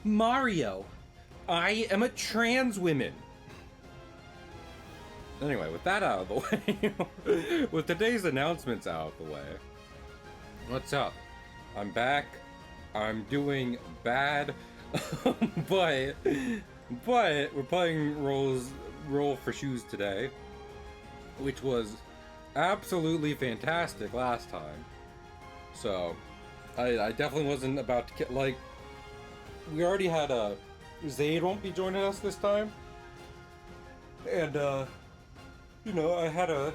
Mario, I am a trans woman. Anyway, with that out of the way, with today's announcements out of the way, what's up? I'm back. I'm doing bad, but we're playing Roll for Shoes today, which was absolutely fantastic last time. So, I definitely wasn't about to get, like, we already had Zayd won't be joining us this time, and you know, I had a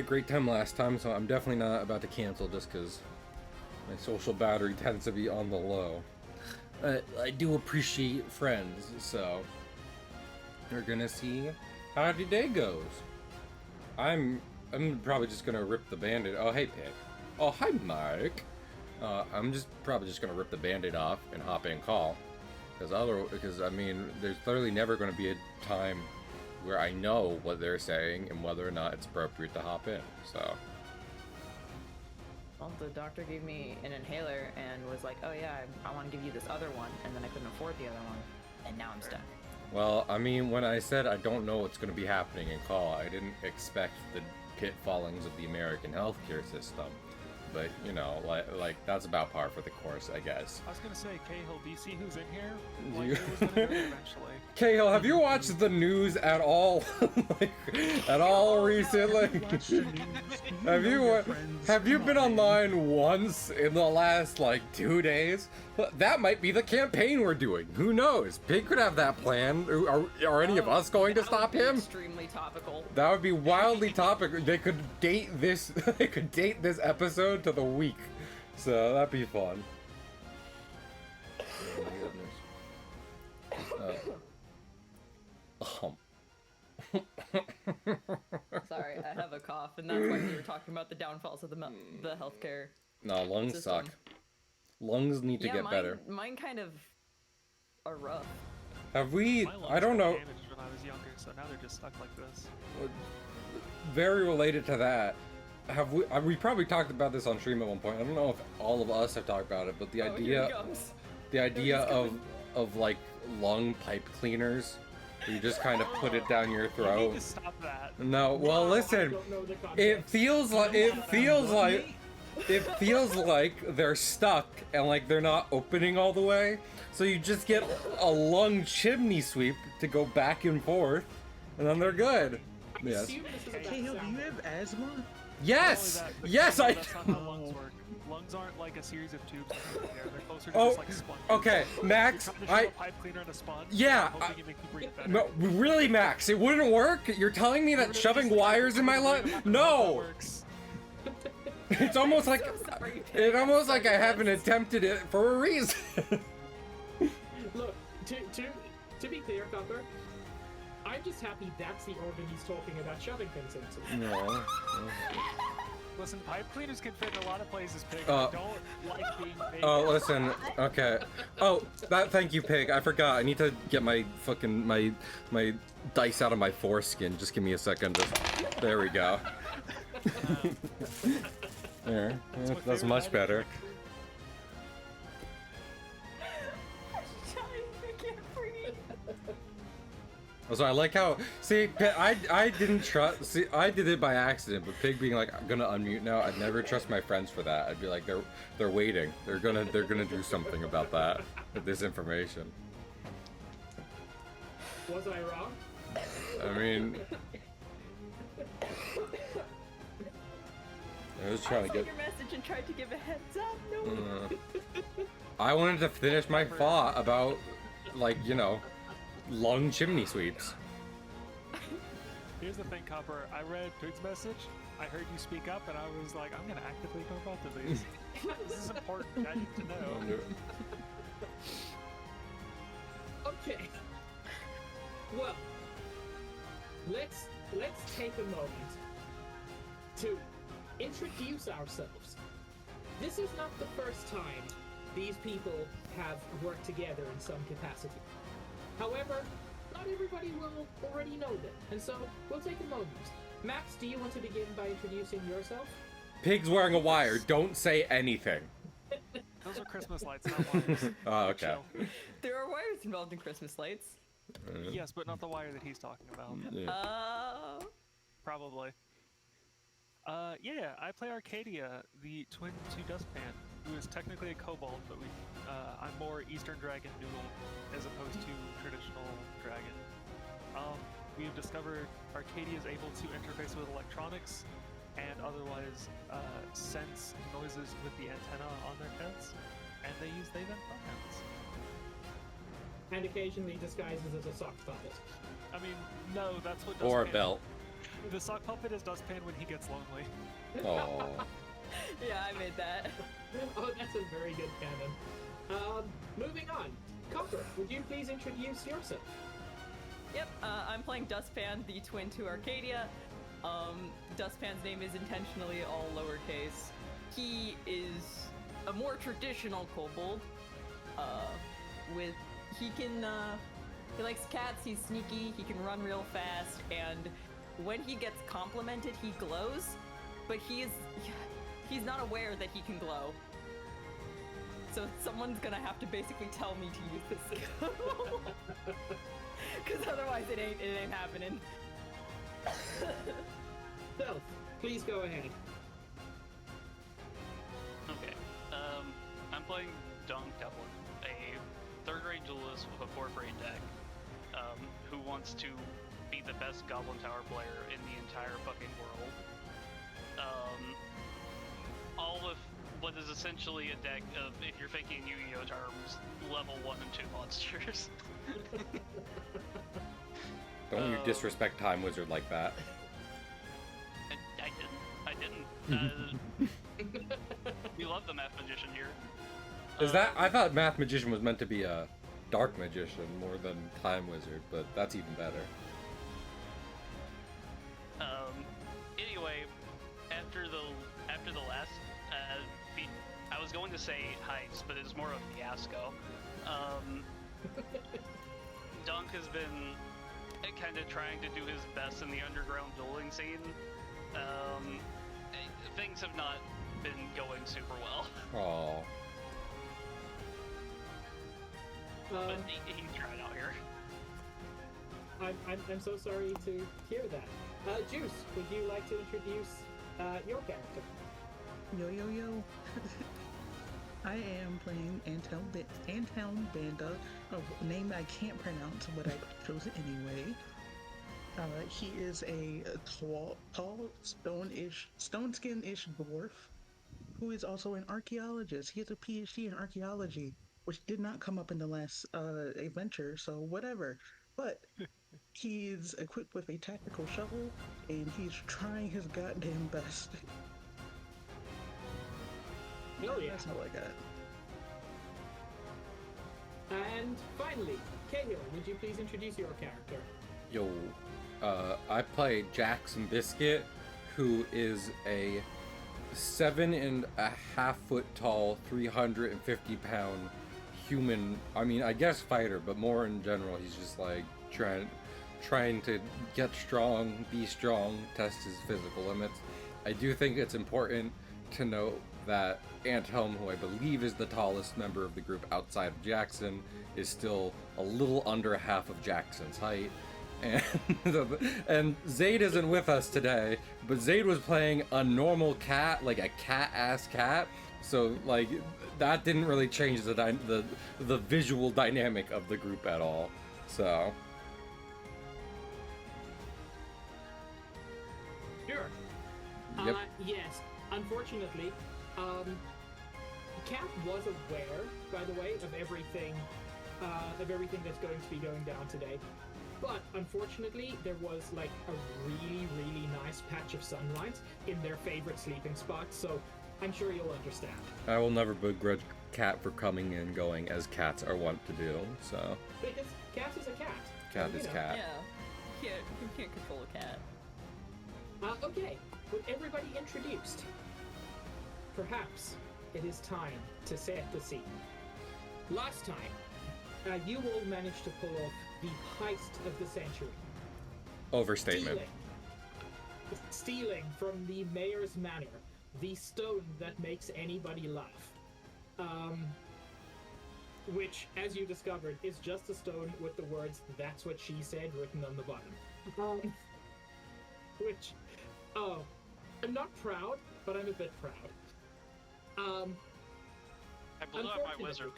great time last time, so I'm definitely not about to cancel just because my social battery tends to be on the low. I do appreciate friends, so we're gonna see how today goes. I'm probably just gonna rip the band-aid. Oh, hey, Pick. Oh, hi, Mike. I'm probably just gonna rip the band-aid off and hop in call, because I mean, there's literally never gonna be a time where I know what they're saying and whether or not it's appropriate to hop in. So. Well, the doctor gave me an inhaler and was like, "Oh yeah, I want to give you this other one," and then I couldn't afford the other one, and now I'm stuck. Well, I mean, when I said I don't know what's going to be happening in call, I didn't expect the pitfallings of the American healthcare system. But, you know, like that's about par for the course, I guess. I was gonna say, Cahill, do you see who's in here? Like, who's gonna go there eventually? Cahill, have you watched the news at all? Like, at all recently? Have you been online once in the last, like, 2 days? That might be the campaign we're doing. Who knows? Pig could have that plan. Are any of us going to stop him? Extremely topical. That would be wildly topical. They could date this. They could date this episode to the week, so that'd be fun. Oh my goodness. Sorry, I have a cough, and that's why we were talking about the downfalls of the healthcare. No, lungs system. suck. Lungs need to get better. Mine kind of are rough. Have we? My lungs I don't know. got damaged when I was younger, so now they're just stuck like this. Very related to that. Have we probably talked about this on stream at one point. I don't know if all of us have talked about it, but the idea of like lung pipe cleaners. You just kind of put it down your throat. You need to stop that. No, well, listen. It feels like they're stuck and like they're not opening all the way. So you just get a lung chimney sweep to go back and forth, and then they're good. Yes. Cahill, do you have asthma? Yes. That, yes, I. That's not how lungs work. Lungs aren't like a series of tubes. They're closer to Oh, just like sponges. okay, Max. You're trying to shove a pipe cleaner in a sponge. Yeah. I'm hoping you make me breathe better. No, really, Max. It wouldn't work. You're telling me that shoving wires in my lung? No. It's almost like I haven't attempted it for a reason. Look, to be clear, Copper, I'm just happy that's the organ he's talking about shoving things into. No. Listen, pipe cleaners can fit in a lot of places, Pig. I don't like being big. Oh, listen. Okay. Oh, thank you, Pig. I forgot. I need to get my fucking my dice out of my foreskin. Just give me a second. There we go. There. That's much better. So I like how, see, I didn't trust, see, I did it by accident, but Pig being like, I'm gonna unmute now, I'd never trust my friends for that. I'd be like, they're waiting. They're gonna do something about that, with this information. Was I wrong? I mean, I was trying to get. I saw your message and tried to give a heads up. No. I wanted to finish my thought about, like, you know, lung chimney sweeps. Here's the thing, Copper. I read Pig's message. I heard you speak up, and I was like, I'm gonna actively go both of these. This is important. I need to know. Okay. Well, let's take a moment to introduce ourselves. This is not the first time these people have worked together in some capacity. However, not everybody will already know them, and so we'll take a moment. Max, do you want to begin by introducing yourself? Pig's wearing a wire. Don't say anything. Those Those are Christmas lights, not wires. Oh, okay. Chill. There are wires involved in Christmas lights. Yes, but not the wire that he's talking about. Yeah. Probably. Yeah, I play Arcadia, the twin to Dustpan, who is technically a kobold, but I'm more Eastern Dragon Noodle as opposed to traditional dragon. We have discovered Arcadia is able to interface with electronics and otherwise sense noises with the antenna on their heads, and they use they/them pronouns. And occasionally disguises as a sock puppet. I mean, no, that's what Dustpan... Or a belt. The sock puppet is Dustpan when he gets lonely. Oh. Yeah, I made that. Oh, that's a very good canon. Moving on. Copper, would you please introduce yourself? Yep, I'm playing Dustpan, the twin to Arcadia. Dustpan's name is intentionally all lowercase. He is a more traditional kobold. He likes cats, he's sneaky, he can run real fast, and when he gets complimented, he glows, but he's not aware that he can glow. So someone's gonna have to basically tell me to use this skill. Because otherwise it ain't happening. Stealth, please go ahead. Okay. I'm playing Dunk Devlin, a third-rate duelist with a 4th-rate deck, who wants to be the best Goblin Tower player in the entire fucking world. All with what is essentially a deck of, if you're thinking Yu-Gi-Oh terms, level 1 and 2 monsters. Don't you disrespect Time Wizard like that. I didn't. We love the Math Magician here. Is that? I thought Math Magician was meant to be a Dark Magician more than Time Wizard, but that's even better. Anyway, after the last I was going to say heist, but it's more of a fiasco. Dunk has been kind of trying to do his best in the underground dueling scene. Things have not been going super well. Oh. But he's trying out here. I'm so sorry to hear that. Juice, would you like to introduce your character? Yo. I am playing Antown Banda, a name I can't pronounce, but I chose it anyway. He is a tall, stone-skin-ish dwarf who is also an archaeologist. He has a PhD in archaeology, which did not come up in the last adventure, so whatever. But he's equipped with a tactical shovel, and he's trying his goddamn best. Oh yeah. That's all I got. And finally, Cahill, would you please introduce your character? Yo. I play Jackson Biscuit, who is a 7.5 foot tall, 350 pound human. I mean, I guess fighter, but more in general, he's just like trying to get strong, be strong, test his physical limits. I do think it's important to note that Anthelm, who I believe is the tallest member of the group outside of Jackson, is still a little under half of Jackson's height. And Zayd isn't with us today, but Zayd was playing a normal cat, like a cat-ass cat, so like that didn't really change the visual dynamic of the group at all. So Sure. Yep. Yes. Unfortunately, Cat was aware, by the way, of everything that's going to be going down today. But unfortunately, there was like a really, really nice patch of sunlight in their favorite sleeping spot, so I'm sure you'll understand. I will never begrudge Cat for coming and going as cats are wont to do. So Because Cat is a cat. Cat You is know. cat. Yeah, you can't control a cat. Okay, with everybody introduced, perhaps it is time to set the scene. Last time, you all managed to pull off the heist of the century. Overstatement. Stealing from the mayor's manor the stone that makes anybody laugh. which, as you discovered, is just a stone with the words "That's what she said" written on the bottom. Which, I'm not proud, but I'm a bit proud. I blew up my wizard.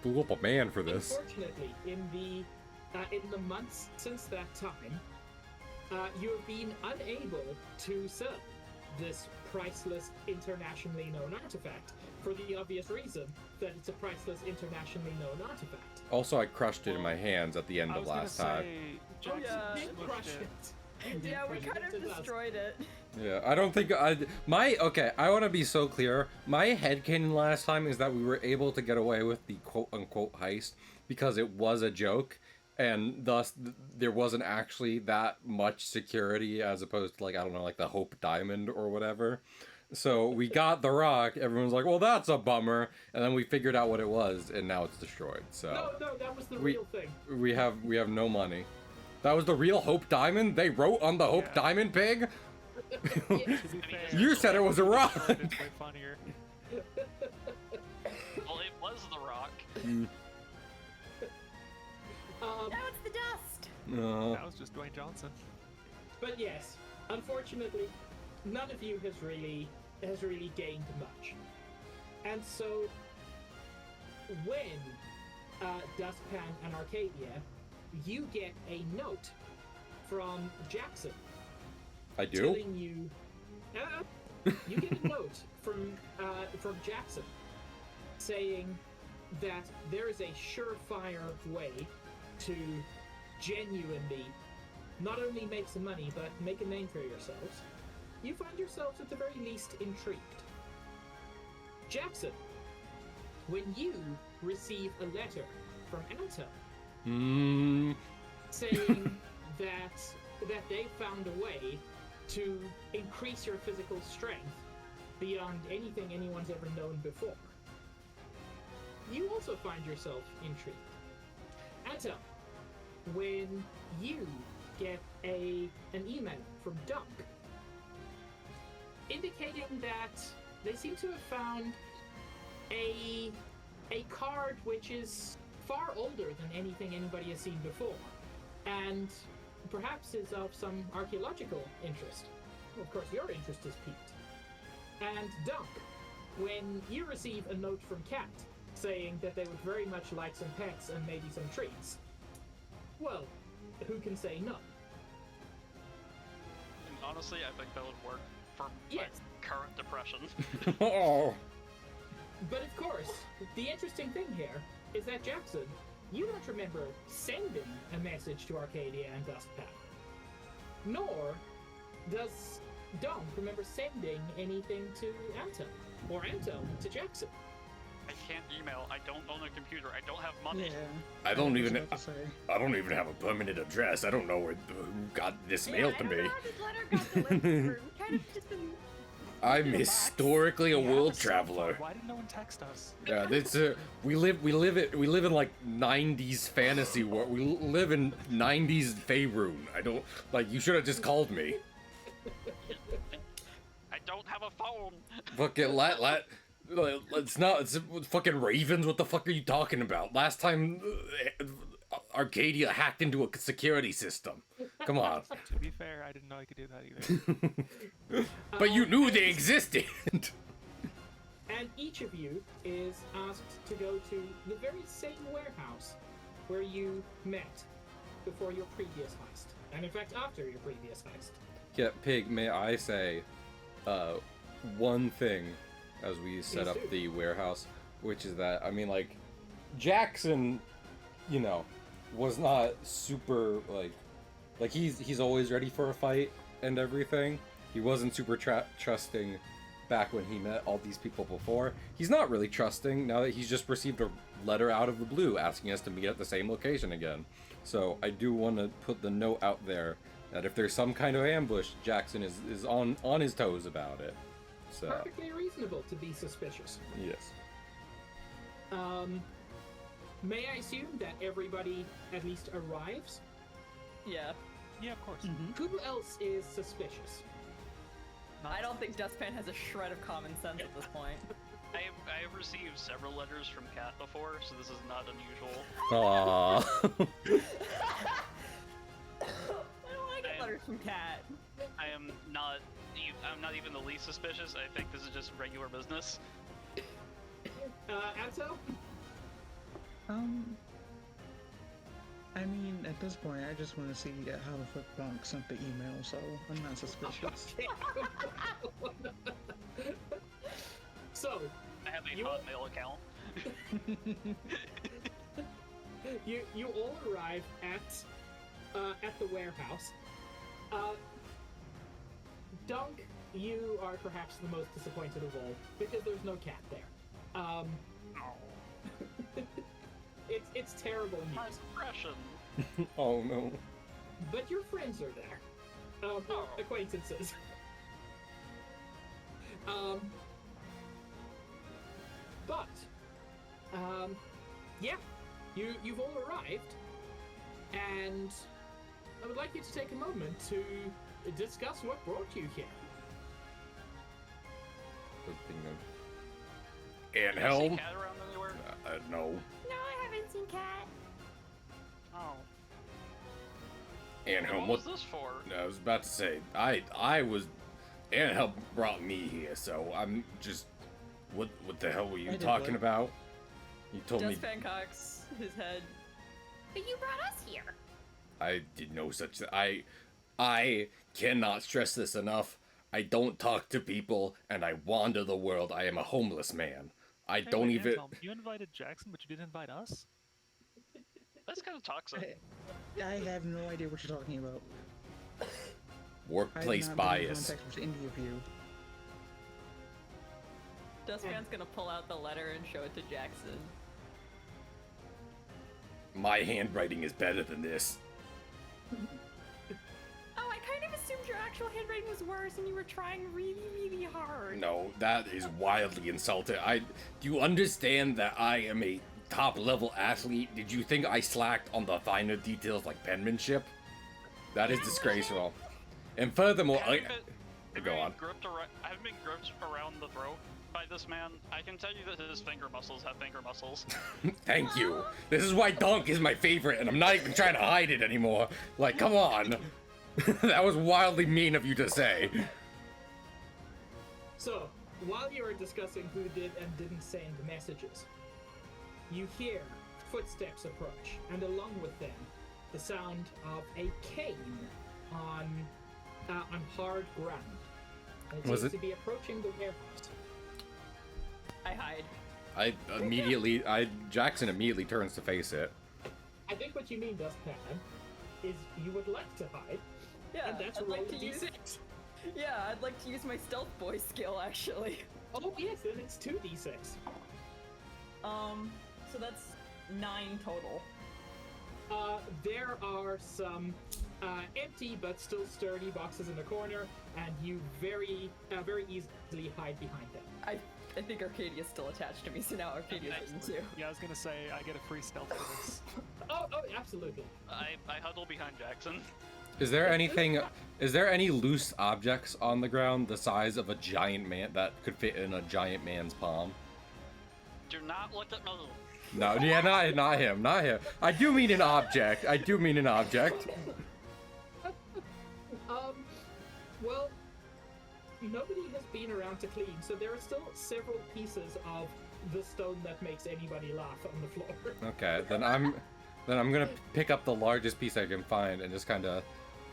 Blew up a man for this. Unfortunately, in the months since that time, you have been unable to sell this priceless, internationally known artifact, for the obvious reason that it's a priceless, internationally known artifact. Also, I crushed it in my hands at the end of last time. Jackson yeah. You did smushed crush it. it. Yeah, we kind of destroyed it. Yeah, I don't think okay, I want to be so clear. My headcanon last time is that we were able to get away with the quote-unquote heist because it was a joke, and thus there wasn't actually that much security as opposed to, like, I don't know, like the Hope Diamond or whatever. So we got the rock, everyone's like, well, that's a bummer, and then we figured out what it was, and now it's destroyed, so... No, that was the real thing. We have no money. That was the real Hope Diamond? They wrote on the Hope Diamond, Pig? Yes. To be fair, You said it was a rock! it's way funnier. Well, it was the rock. Now it's the dust. That was just Dwayne Johnson. But yes, unfortunately, none of you has really gained much. And so, when Dustpan and Arcadia, you get a note from Jackson. I do? Telling you, you get a note from Jackson saying that there is a surefire way to genuinely not only make some money but make a name for yourselves. You find yourselves at the very least intrigued. Jackson, when you receive a letter from Antel saying that they found a way to increase your physical strength beyond anything anyone's ever known before, you also find yourself intrigued. Antel, when you get an email from Dunk indicating that they seem to have found a card which is far older than anything anybody has seen before, and perhaps is of some archaeological interest. Of course, your interest is piqued. And Dunk, when you receive a note from Cat saying that they would very much like some pets and maybe some treats, well, who can say no? And honestly, I think that would work for Yes. my current depression. Oh. But of course, the interesting thing here is that Jackson, you don't remember sending a message to Arcadia and Dustpan. Nor does Dom remember sending anything to Antel, or Antel to Jackson. I can't email. I don't own a computer. I don't have money. I don't was even about to say. I don't even have a permanent address. I don't know who got this mailed to I me. don't know how this letter got delivered. We kind of just been... I'm in a box. historically a Yeah, world that's so traveler. fun. Why didn't no one text us? Yeah, it's we live in like 90s fantasy world. We live in 90s Faerun. I don't like. You should have just called me. I don't have a phone. Fucking it's not. It's fucking ravens. What the fuck are you talking about? Last time, Arcadia hacked into a security system. Come on. To be fair, I didn't know I could do that either. But you knew they existed. And each of you is asked to go to the very same warehouse where you met before your previous heist. And in fact, after your previous heist. Yeah, Pig, may I say one thing as we set up the warehouse, which is that, I mean, like, Jackson, you know, was not super, like he's always ready for a fight and everything. He wasn't super trusting back when he met all these people before. He's not really trusting now that he's just received a letter out of the blue asking us to meet at the same location again. So I do want to put the note out there that if there's some kind of ambush, Jackson is on his toes about it. So Perfectly reasonable to be suspicious. yes. May I assume that everybody at least arrives? Yeah. Yeah, of course. Who else is suspicious? Not I don't think Dustpan has a shred of common sense at this point. I have received several letters from Kat before, so this is not unusual. Aww. I don't want to get letters from Cat. I'm not even the least suspicious. I think this is just regular business. Anto? I mean, at this point, I just want to see how the fuck Bonk sent the email, so I'm not suspicious. So, I have a You- Hotmail account. you all arrive at the warehouse. Dunk, you are perhaps the most disappointed of all because there's no cat there. It's terrible My news. impression. Oh no. But your friends are there. Oh. Acquaintances. But, yeah, you've all arrived, and I would like you to take a moment to discuss what brought you here. And See helm? Kat around anywhere? No. No, I haven't seen Cat. Oh. And helm, What was this for? I was about to say, I was, and help brought me here, so I'm just, what the hell were you I did talking what? about? You told me Dustpan cocks his head. But you brought us here. I did no such. I cannot stress this enough. I don't talk to people, and I wander the world. I am a homeless man. I Hey, don't wait, even. Anselm, you invited Jackson, but you didn't invite us? That's kind of toxic. I have no idea what you're talking about. Workplace I've not been in bias. contact with any of you. Dustpan's gonna pull out the letter and show it to Jackson. My handwriting is better than this. Oh, I kind of assumed your actual handwriting was worse and you were trying really, really hard. No, that is wildly insulting. Do you understand that I am a top-level athlete? Did you think I slacked on the finer details like penmanship? That is disgraceful. And furthermore, I haven't go on. I haven't been gripped around the throat by this man. I can tell you that his finger muscles have finger muscles. Thank you. This is why Dunk is my favorite, and I'm not even trying to hide it anymore. Like, come on. That was wildly mean of you to say. So, while you are discussing who did and didn't send messages, you hear footsteps approach, and along with them, the sound of a cane on hard ground. And it Was seems it- to be approaching the warehouse. I hide. Jackson immediately turns to face it. I think what you mean, Dustpan, is you would like to hide, Yeah, and that's I'd roll like a to use. d6. Yeah, I'd like to use my stealth boy skill actually. Oh yes, then it's 2d6. So that's 9 total. There are some empty but still sturdy boxes in the corner, and you very easily hide behind them. I think Arcadia's still attached to me, so now Arcadia's in too. Yeah, I was gonna say, I get a free stealth for this. Oh, absolutely. I huddle behind Jackson. Is there any loose objects on the ground the size of a giant man that could fit in a giant man's palm? Do not look at me. No, yeah, not him. I do mean an object. Well, nobody has been around to clean, so there are still several pieces of the stone that makes anybody laugh on the floor. Okay, then I'm gonna pick up the largest piece I can find and just kind of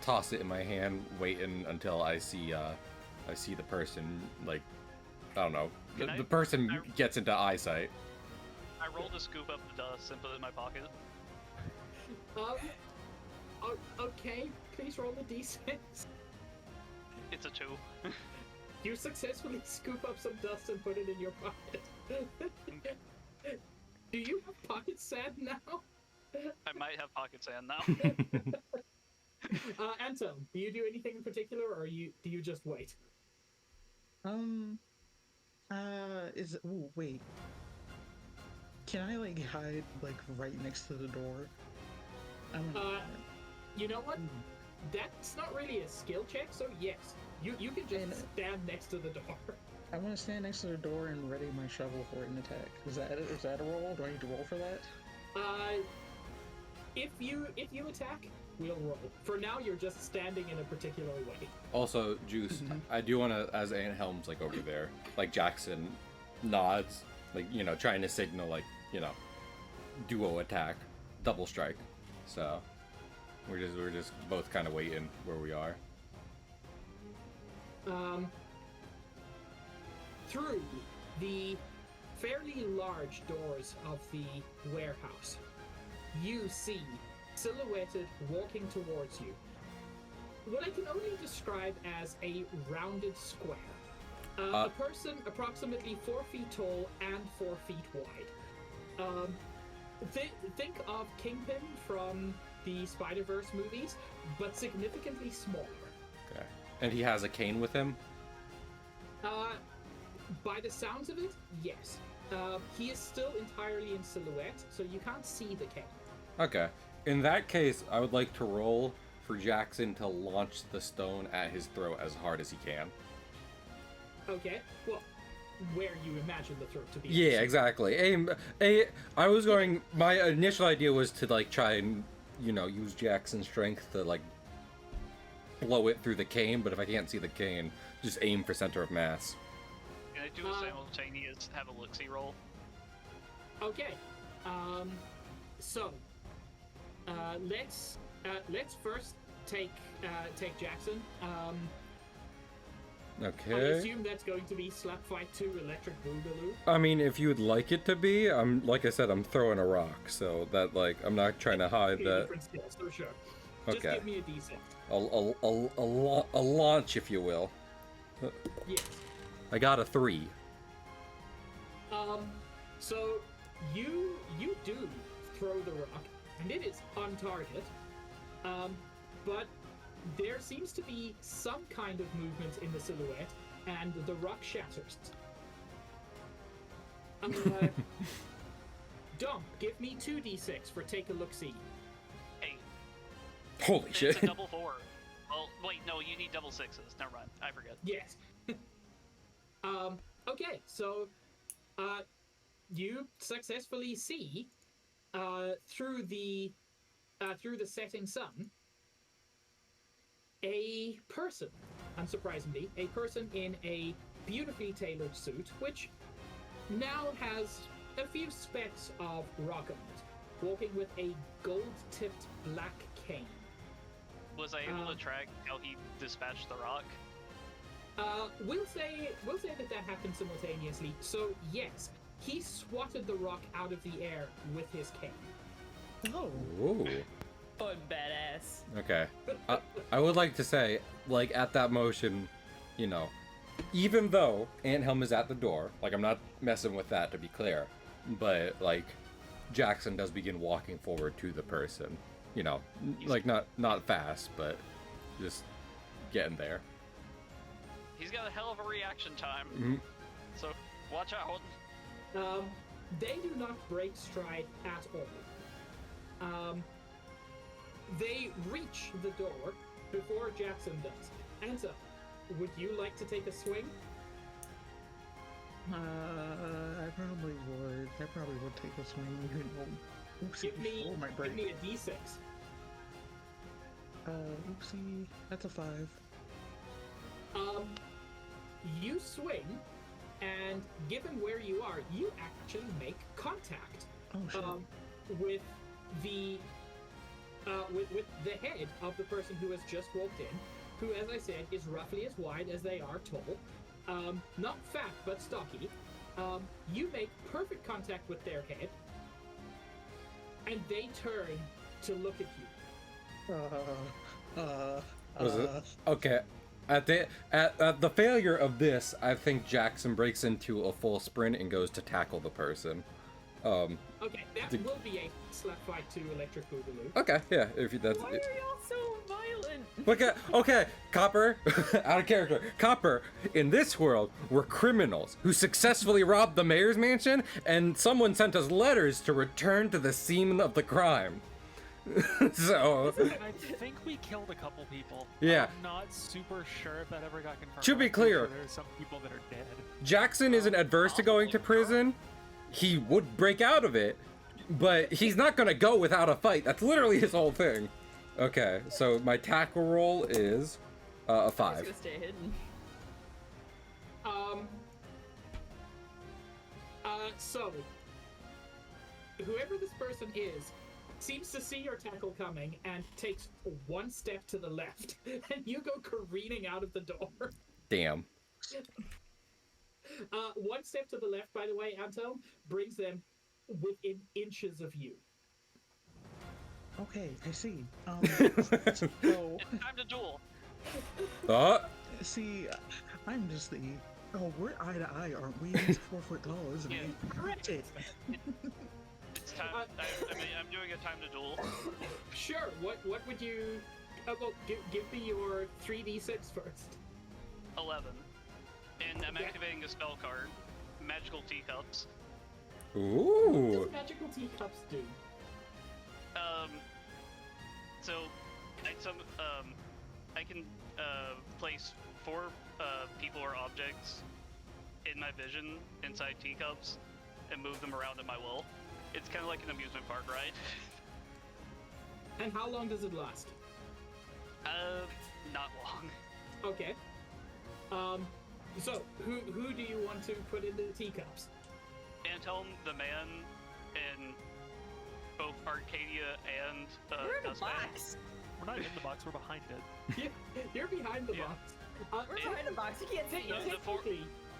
toss it in my hand, waiting until I see the person, like, I don't know, the person gets into eyesight. I roll to scoop up the dust and put it in my pocket. Okay, please roll the d6. It's a 2. You successfully scoop up some dust and put it in your pocket. Do you have pocket sand now? I might have pocket sand now. Anton, do you do anything in particular, or do you just wait? Wait. Can I, like, hide, like, right next to the door? You know what? That's not really a skill check, so yes. You can just stand next to the door. I want to stand next to the door and ready my shovel for an attack. Is that a roll? Do I need to roll for that? If you attack, we'll roll. For now, you're just standing in a particular way. Also, Juice, I do want to, as Aunt Helm's like over there, like Jackson nods, like, you know, trying to signal, like, you know, duo attack, double strike. So we're just both kind of waiting where we are. Through the fairly large doors of the warehouse, you see silhouetted walking towards you what I can only describe as a rounded square. A person approximately 4 feet tall and 4 feet wide. Think of Kingpin from the Spider-Verse movies, but significantly smaller. Okay. And he has a cane with him? By the sounds of it, yes. He is still entirely in silhouette, so you can't see the cane. Okay. In that case, I would like to roll for Jackson to launch the stone at his throat as hard as he can. Okay. Well, where you imagine the throat to be. Yeah, exactly. I was going... My initial idea was to, like, try and, you know, use Jackson's strength to, like, blow it through the cane, but if I can't see the cane, just aim for center of mass. Can I do a simultaneous have a look-see roll? Okay. So, let's first take Jackson. Okay. I assume that's going to be Slap Fight 2 Electric Boogaloo. I mean, if you'd like it to be, like I said, I'm throwing a rock, so that, like, I'm not trying to hide that. Different skills, so sure. Just Okay. give me a D6. A launch, if you will. Yes. I got a 3. So you do throw the rock, and it is on target. But there seems to be some kind of movement in the silhouette, and the rock shatters. Dom, give me 2d6 for take a look-see. Hey, Holy it's shit. a double 4. Well, wait, no, you need double 6s. Never mind, I forget. Yes. Okay, so you successfully see through the setting sun a person, unsurprisingly, a person in a beautifully tailored suit, which now has a few specks of rock on it, walking with a gold-tipped black cane. Was I able to track how he dispatched the rock? We'll say that happened simultaneously. So yes, he swatted the rock out of the air with his cane. Oh. Ooh. Fun badass. Okay. I would like to say, like, at that motion, you know, even though Aunt Helm is at the door, like, I'm not messing with that, to be clear, but, like, Jackson does begin walking forward to the person. You know, like, not fast, but just getting there. He's got a hell of a reaction time. Mm-hmm. So, watch out. They do not break stride at all. They reach the door before Jackson does. Anza, would you like to take a swing? I probably would take a swing. Even though oopsie, Give me my brain. a d6. Oopsie, that's a 5. You swing, and given where you are, you actually make contact. Oh shit. With the with the head of the person who has just walked in, who, as I said, is roughly as wide as they are tall. Not fat, but stocky. You make perfect contact with their head, and they turn to look at you. Was it? Okay. At the failure of this, I think Jackson breaks into a full sprint and goes to tackle the person. Okay, that will be a Slap Fight 2 Electric Boogaloo. Okay, yeah, if that's. Why are y'all so violent? Okay, Copper, out of character. Copper, in this world, we're criminals who successfully robbed the mayor's mansion, and someone sent us letters to return to the scene of the crime. So, And I think we killed a couple people. Yeah. I'm not super sure if that ever got confirmed. To be I'm pretty clear- sure there's some people that are dead. Jackson isn't adverse to going to prison. He would break out of it, but he's not gonna go without a fight. That's literally his whole thing. Okay, so my tackle roll is a He's 5. gonna stay hidden. So, whoever this person is seems to see your tackle coming and takes one step to the left, and you go careening out of the door. Damn. One step to the left, by the way, Anton, brings them within inches of you. Okay, I see. So, It's time to duel. see, I'm just the. Oh, we're eye to eye, aren't we? He's 4 foot tall, isn't he? Correct. Shit. It's time. I mean, I'm doing a time to duel. Sure. What would you? Well, give me your 3d6 first. 11. And I'm Okay. activating a spell card. Magical teacups. What Ooh. does magical teacups do? So I can place 4 people or objects in my vision inside teacups and move them around at my will. It's kind of like an amusement park ride. And how long does it last? Not long. Okay. So who do you want to put in the teacups? Anton, the man, in both Arcadia and We're in a Dustman. box. We're not in the box, we're behind it. You're behind the Yeah. box. We're behind a box. You can't see us.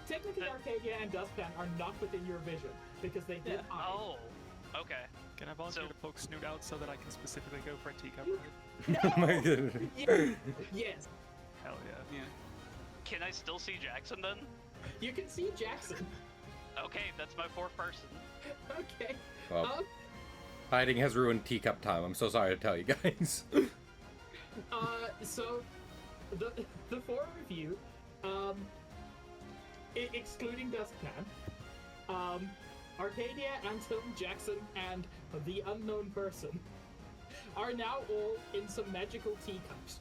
Technically, the- Arcadia and Dustpan are not within your vision because they did hide. Oh, okay. Can I volunteer So- to poke Snoot out so that I can specifically go for a teacup? Oh my goodness. Yes, Hell yeah. Can I still see Jackson then? you can see Jackson. Okay, that's my 4th person. Okay. Well, hiding has ruined teacup time. I'm so sorry to tell you guys. So the 4 of you, excluding Dustpan, Arcadia, Anton, Jackson, and the unknown person are now all in some magical teacups.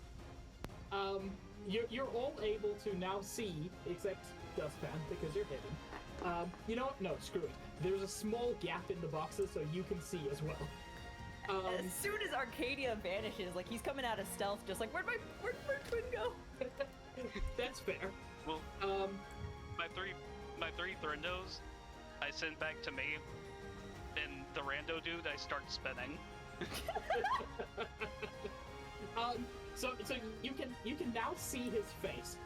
You're all able to now see, except Dustpan, because you're hidden. You know what? No, screw it. There's a small gap in the boxes so you can see as well. As soon as Arcadia vanishes, like he's coming out of stealth, just like where'd my twin go? That's fair. Well, my three Threndos, I send back to me, and the rando dude, I start spinning. So you can now see his face.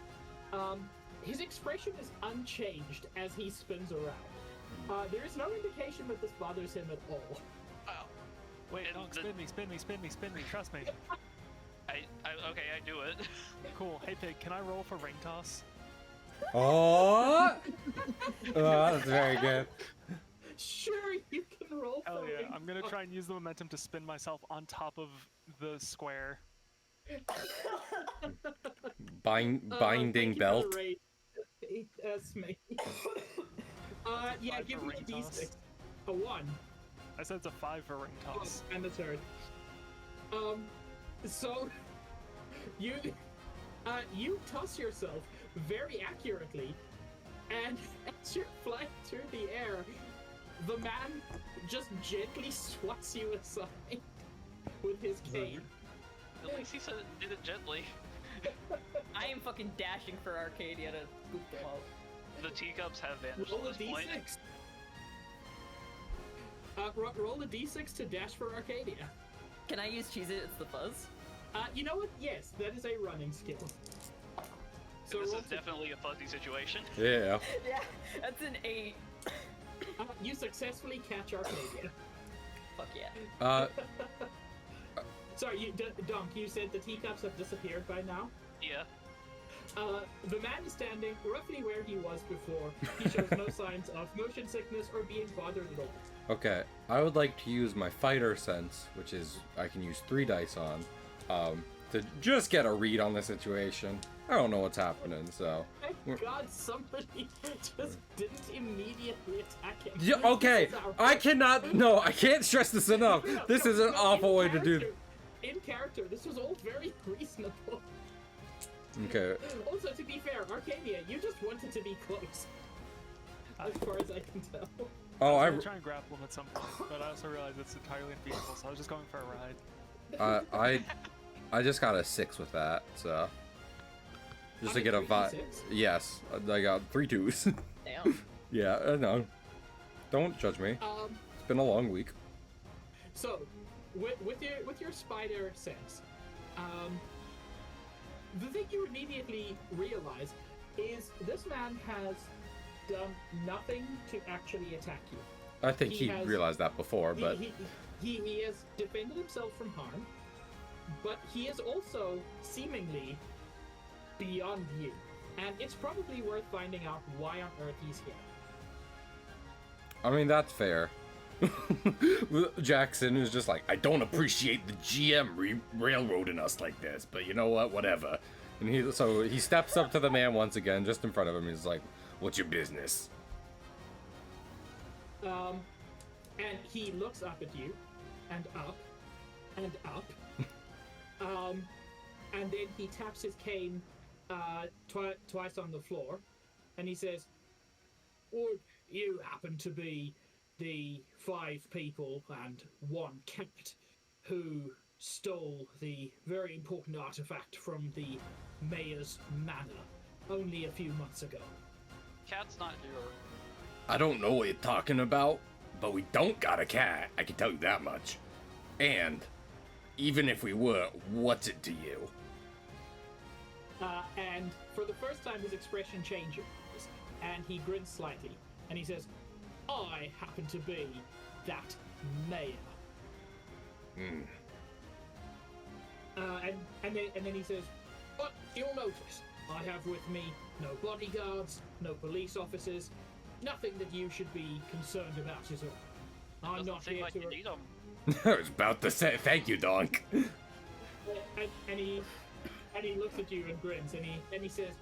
His expression is unchanged as he spins around. There is no indication that this bothers him at all. Wait, And no, spin me, trust me. Okay, I do it. Cool. Hey Pig, can I roll for ring toss? Oh, that's very good. Sure, you can roll Hell for yeah, ring I'm gonna toss. try and use the momentum to spin myself on top of the square. Binding Thank you for belt. the raid. That's me. Yeah, Five give for me a ring toss. d6. A 1. I said it's a 5 for ring toss. And a third. So you toss yourself very accurately, and as you're flying through the air, the man just gently swats you aside with his cane. At least he said it, did it gently. I am fucking dashing for Arcadia to scoop them up. The teacups have vanished Roll a at this point. d6. Roll a d6 to dash for Arcadia. Can I use Cheez It? It's the fuzz. You know what? Yes, that is a running skill. So This roll is definitely a fuzzy situation. Yeah. Yeah, that's an 8. you successfully catch Arcadia. Fuck yeah. Sorry, Dunk, you said the teacups have disappeared by now? Yeah. The man is standing roughly where he was before. He shows no signs of motion sickness or being bothered at all. Okay, I would like to use my fighter sense, which is I can use 3 dice on, to just get a read on the situation. I don't know what's happening, so Okay. God, somebody just didn't immediately attack him. Yeah, okay, This is our- I cannot. No, I can't stress this enough. This is an awful way to do. In character, this was all very reasonable. Okay. Also, to be fair, Arcadia, you just wanted to be close. As far as I can tell. Oh, I was gonna try and grapple him at some point, but I also realized it's entirely unfeasible, so I was just going for a ride. I just got a 6 with that, so just to get a vibe. Yes, I got 3 2s. Damn. Yeah, no, don't judge me. It's been a long week. So, with your spider sense, the thing you immediately realize is this man has done nothing to actually attack you. I think he realized that before, but he has defended himself from harm, but he is also seemingly beyond you, and it's probably worth finding out why on earth he's here. I mean that's fair. Jackson is just like, I don't appreciate the GM railroading us like this, but you know what, whatever. And he steps up to the man once again, just in front of him. He's like, "What's your business?" And he looks up at you, and up, and up, and then he taps his cane twice on the floor, and he says, "Would you happen to be the 5 people and 1 cat who stole the very important artifact from the mayor's manor only a few months ago?" Cat's not here. I don't know what you're talking about, but we don't got a cat. I can tell you that much. And even if we were, what's it to you? And for the first time, his expression changes, and he grins slightly, and he says, "I happen to be that mayor." And then he says, "But you'll notice, I have with me no bodyguards, no police officers, nothing that you should be concerned about at all. I'm Doesn't not seem here like to." you need 'em. I was about to say thank you, Donk. And he looks at you and grins, and he says,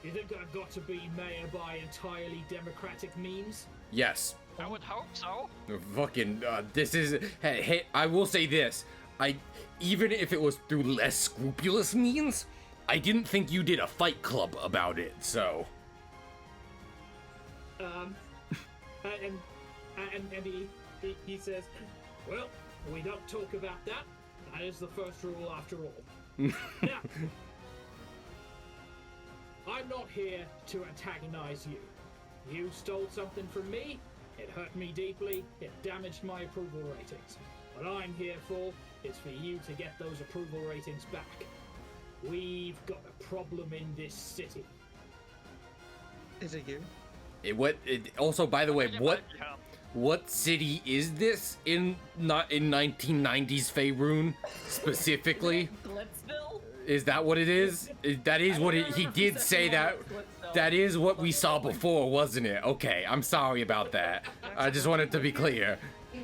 "You think I've got to be mayor by entirely democratic means?" Yes. I would hope so. Fucking, this is. Hey, I will say this. Even if it was through less scrupulous means, I didn't think you did a fight club about it, so. And he says, "Well, we don't talk about that. That is the first rule after all. Now, I'm not here to antagonize you. You stole something from me. It hurt me deeply. It damaged my approval ratings. What I'm here for is for you to get those approval ratings back. We've got a problem in this city." Is it you? Also, by the way, Yeah, yeah. what city is this in? Not in 1990s Faerun specifically. Glitzville? Is that what it is? That is what he did say that. That is what we saw before, wasn't it? Okay, I'm sorry about that. I just wanted to be clear.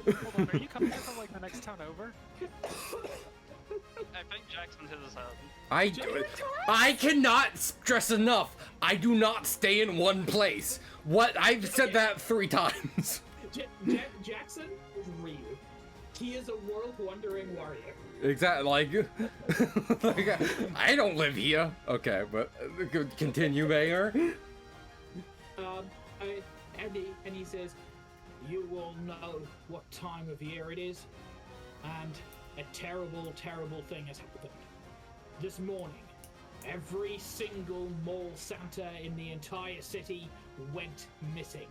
Hold on, are you coming here from like the next town over? I think Jackson hit his head. I cannot stress enough. I do not stay in one place. What? I've said that 3 times. Jackson is Ryu. He is a world-wandering warrior. Exactly. Like I don't live here. Okay, but continue, Mayor. And he says, "You will know what time of year it is, and a terrible, terrible thing has happened. This morning, every single mall Santa in the entire city went missing.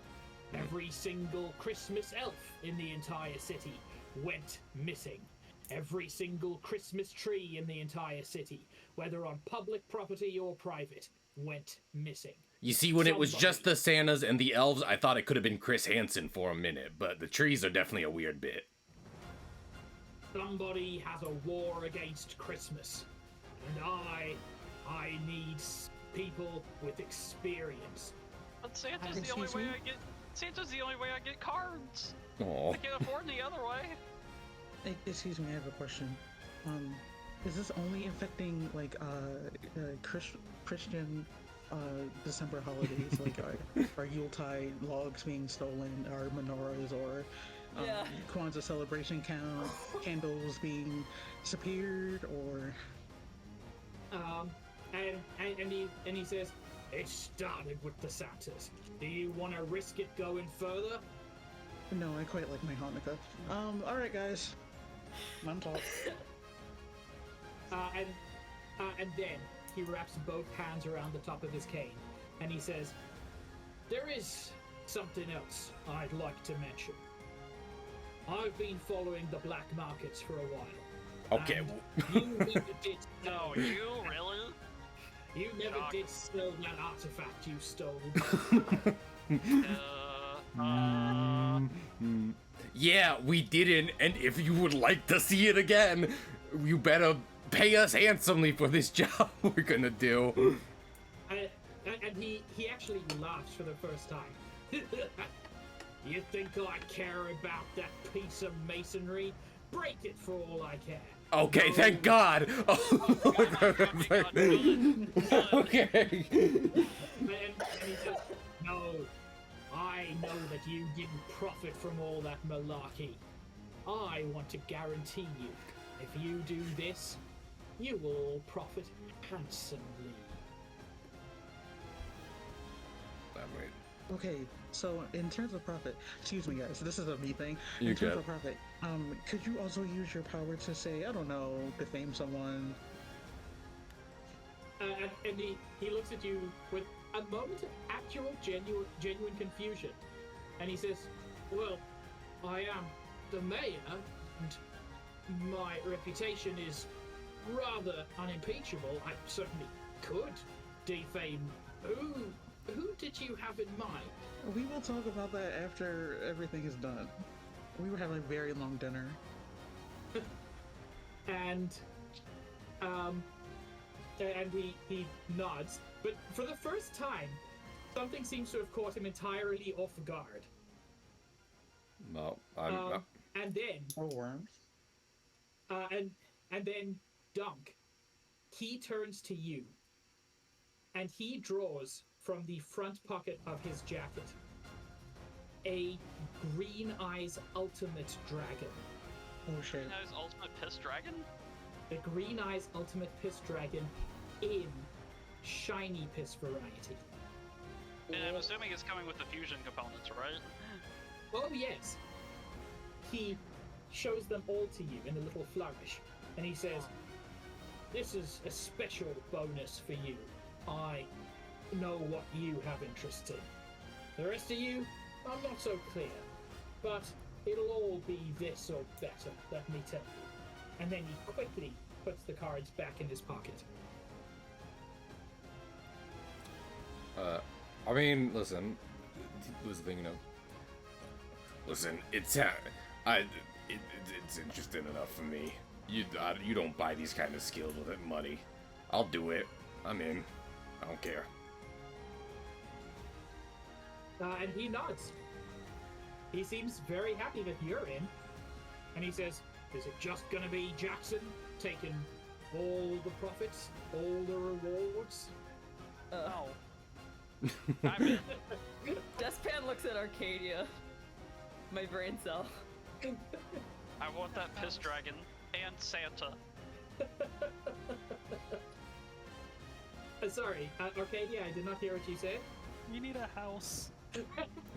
Every single Christmas elf in the entire city went missing. Every single Christmas tree in the entire city, whether on public property or private, went missing." You see, when it was just the Santas and the elves, I thought it could have been Chris Hansen for a minute, but the trees are definitely a weird bit. Somebody has a war against Christmas, and I need people with experience. But Santa's the only way I get cards. Aw. I can't afford the other way. Excuse me, I have a question. Is this only affecting like Christian December holidays, like our Yuletide logs being stolen, our menorahs, or Yeah. Kwanzaa celebration candles being disappeared, or and he says, it started with the Santas. Do you want to risk it going further? no, I quite like my Hanukkah. All right, guys, I'm talk. And then he wraps both hands around the top of his cane, and he says, there is something else I'd like to mention. I've been following the black markets for a while. Okay. and you never did. No, you really? You never Shock. did steal that artifact you stole. Yeah, we didn't, and if you would like to see it again, you better pay us handsomely for this job we're gonna do. And he actually laughs for the first time. You think I care about that piece of masonry? Break it for all I care. Okay, thank God. Okay. And he says, no, I know that you didn't profit from all that malarkey. I want to guarantee you, if you do this, you will all profit handsomely. Okay, so in terms of profit, excuse me, guys, this is a me thing. You In terms good. of profit, could you also use your power to say, I don't know, defame someone? And he looks at you with a moment of actual, genuine confusion. And he says, well, I am the mayor, and my reputation is rather unimpeachable. I certainly could defame. Who did you have in mind? We will talk about that after everything is done. We were having a very long dinner. And he nods, but for the first time, something seems to have caught him entirely off guard. No, I'm. And then, Oh, worms. and then Dunk, he turns to you, and he draws from the front pocket of his jacket a Green Eyes Ultimate Dragon. Oh shit. Guy's ultimate piss dragon? The Green Eyes Ultimate Piss Dragon in shiny piss variety. And I'm assuming it's coming with the fusion components, right? Oh yes. He shows them all to you in a little flourish, and he says, this is a special bonus for you. I know what you have interest in. The rest of you, I'm not so clear, but it'll all be this or better, let me tell you. And then he quickly puts the cards back in his pocket. I mean, listen. Listen, you know. Listen, it's interesting enough for me. You don't buy these kind of skills with money. I'll do it. I'm in. I don't care. And he nods. He seems very happy that you're in. And he says, is it just gonna be Jackson taking all the profits, all the rewards? No. I'm in. Dustpan looks at Arcadia. My brain cell. I want that piss dragon and Santa. Sorry, Arcadia, I did not hear what you said. You need a house.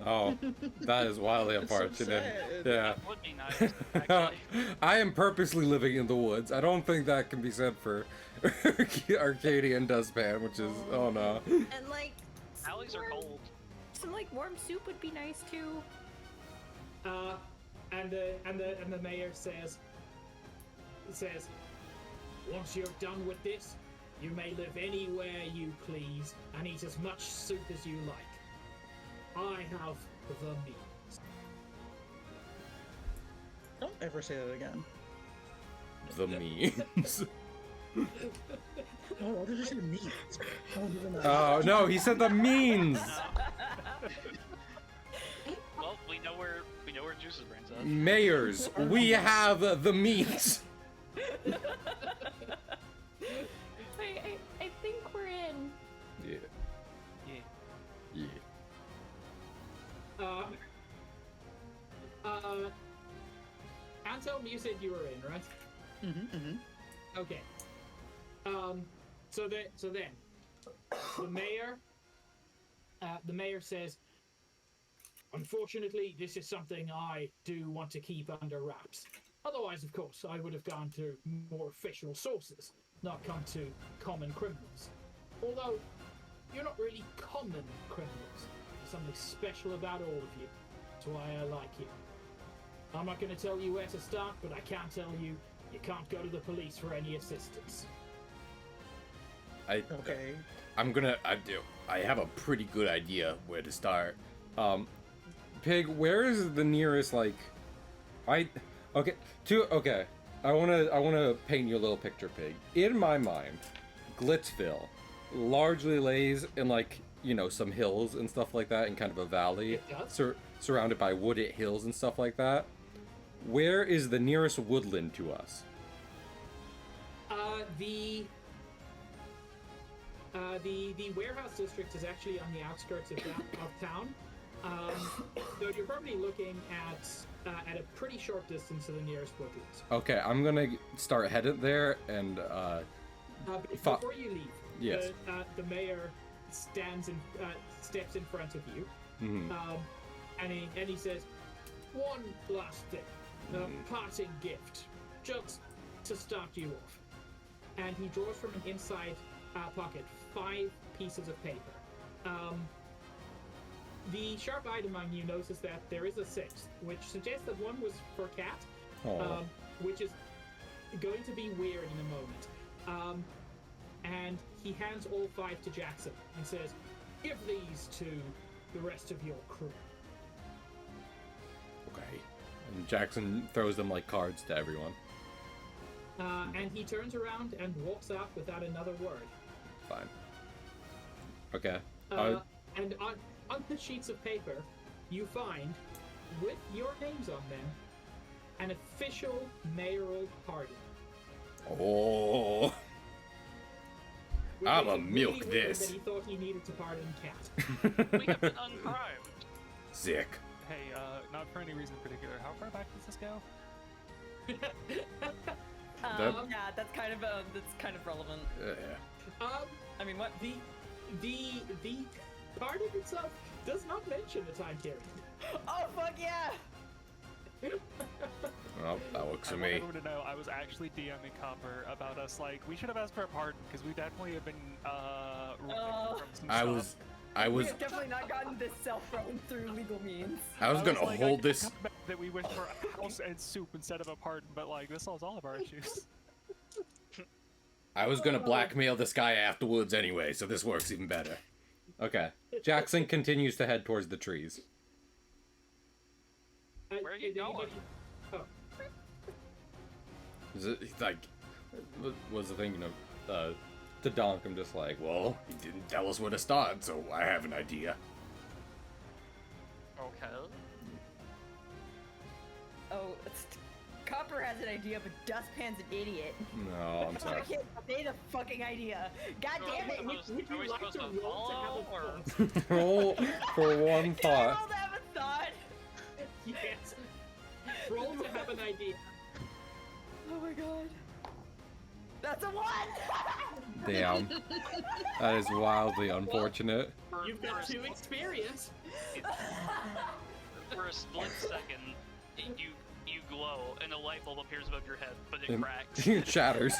Oh, that is wildly That's so unfortunate. sad. Yeah. That would be nice, actually. I am purposely living in the woods. I don't think that can be said for Arcadia and Dustpan, which is, oh no. And like, Alleys are cold. some like warm soup would be nice too. And the mayor says, once you're done with this, you may live anywhere you please and eat as much soup as you like. I have the means. Don't ever say that again. The means. Oh, what did you say? Meat. Oh, never mind. Oh no, he said the means. Well, we know where Juice's brains at. Mayors, we have the means. I think we're in. Yeah. you said you were in, right? Okay. So then, the mayor says, unfortunately, this is something I do want to keep under wraps. Otherwise, of course, I would have gone to more official sources, not come to common criminals. Although, you're not really common criminals. There's something special about all of you. That's why I like you. I'm not going to tell you where to start, but I can tell you, you can't go to the police for any assistance. Okay. I have a pretty good idea where to start. Pig, where is the nearest, like, I wanna paint you a little picture, Pig. In my mind, Glitzville largely lays in, like, you know, some hills and stuff like that, in kind of a valley, surrounded by wooded hills and stuff like that. Where is the nearest woodland to us? The warehouse district is actually on the outskirts of town. So you're probably looking at a pretty short distance to the nearest woodlands. Okay, I'm gonna start headed there and before you leave, yes, the mayor steps in front of you, and he says, "One last thing, a parting gift, just to start you off." And he draws from an inside pocket 5 pieces of paper. The sharp-eyed among you notices that there is a 6th, which suggests that one was for Cat, which is going to be weird in a moment. And he hands all 5 to Jackson and says, "Give these to the rest of your crew." Okay. And Jackson throws them like cards to everyone. And he turns around and walks out without another word. Fine. Okay. And on the sheets of paper, you find, with your names on them, an official mayoral pardon. Oh. Which I'ma is milk really weird this. that he thought he needed to pardon Cat. We have been uncrimed. Sick. Hey, not for any reason in particular. How far back does this go? Yeah, that's kind of relevant. Yeah. I mean, what? The pardon itself does not mention a time period. Oh, fuck yeah! Well, that works for I want me. everyone to know I was actually DMing Copper about us, like, we should have asked for a pardon, because we definitely have been, running from some stuff. I We was have definitely not gotten this self-thrown through legal means. I was gonna like, hold I this. can't come back that we wish for a house and soup instead of a pardon, but like this solves all of our issues. I was gonna blackmail this guy afterwards anyway, so this works even better. Okay. Jackson continues to head towards the trees. Where are you going? Is it he's like, what was the thing, you know, to Donk, I'm just like, well, he didn't tell us where to start, so I have an idea. Okay. Oh, Copper has an idea, but Dustpan's an idiot. No, I'm I sorry. can't say the fucking idea. God damn it! Are we supposed to follow, or? Roll for one Can I thought. roll to have a thought? Yes. Roll to have an idea. Oh my god. That's a 1! Damn. That is wildly unfortunate. You've got 2 experience. For a split second, you glow, and a light bulb appears above your head, but it cracks. It shatters.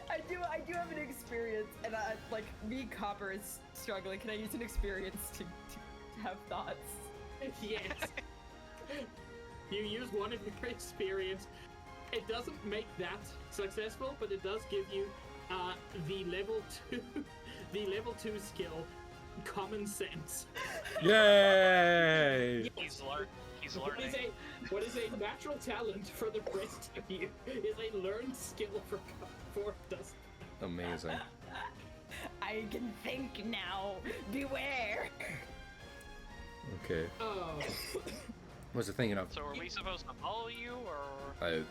I do have an experience, and like, me, Copper, is struggling. Can I use an experience to have thoughts? Yes. You use one of your experience. It doesn't make that successful, but it does give you the level 2 skill, common sense. Yay! He's learning. What is a natural talent for the rest of you is a learned skill for Dust. Amazing. I can think now. Beware. Okay. Oh. What's the thing, you know? So are we supposed to follow you, or? I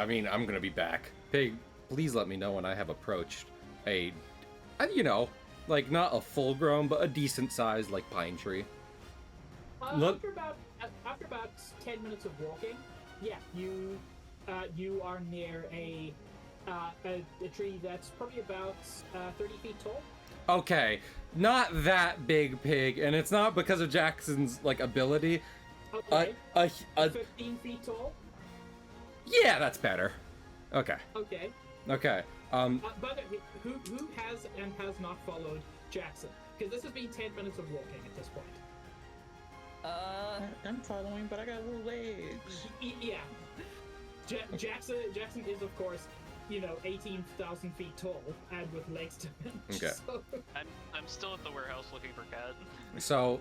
mean, I'm gonna be back. Pig, please let me know when I have approached a, you know, like not a full-grown, but a decent-sized, like, pine tree. After about after about 10 minutes of walking, yeah, you are near a tree that's probably about 30 feet tall. Okay, not that big, Pig, and it's not because of Jackson's like ability. Okay. A 15 feet tall. Yeah, that's better. Okay. Okay. Okay. But who has and has not followed Jackson? Because this has been 10 minutes of walking at this point. I'm following, but I got little legs. Yeah. Jackson is, of course, 18,000 feet tall and with legs to match. Okay. So... I'm still at the warehouse looking for Cat. So,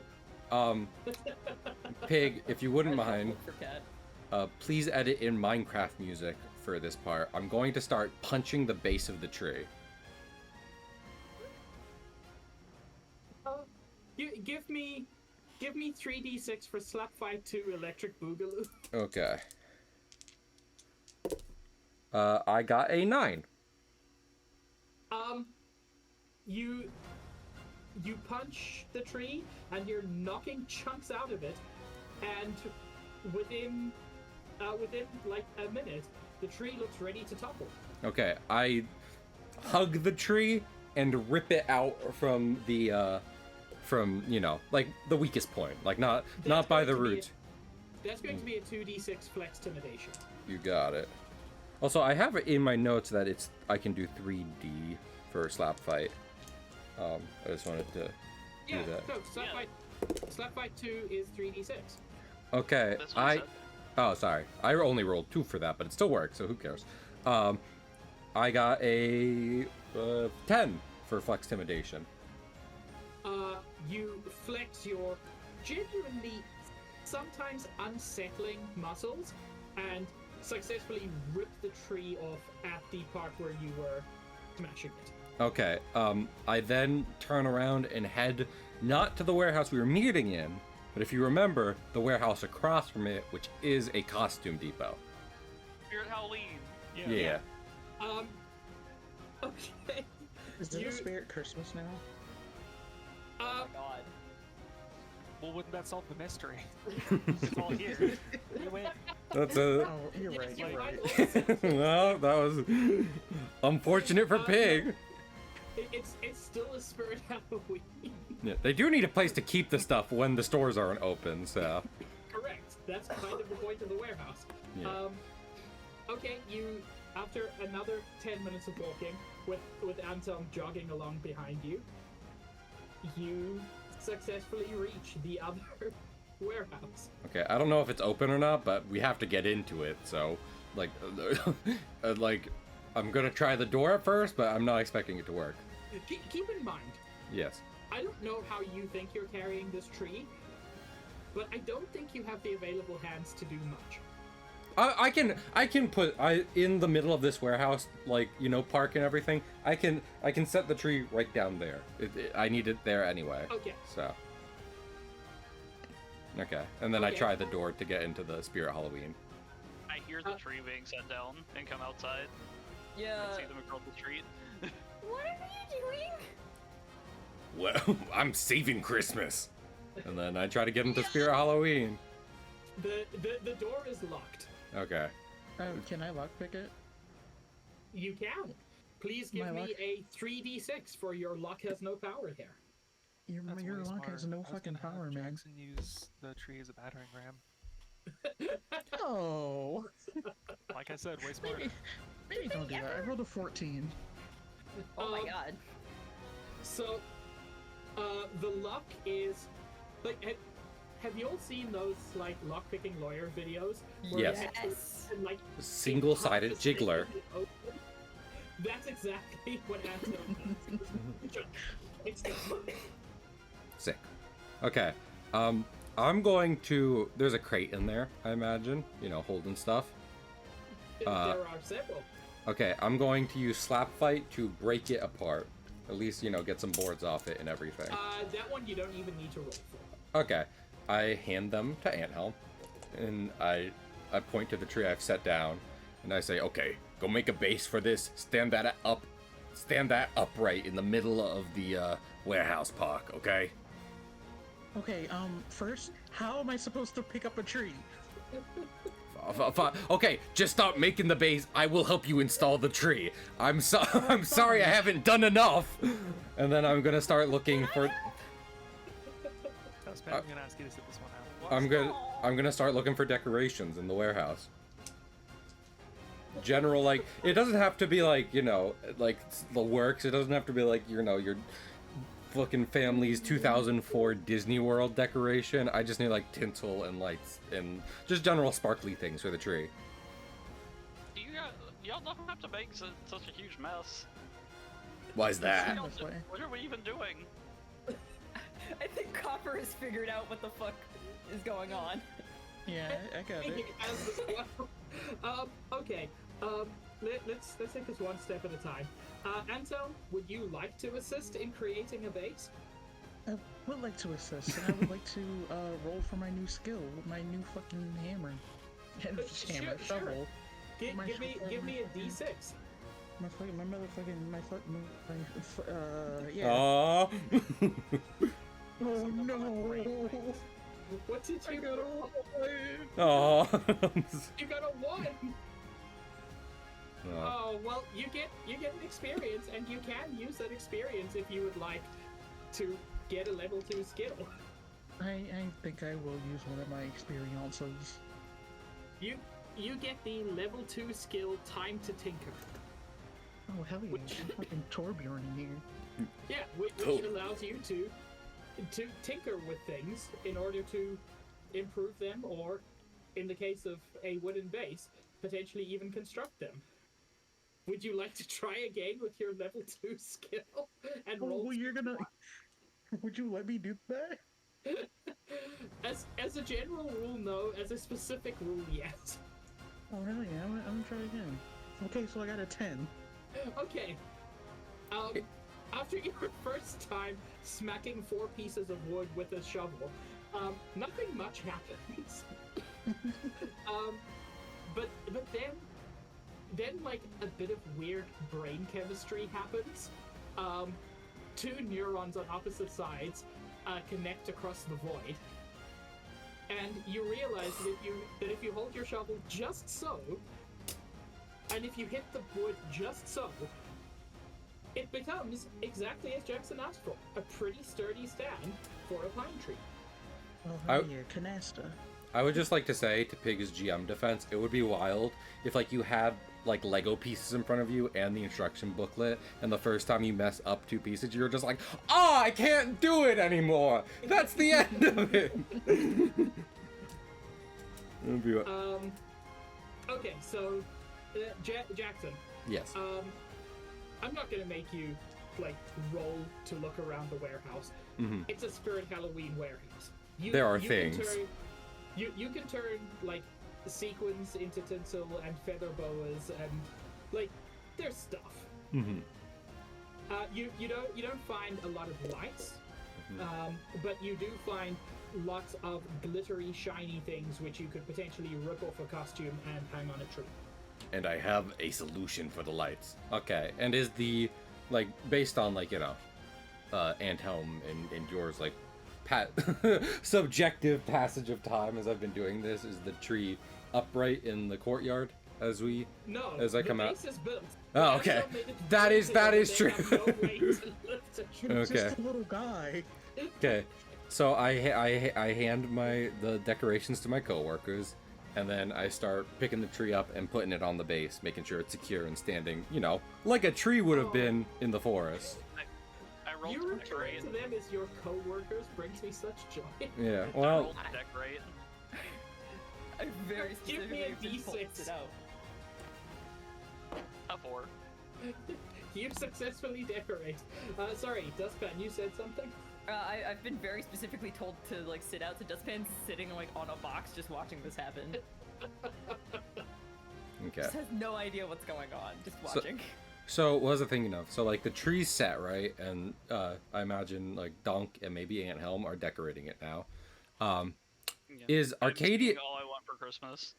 Pig, if you wouldn't mind, For Cat. please edit in Minecraft music for this part. I'm going to start punching the base of the tree. Give me 3d6 for Slap Fight 2 Electric Boogaloo. Okay. I got a 9. You punch the tree and you're knocking chunks out of it, and within like a minute, the tree looks ready to topple. Okay, I hug the tree and rip it out from the like the weakest point, like not by the roots. That's going to be a 2d6 flex intimidation. You got it. Also, I have it in my notes that I can do 3D for slap fight. I just wanted to do that. No, slap fight 2 is 3d6. Okay, That's what it said. Oh, sorry. I only rolled 2 for that, but it still works, so who cares? I got a 10 for flex intimidation. You flex your genuinely sometimes unsettling muscles and successfully rip the tree off at the part where you were smashing it. Okay, I then turn around and head not to the warehouse we were meeting in, but if you remember, the warehouse across from it, which is a costume depot. Spirit Halloween. Yeah. Okay. Is this a spirit Christmas now? Oh my god. Well, wouldn't that solve the mystery? It's all here. You win. That's a... Oh, you're right. You're You're right. right. Well, that was unfortunate for Pig. It's still a spirit Halloween. Yeah, they do need a place to keep the stuff when the stores aren't open, so... Correct. That's kind of the point of the warehouse. Yeah. Okay, you, after another 10 minutes of walking, with Anton jogging along behind you, you successfully reach the other warehouse. Okay, I don't know if it's open or not, but we have to get into it, so... Like, I'm gonna try the door at first, but I'm not expecting it to work. Keep in mind, Yes. I don't know how you think you're carrying this tree, but I don't think you have the available hands to do much. I can put in the middle of this warehouse, like, park and everything. I can set the tree right down there. I need it there anyway. Okay. So. Okay, and then I Okay. try the door to get into the Spirit Halloween. I hear the tree being set down and come outside Yeah. and see them across the street. What are you doing? Well, I'm saving Christmas. And then I try to get into Spirit Halloween. The door is locked. Okay. Can I lockpick it? You can. Please give My me luck. a 3d6 for your luck has no power here. Your That's your way lock has smart. no I was fucking gonna have power, man. Jackson use the tree as a battering ram. Oh, Like I said, way smarter. maybe don't do that. I rolled a 14. Oh my Um, god. So, the luck is like. Have you all seen those like lockpicking lawyer videos? Where Yes. they actually- Yes. and, like, Single-sided it pops the jiggler. thing open? That's exactly what Anton does. It's Sick. Okay. I'm going to... There's a crate in there, I imagine. Holding stuff. there are several. Okay, I'm going to use Slap Fight to break it apart. At least, get some boards off it and everything. That one you don't even need to roll for. Okay. I hand them to Anthelm, and I point to the tree I've set down, and I say, okay, go make a base for this. Stand that upright in the middle of the warehouse park, okay? Okay, first, how am I supposed to pick up a tree? Okay, just stop making the base. I will help you install the tree. I'm sorry I haven't done enough. And then I'm gonna start looking for. Dustpan, I'm gonna ask you to sit this one out. I'm gonna start looking for decorations in the warehouse. General, like, it doesn't have to be like, you know, like the works. It doesn't have to be like, you know, your fucking family's 2004 Disney World decoration. I just need like tinsel and lights and just general sparkly things for the tree. Y'all don't have to make such a huge mess. Why's that? What are we even doing? I think Copper has figured out what the fuck is going on. Yeah, I got it. Okay. Let's take this one step at a time. Anton, would you like to assist in creating a base? I would like to assist, and I would like to roll for my new skill, my new fucking hammer. Hammer, Sure. shovel. Give me a D6. My motherfucking, yeah. Aww. Oh no! What did you get? Aww. You got a 1. Oh well, you get an experience, and you can use that experience if you would like to get a level 2 skill. I think I will use one of my experiences. You get the level 2 skill Time to Tinker. Oh hell yeah! I'm fucking Torbjorn in here. Yeah, which allows you to tinker with things in order to improve them, or in the case of a wooden base, potentially even construct them. Would you like to try again with your level 2 skill and roll? Oh, you're gonna. Would you let me do that? As a general rule, no. As a specific rule, yes. Oh hell yeah! I'm gonna try again. Okay, so I got a 10. Okay. After your first time smacking 4 pieces of wood with a shovel, nothing much happens. But then like a bit of weird brain chemistry happens. 2 neurons on opposite sides connect across the void, and you realize that if you hold your shovel just so, and if you hit the wood just so, it becomes exactly as Jackson asked for, a pretty sturdy stand for a pine tree. Oh hell yeah, canasta. I would just like to say, to Pig's GM defense, it would be wild if like you had like Lego pieces in front of you and the instruction booklet, and the first time you mess up 2 pieces, you're just like, oh, I can't do it anymore. That's the end of it. Okay, so Jackson. Yes. I'm not gonna make you like roll to look around the warehouse. Mm-hmm. It's a Spirit Halloween warehouse. There are things. You can turn like sequins into tinsel and feather boas, and like there's stuff. Mm-hmm. You don't find a lot of lights, Mm-hmm. but you do find lots of glittery, shiny things which you could potentially rip off a costume and hang on a tree. And I have a solution for the lights. Okay, and is the, like, based on, like, you know, Anthelm and yours, like, subjective passage of time as I've been doing this, is the tree upright in the courtyard as I come out? Base is built. Oh, okay. That is true. You're Okay. just a little guy. Okay, so I hand the decorations to my coworkers, and then I start picking the tree up and putting it on the base, making sure it's secure and standing, you know, like a tree would have been in the forest. I rolled You to referring decorate. to them as your co-workers brings me such joy. Yeah, I well, rolled to decorate. I very Give me a specifically D6. points it out. A 4. You successfully decorate. Sorry, Dustpan, you said something? I've been very specifically told to like sit out. So Dustpan's sitting like on a box just watching this happen. okay. Just has no idea what's going on. Just watching. So what was I thinking of? So like the tree's set, right? And I imagine like Dunk and maybe Aunt Helm are decorating it now. Yeah. Is I'm Arcadia doing all I want for Christmas?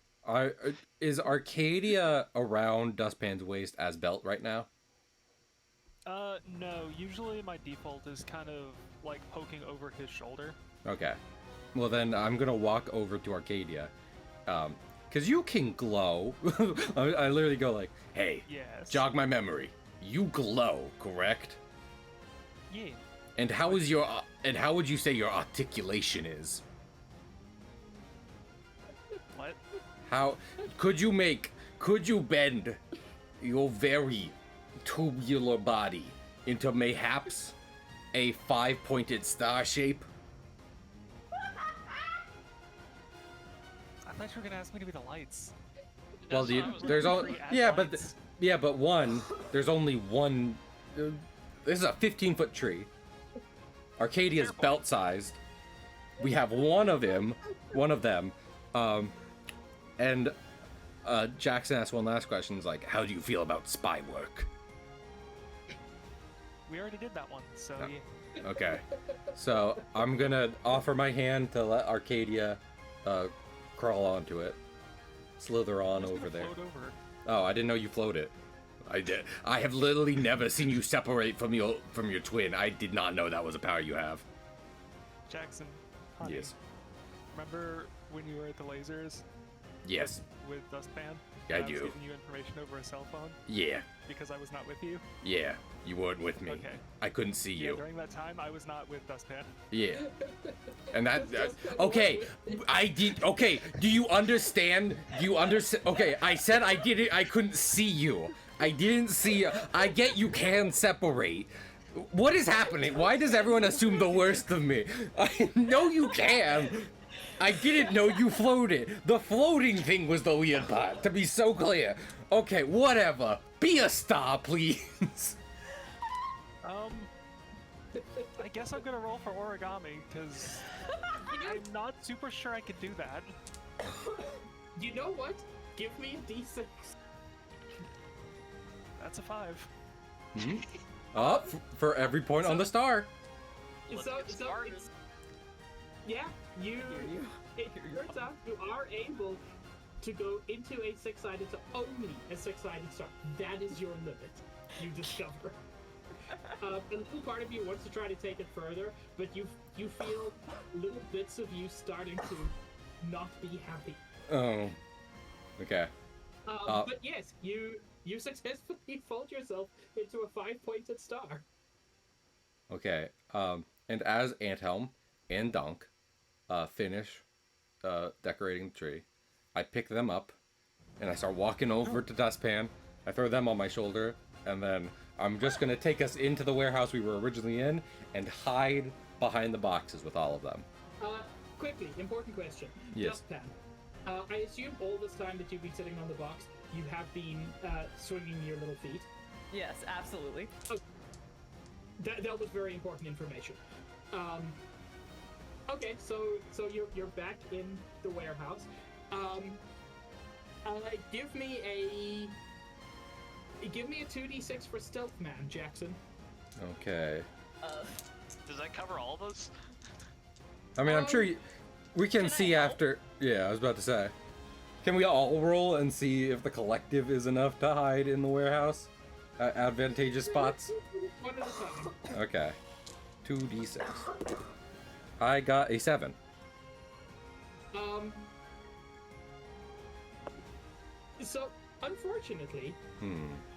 is Arcadia around Dustpan's waist as belt right now? No. Usually my default is kind of like poking over his shoulder. Okay. Well, then I'm gonna walk over to Arcadia. Because you can glow. I literally go like, hey, Yes. jog my memory. You glow, correct? Yeah. And how is your and how would you say your articulation is? What? How could you bend your very tubular body into mayhaps a 5-pointed star shape? I thought you were gonna ask me to be the lights. Well, That's what I was there's all Free add yeah, but lights. there's only one. This is a 15-foot tree. Arcadia's belt-sized. We have one of them, and Jackson asked one last question. He's like, "How do you feel about spy work?" We already did that one, so No. yeah. Okay, so I'm gonna offer my hand to let Arcadia crawl onto it, slither on It's over gonna there. float over. Oh, I didn't know you floated. I did. I have literally never seen you separate from your twin. I did not know that was a power you have. Jackson, honey, Yes. remember when you were at the lasers Yes. with Dustpan? I And I was do. giving you information over a cell phone Yeah. because I was not with you? Yeah. You weren't with me. Okay. I couldn't see Yeah, you. during that time, I was not with Dustpan. Yeah. And okay, I did. Okay, do you understand? Do you understand? Okay, I said I didn't. I couldn't see you. I didn't see. I get you can separate. What is happening? Why does everyone assume the worst of me? I know you can. I didn't know you floated. The floating thing was the weird part. To be so clear. Okay, whatever. Be a star, please. I guess I'm gonna roll for origami because I'm not super sure I could do that. You know what? Give me a D6. That's a 5. Oh, for every point on the star. Let's So, get so started. it's, yeah, it turns out you are able to go into a six-sided star, only a six-sided star. That is your limit, you discover. A little part of you wants to try to take it further, but you feel little bits of you starting to not be happy. Oh. Okay. But yes, you successfully fold yourself into a 5-pointed star. Okay. And as Anthelm and Dunk finish decorating the tree, I pick them up and I start walking over to Dustpan. I throw them on my shoulder, and then I'm just gonna take us into the warehouse we were originally in and hide behind the boxes with all of them. Quickly, important question. Yes. Dustpan, I assume all this time that you've been sitting on the box, you have been swinging your little feet. Yes, absolutely. That was very important information. Okay, so you're back in the warehouse. Give me a 2d6 for stealth, man, Jackson. Okay. Does that cover all of us? I mean, I'm sure we can Can I see help? after. Yeah, I was about to say. Can we all roll and see if the collective is enough to hide in the warehouse? At advantageous spots? One at a time. Okay. 2d6. I got a 7. So, unfortunately,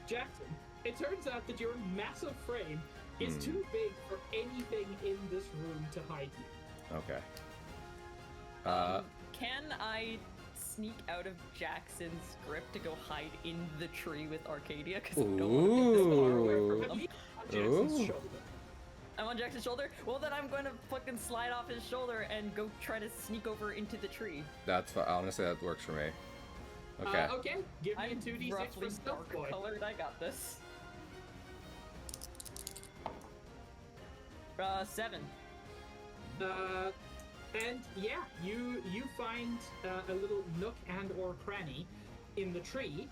Jackson, it turns out that your massive frame is too big for anything in this room to hide you. Okay. Can I sneak out of Jackson's grip to go hide in the tree with Arcadia? Because I don't want to get this far away from Ooh. them. Be on Jackson's Ooh. shoulder. I'm on Jackson's shoulder? Well, then I'm going to fucking slide off his shoulder and go try to sneak over into the tree. That's honestly, that works for me. Okay. Okay, give me a I'm 2d6 roughly for stealth, dark boy. colored. I got this. 7. And yeah, you find a little nook and or cranny in the tree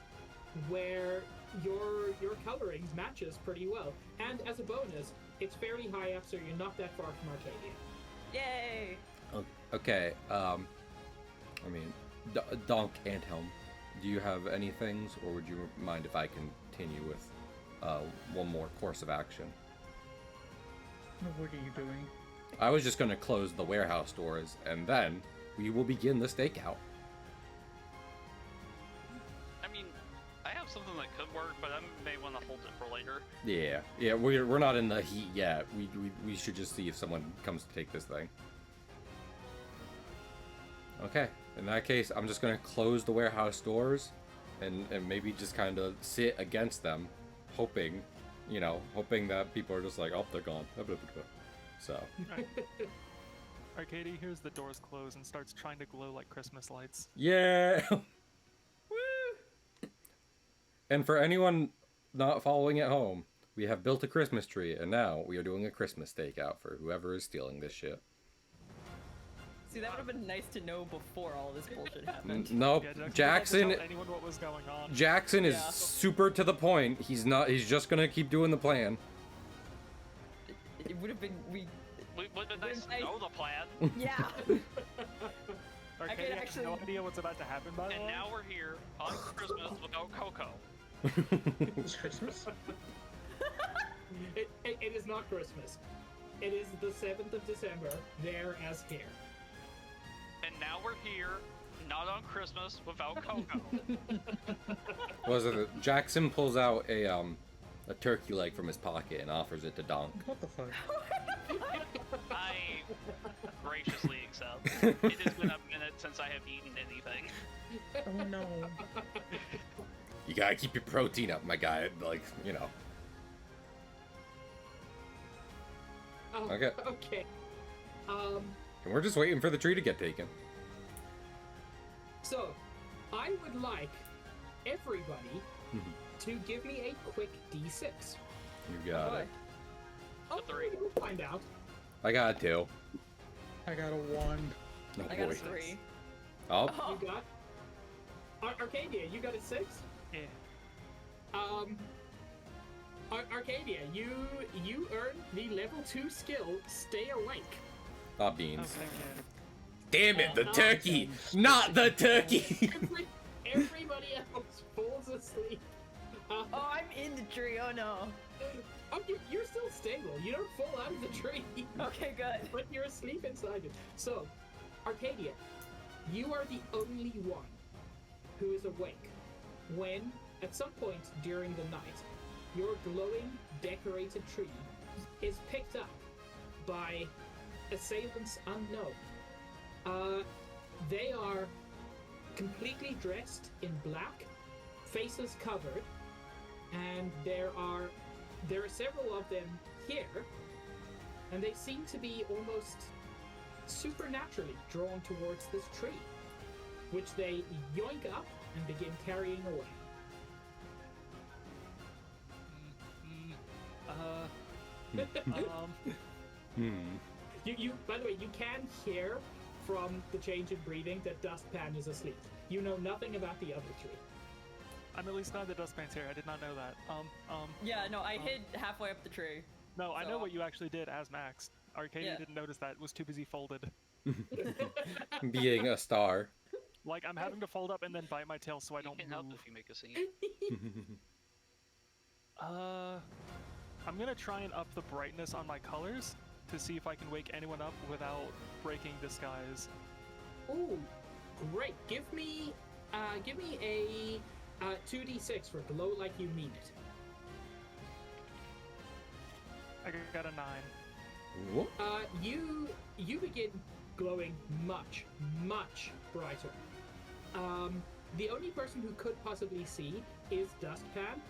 where your colorings matches pretty well. And as a bonus, it's fairly high up, so you're not that far from Arcadia. Yay! Okay. I mean, Donk and Helm, do you have any things, or would you mind if I continue with one more course of action? What are you doing? I was just gonna close the warehouse doors, and then we will begin the stakeout. I mean, I have something that could work, but I may want to hold it for later. Yeah, we're not in the heat yet. We should just see if someone comes to take this thing. Okay, in that case, I'm just gonna close the warehouse doors, and maybe just kind of sit against them, hoping, hoping that people are just like, oh, they're gone. So. Arcadia hears the doors close and starts trying to glow like Christmas lights. Yeah. And for anyone not following at home, we have built a Christmas tree, and now we are doing a Christmas stakeout for whoever is stealing this shit. See, that would have been nice to know before all this bullshit happened. Nope. Yeah, Jackson. Tell anyone what was going on. Jackson is Yeah. super to the point. He's just gonna keep doing the plan. It would have been Would have been nice to know the plan. Yeah. Arcadia has actually- no idea what's about to happen, by the And way. now we're here on Christmas without Coco. It's Christmas. It is not Christmas. It is the 7th of December, there as here. And now we're here, not on Christmas without Coco. Was it Jackson pulls out a turkey leg from his pocket and offers it to Donk. What the fuck? I graciously accept. It has been a minute since I have eaten anything. Oh no. You gotta keep your protein up, my guy. Like, Oh, Okay. Okay. And we're just waiting for the tree to get taken. So, I would like everybody to give me a quick D6. You got it. Oh, three. we'll find out. I got a 2. I got a 1. Oh I got a boy. 3. Oh, Oh. You got Arcadia. You got a 6. Yeah. Arcadia, you earn the level 2 skill Stay Awake. not beans. Okay. Damn it, the Oh, turkey! Not the turkey! Everybody else falls asleep. Oh, I'm in the tree. Oh no. Oh, you're still stable. You don't fall out of the tree, Okay, good. but you're asleep inside it. So, Arcadia, you are the only one who is awake when, at some point during the night, your glowing, decorated tree is picked up by assailants unknown. They are completely dressed in black, faces covered, and there are several of them here, and they seem to be almost supernaturally drawn towards this tree, which they yoink up and begin carrying away. You by the way, you can hear from the change in breathing that Dustpan is asleep. You know nothing about the other tree. I'm at least glad the dustpan's here. I did not know that. Yeah, no, I hid halfway up the tree. No, I know So- what you actually did as Max. Arcadia Yeah. didn't notice that. Was too busy folded. Being a star. Like, I'm having to fold up and then bite my tail so I You don't can help move. if you make a scene. I'm gonna try and up the brightness on my colors to see if I can wake anyone up without breaking disguise. Ooh, great! Give me a 2d6 for glow like you mean it. I got a 9. Whoop. You begin glowing much brighter. The only person who could possibly see is Dustpan.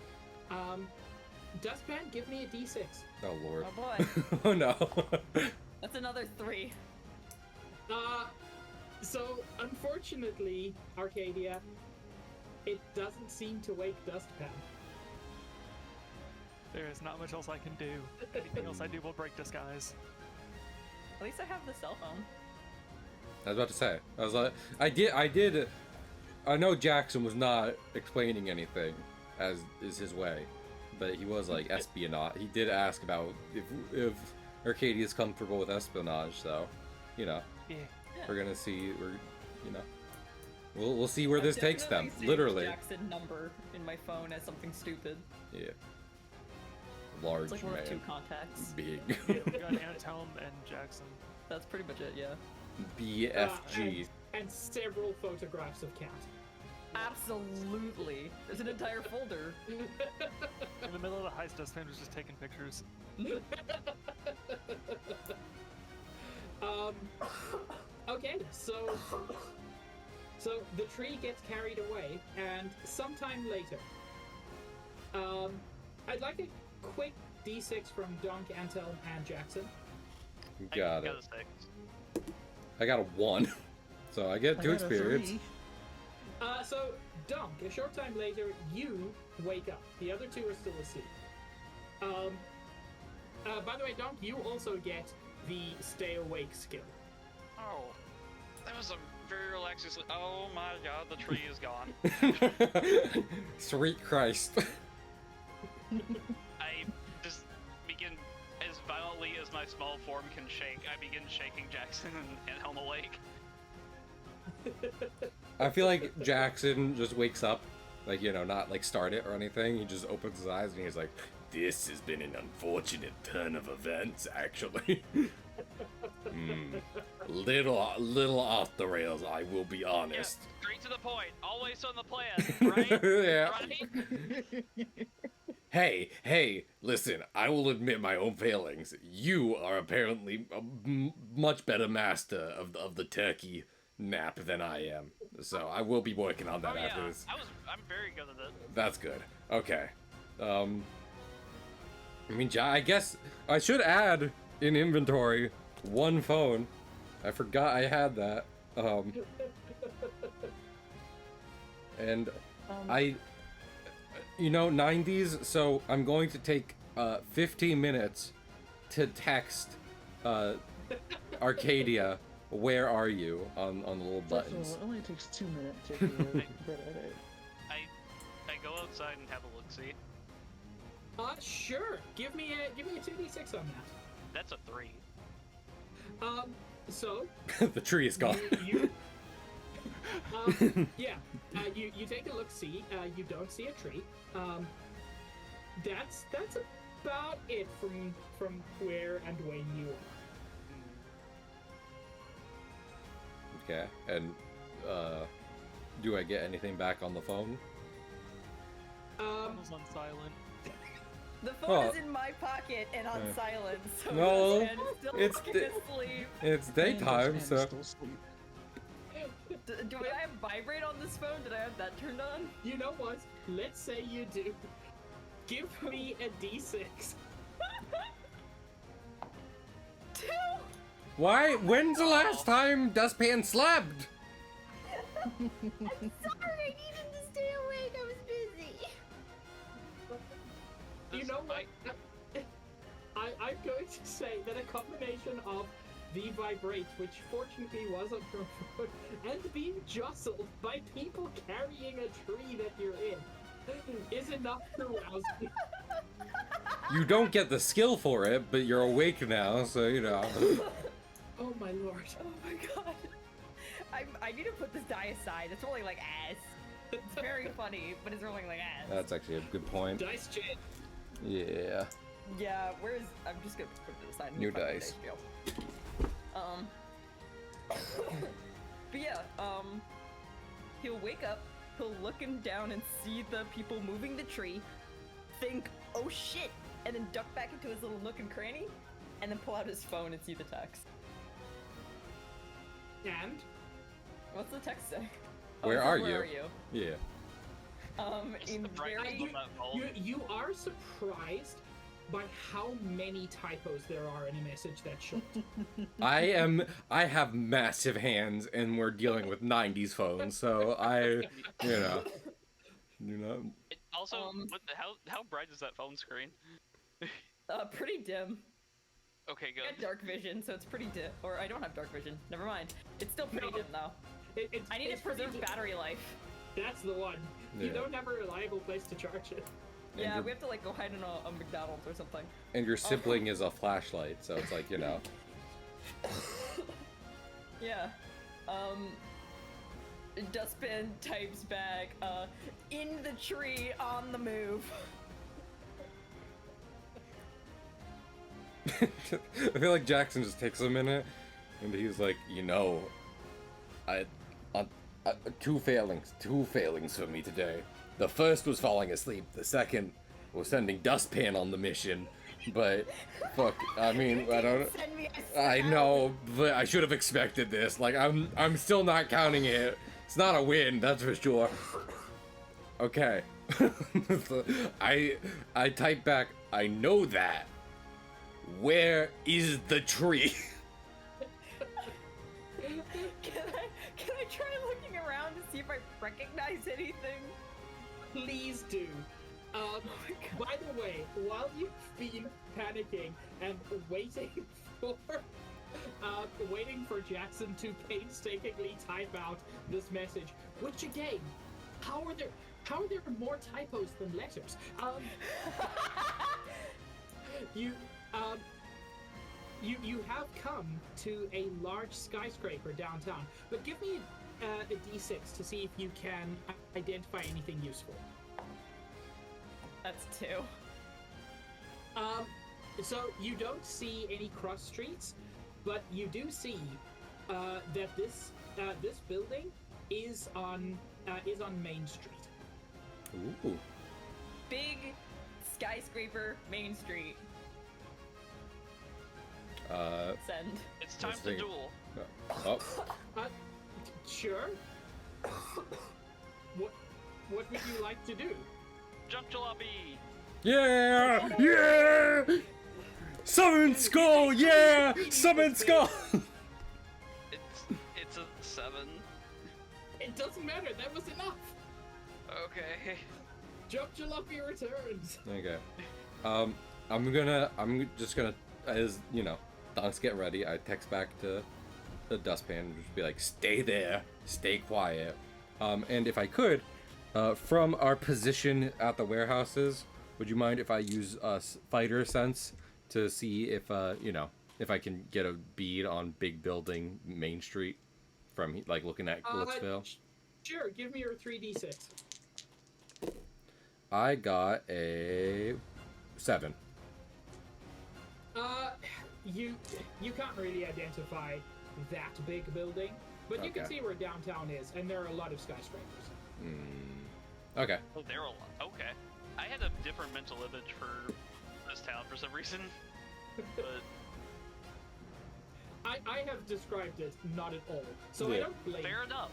Dustpan, give me a d6. Oh lord. Oh boy. Oh no. That's another 3. So unfortunately, Arcadia, it doesn't seem to wake Dustpan. There is not much else I can do. Anything else I do will break disguise. At least I have the cell phone. I was about to say. I was like, I did. I know Jackson was not explaining anything, as is his way, but he was like espionage. He did ask about if Arcadia's comfortable with espionage, so Yeah. we're gonna see. We'll see where this takes them. Definitely saved Literally. Jackson number in my phone as something stupid. Yeah. large It's like one man. of two contacts. Big. We got Antelm and Jackson. That's pretty much it, yeah. BFG. And several photographs of Cat. Absolutely. There's an entire folder. In the middle of the heist, Dustpan was just taking pictures. Okay, so the tree gets carried away, and sometime later, I'd like a quick D6 from Dunk, Antelm, and Jackson. Got I it. got a 6. I got a 1. So I get I 2 got a experience. 3. So Dunk, a short time later, you wake up. The other two are still asleep. By the way, Dunk, you also get the stay awake skill. Oh, that was a very relaxing sleep. Oh my god, the tree is gone. Sweet Christ. I just begin, as violently as my small form can shake, I begin shaking Jackson and Helm awake. I feel like Jackson just wakes up, like, you know, not like start it or anything. He just opens his eyes and he's like, "This has been an unfortunate turn of events, actually." Little off the rails, I will be honest. Yeah, straight to the point, always on the plan, right? Yeah. Right? Hey, listen, I will admit my own failings. You are apparently a much better master of the turkey nap than I am. So I will be working on that Oh after yeah, this. I'm very good at it. That's good. Okay. I mean, I guess I should add in inventory 1 phone. I forgot I had that. And I, you know, 90s, so I'm going to take 15 minutes to text Arcadia, where are you, on the little buttons. It only takes 2 minutes if you're good at it. I go outside and have a look-see. Sure. Give me a 2d6 on that. That's a 3. So The tree is gone. you you take a look. See, you don't see a tree. That's about it from where and when you are. Okay, and do I get anything back on the phone? Phone was on silent. The phone Oh. is in my pocket and on silent, so No, Dustpan is still it's fucking the- asleep. It's daytime, And so still asleep. Do I have vibrate on this phone? Did I have that turned on? You know what? Let's say you do. Give me a d6. 2! why? When's the last time Dustpan slept? I'm sorry, I needed to stay awake. I was busy. You know what? I'm going to say that a combination of the vibrate, which fortunately was on your phone, and being jostled by people carrying a tree that you're in is enough to rouse me. You don't get the skill for it, but you're awake now, so you know. Oh my lord. Oh my god. I need to put this die aside. It's rolling like ass. It's very funny, but it's rolling like ass. That's actually a good point. Dice chin. Yeah. Yeah, where's... I'm just gonna put it aside. New Fuck my dice. jail. But yeah, he'll wake up, he'll look him down and see the people moving the tree, think, oh shit, and then duck back into his little nook and cranny, and then pull out his phone and see the text. And What's the text say? Where it says, are where you? are you? Yeah. Is In the brightness very... on that phone? you are surprised by how many typos there are in a message that short. I have massive hands and we're dealing with 90s phones, so you know. Also, how bright is that phone screen? pretty dim. Okay, I got good. dark vision, so it's pretty dim. Or I don't have dark vision. Never mind. It's still pretty No. dim though. I need to it's pretty preserve good. battery life. That's the one. You Yeah. don't have a reliable place to charge it. Yeah, your- we have to like go hide in a McDonald's or something. And your sibling is a flashlight, so it's like, you know. Yeah. Dustpan types back, in the tree, on the move. I feel like Jackson just takes a minute, and he's like, I two failings for me today. The first was falling asleep. The second was sending Dustpan on the mission. But fuck, I mean, I don't. Send me a I salad. know, but I should have expected this. Like, I'm still not counting it. It's not a win, that's for sure. Okay. I type back. I know that. Where is the tree? Can I try looking around to see if I recognize anything? Please do. By the way, while you've been panicking and waiting for Jackson to painstakingly type out this message, which again, how are there more typos than letters? You have come to a large skyscraper downtown, but give me a d6 to see if you can identify anything useful. That's 2. So you don't see any cross streets, but you do see that this building is on Main Street. Ooh. Big skyscraper, Main Street. Send. It's time Let's to take it. duel. Oh. Sure. What would you like to do? Jump jalopy! Yeah! Yeah! Summon Skull! Yeah! Summon Skull! It's a 7. It doesn't matter. That was enough. Okay. Jump Jalopy returns. Okay. I'm just gonna, as you know, Donk's getting ready. I text back to the Dustpan and just be like, stay there, stay quiet. And if I could, from our position at the warehouses, would you mind if I use Fighter Sense to see if if I can get a bead on Big Building Main Street from like looking at Glitzville? Sure. Give me your 3d6. I got a 7. You can't really identify that big building, but you can Okay. see where downtown is, and there are a lot of skyscrapers. Okay. Oh, there are a lot. Okay. I had a different mental image for this town for some reason. But I have described it not at all, so I Yeah. don't blame fair you. enough.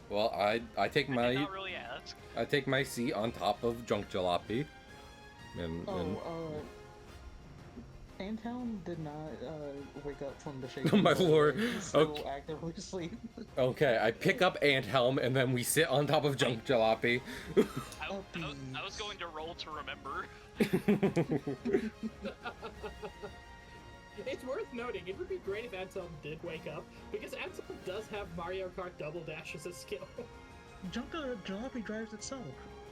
Well, I take I my did not really ask. I take my seat on top of Junk Jalopy. And Anthelm did not wake up from the shake. Oh my lord. He's still Okay. actively asleep. Okay, I pick up Anthelm and then we sit on top of Junk Jalopy. I was going to roll to remember. It's worth noting, it would be great if Anselm did wake up, because Anselm does have Mario Kart Double Dash as a skill. Jalopy drives itself.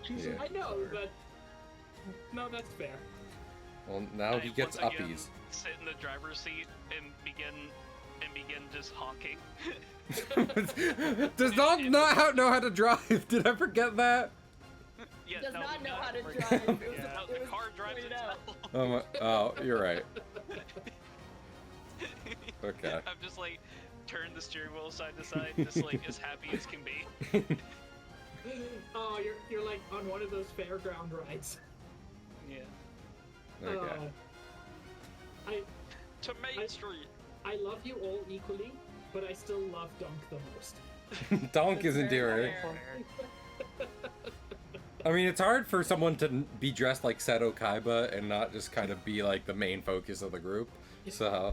Jesus. Yeah. I know, but... No, that's fair. Well, now he I gets once again uppies. sit in the driver's seat and begin just honking. Does Dog not know how to drive? Did I forget that? Yeah, Does no, not know how to we're- drive. It was, Yeah. No, it the was car drives pointed out. itself. Oh, you're right. Okay. I'm just like turn the steering wheel side to side, just like as happy as can be. Oh, you're like on one of those fairground rides. Yeah. Okay. To Main Street. I love you all equally, but I still love Dunk the most. Donk is That's very endearing. fair. I mean, it's hard for someone to be dressed like Seto Kaiba and not just kind of be like the main focus of the group. So,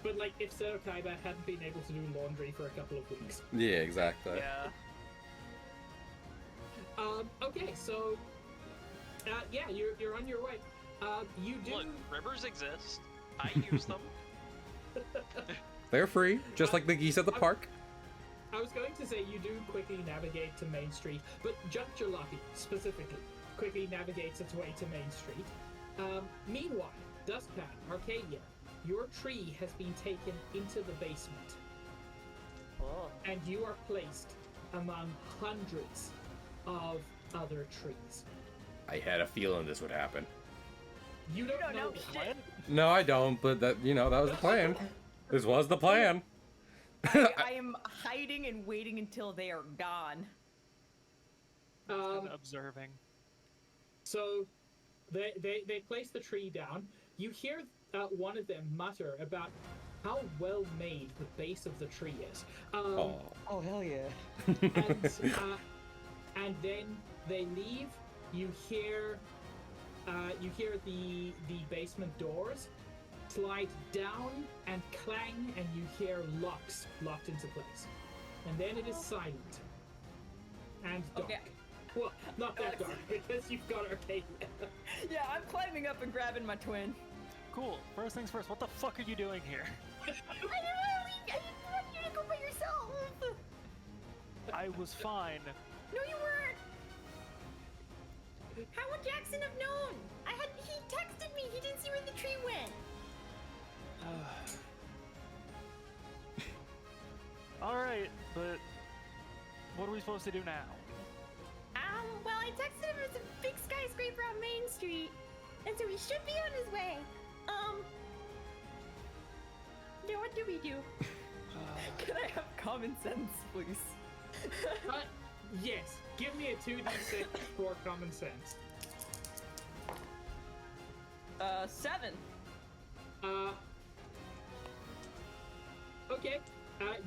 But like, if Seto Kaiba hadn't been able to do laundry for a couple of weeks. yeah, exactly. Yeah. Okay, so yeah, you're on your way. You do. Look, rivers exist. I use them. They're free, just like the geese at the park. I was going to say you do quickly navigate to Main Street, but Junk Jalopy specifically quickly navigates its way to Main Street. Meanwhile, Dustpan, Arcadia, your tree has been taken into the basement, Oh. and you are placed among hundreds of other trees. I had a feeling this would happen. You don't know shit. No, I don't, but that that was the plan. This was the plan. I am hiding and waiting until they are gone. And observing. So they place the tree down. You hear one of them mutter about how well made the base of the tree is. Oh. Oh hell yeah! And then they leave. You hear the basement doors slide down and clang, and you hear locks locked into place. And then it is silent and dark. Okay. Well, not that dark because you've got Arcadia. Yeah, I'm climbing up and grabbing my twin. Cool. First things first, what the fuck are you doing here? I didn't want you to go by yourself. I was fine. No, you weren't. How would Jackson have known? He texted me. He didn't see where the tree went. Alright, but what are we supposed to do now? Well, I texted him there's a big skyscraper on Main Street, and so he should be on his way. Yeah, what do we do? Can I have common sense, please? Yes, give me a 2d6 for common sense. 7. Okay,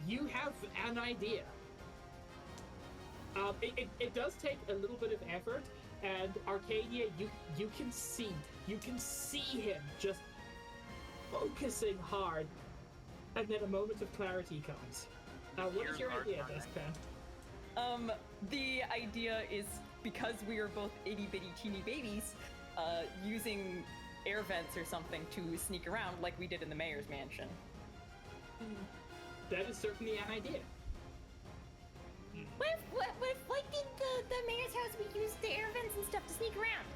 you have an idea. It does take a little bit of effort, and Arcadia, you can see him just focusing hard, and then a moment of clarity comes. What is your idea, Dustpan? The idea is, because we are both itty bitty teeny babies, using air vents or something to sneak around like we did in the mayor's mansion. That is certainly an idea. What if like in the mayor's house, we used the air vents and stuff to sneak around?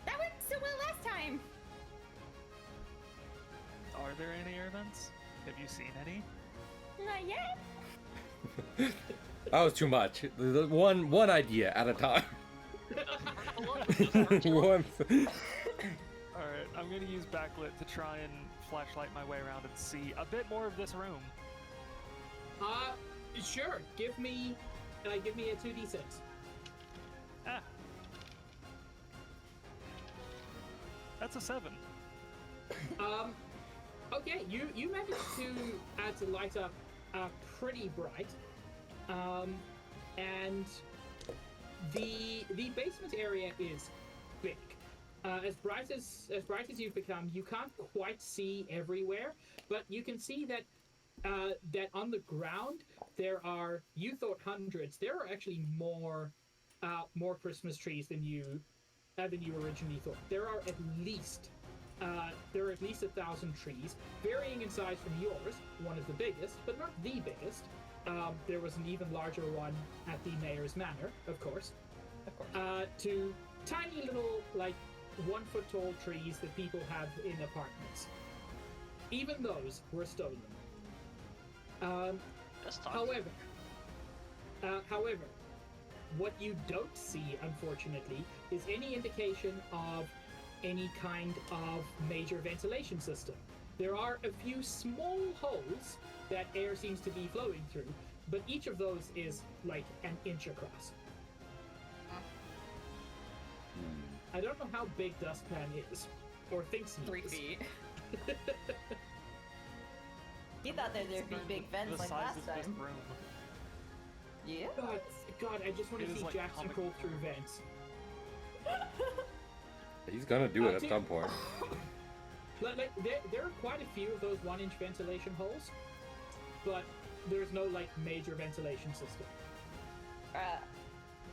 That worked so well last time. Are there any air vents? Have you seen any? Not yet. That was too much. One idea at a time. One. Alright, I'm gonna use backlit to try and flashlight my way around and see a bit more of this room. Sure. Give me a 2d6. Ah. That's a 7. Okay, you managed to light up pretty bright, and the basement area is big. As bright as you've become, you can't quite see everywhere, but you can see that that on the ground there are, you thought hundreds, there are actually more Christmas trees than you originally thought. There are at least 1,000 trees, varying in size from yours. One of the biggest, but not the biggest. There was an even larger one at the mayor's manor, of course. To tiny little, like, 1 foot tall trees that people have in apartments. Even those were stolen. However, what you don't see, unfortunately, is any indication of any kind of major ventilation system. There are a few small holes that air seems to be flowing through, but each of those is like an inch across. I don't know how big Dustpan is, or thinks he 3 is. feet. You thought there'd be big vents the like size last of this time. room. Yeah. God, I just want It to is see like Jackson comic- crawl through vents. He's gonna do it at some point. Like there are quite a few of those 1-inch ventilation holes, but there's no like major ventilation system.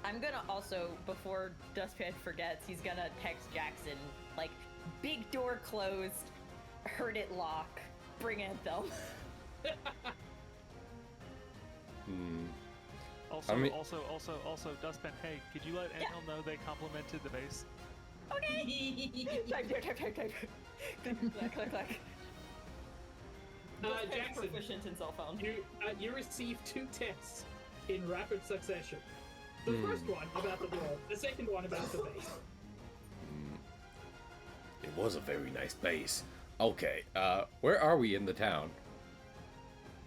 I'm gonna also, before Dustpan forgets, he's gonna text Jackson, like, big door closed, heard it lock, bring Anthem. Also, I mean- also, Dustpan, hey, could you let Angel know they complimented the base? Type. Click, click, click. Dustpan's Jackson, proficient in cell phone. you received 2 tests in rapid succession. The first one about the door, the second one about the base. was a very nice base. Okay, where are we in the town?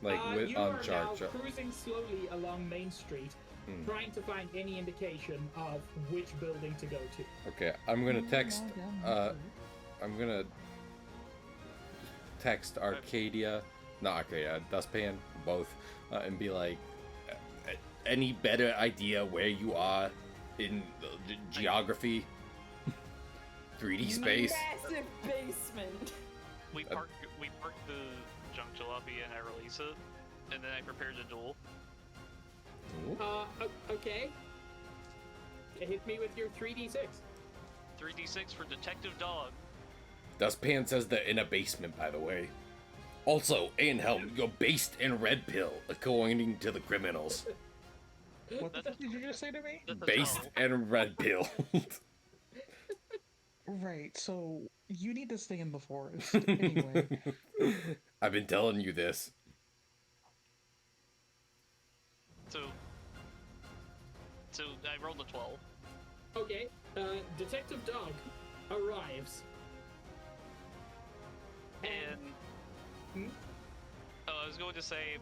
Like, you on are charge. now cruising slowly along Main Street, trying to find any indication of which building to go to. Okay, I'm gonna text, I'm gonna text Arcadia, not Arcadia, Dustpan, both, and be like, any better idea where you are in geography? 3D space? Massive basement. We park the junk jalopy and I release it, and then I prepare to duel. Okay. Hit me with your 3d6. 3d6 for Detective Dog. Dustpan says they're in a basement, by the way. Also, Anhelm, you're based in Red Pill, according to the criminals. What the fuck did you just say to me? That's a Based tunnel. in Red Pill. Right, so you need to stay in the forest. Anyway. I've been telling you this. So I rolled a 12. Okay, Detective Dog arrives. And I was going to say,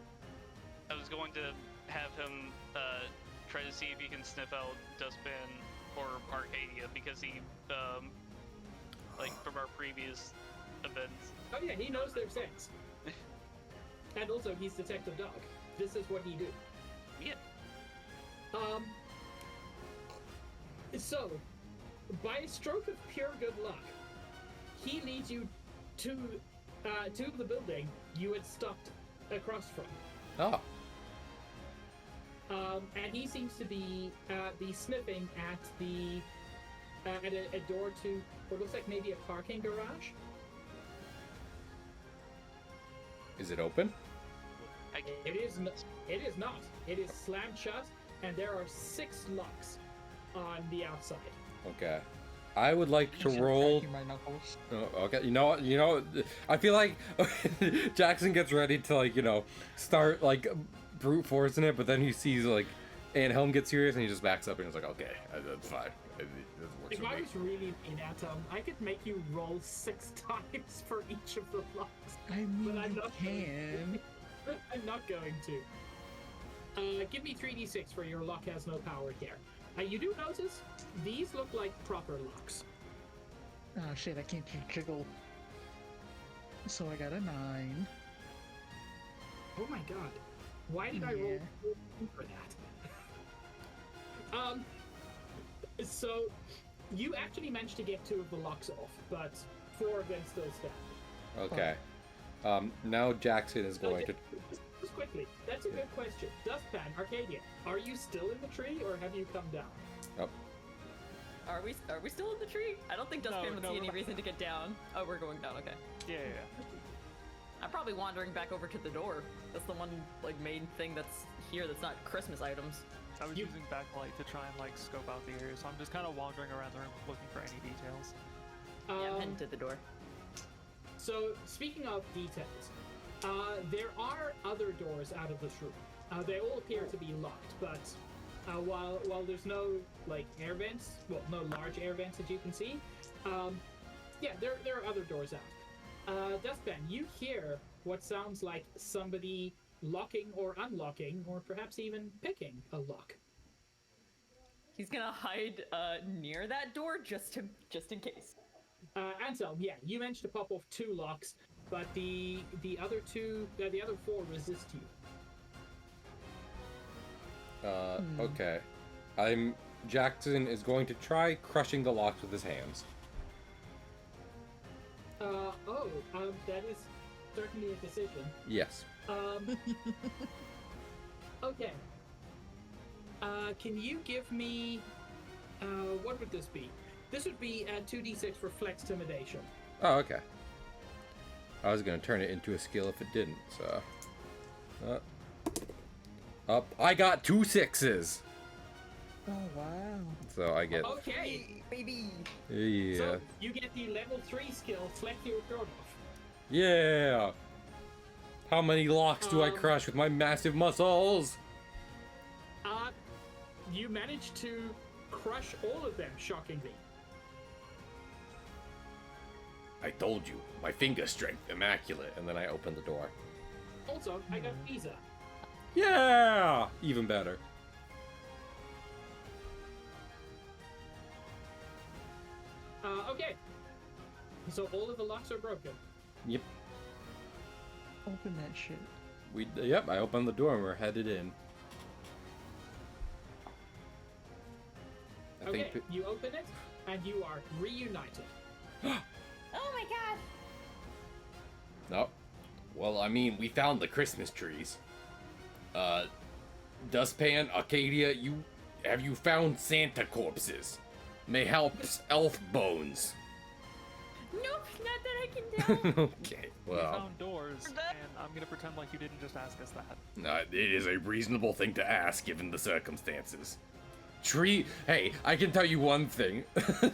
I was going to have him try to see if he can sniff out Dustpan or Arcadia because he, like from our previous events. Oh yeah, he knows their sense. And also, he's Detective Dog. This is what he do. Yeah. So, by a stroke of pure good luck, he leads you to the building you had stopped across from. Oh. And he seems to be sniffing at a door to what looks like maybe a parking garage. Is it open? It is not. It is slammed shut, and there are 6 locks on the outside. Okay. I would like to roll. My knuckles. Oh, okay, you know, I feel like Jackson gets ready to, like, start, like, brute forcing it, but then he sees, like, Anhelm gets serious and he just backs up and he's like, okay, that's fine. This works If for I me. was really mean at him, I could make you roll 6 times for each of the locks. I mean, But I'm you not can. I'm not going to. Give me 3d6 for your lock has no power here. You do notice these look like proper locks. Oh shit, I can't jiggle. So I got a 9. Oh my god. Why did I roll Yeah. 14 for that? So you actually managed to get 2 of the locks off, but 4 of them still stand. Okay. Now Jackson is going to. Just quickly, that's a good question. Dustpan, Arcadia, are you still in the tree or have you come down? Oh, Are we still in the tree? I don't think Dustpan would see any reason to get down. Oh, we're going down. Okay. Yeah. I'm probably wandering back over to the door. That's the one like main thing that's here that's not Christmas items. I was using backlight to try and like scope out the area, so I'm just kind of wandering around the room looking for any details. Yeah, I'm heading to the door. So, speaking of details, there are other doors out of this room. They all appear to be locked, but while there's no like air vents, well, no large air vents that you can see, yeah, there are other doors out. Dustpan, you hear what sounds like somebody locking or unlocking, or perhaps even picking a lock. He's gonna hide near that door just in case. Anselm, yeah, you managed to pop off 2 locks, but the other 4 resist you. okay. Jackson is going to try crushing the locks with his hands. That is certainly a decision. Yes. Okay. Can you give me, what would this be? This would be 2d6 for flex intimidation. Oh, okay. I was gonna turn it into a skill if it didn't, so. Up. I got 2 6s! Oh wow. So I get. Okay, Baby. Yeah. so you get the level 3 skill, flex your throat off. Yeah! How many locks do I crush with my massive muscles? You managed to crush all of them, shockingly. I told you, my finger strength, immaculate. And then I open the door. Also, I got pizza. Yeah! Even better. Okay. So all of the locks are broken. Yep. Open that shit. Yep, I opened the door and we're headed in. I Okay, think you open it, and you are reunited. Oh my god. No. Well, I mean, we found the Christmas trees. Dustpan, Arcadia, have you found Santa corpses? Mayhaps elf bones. Nope, not that I can tell. Okay, We well, found doors, and I'm gonna pretend like you didn't just ask us that. it is a reasonable thing to ask given the circumstances. Hey, I can tell you one thing.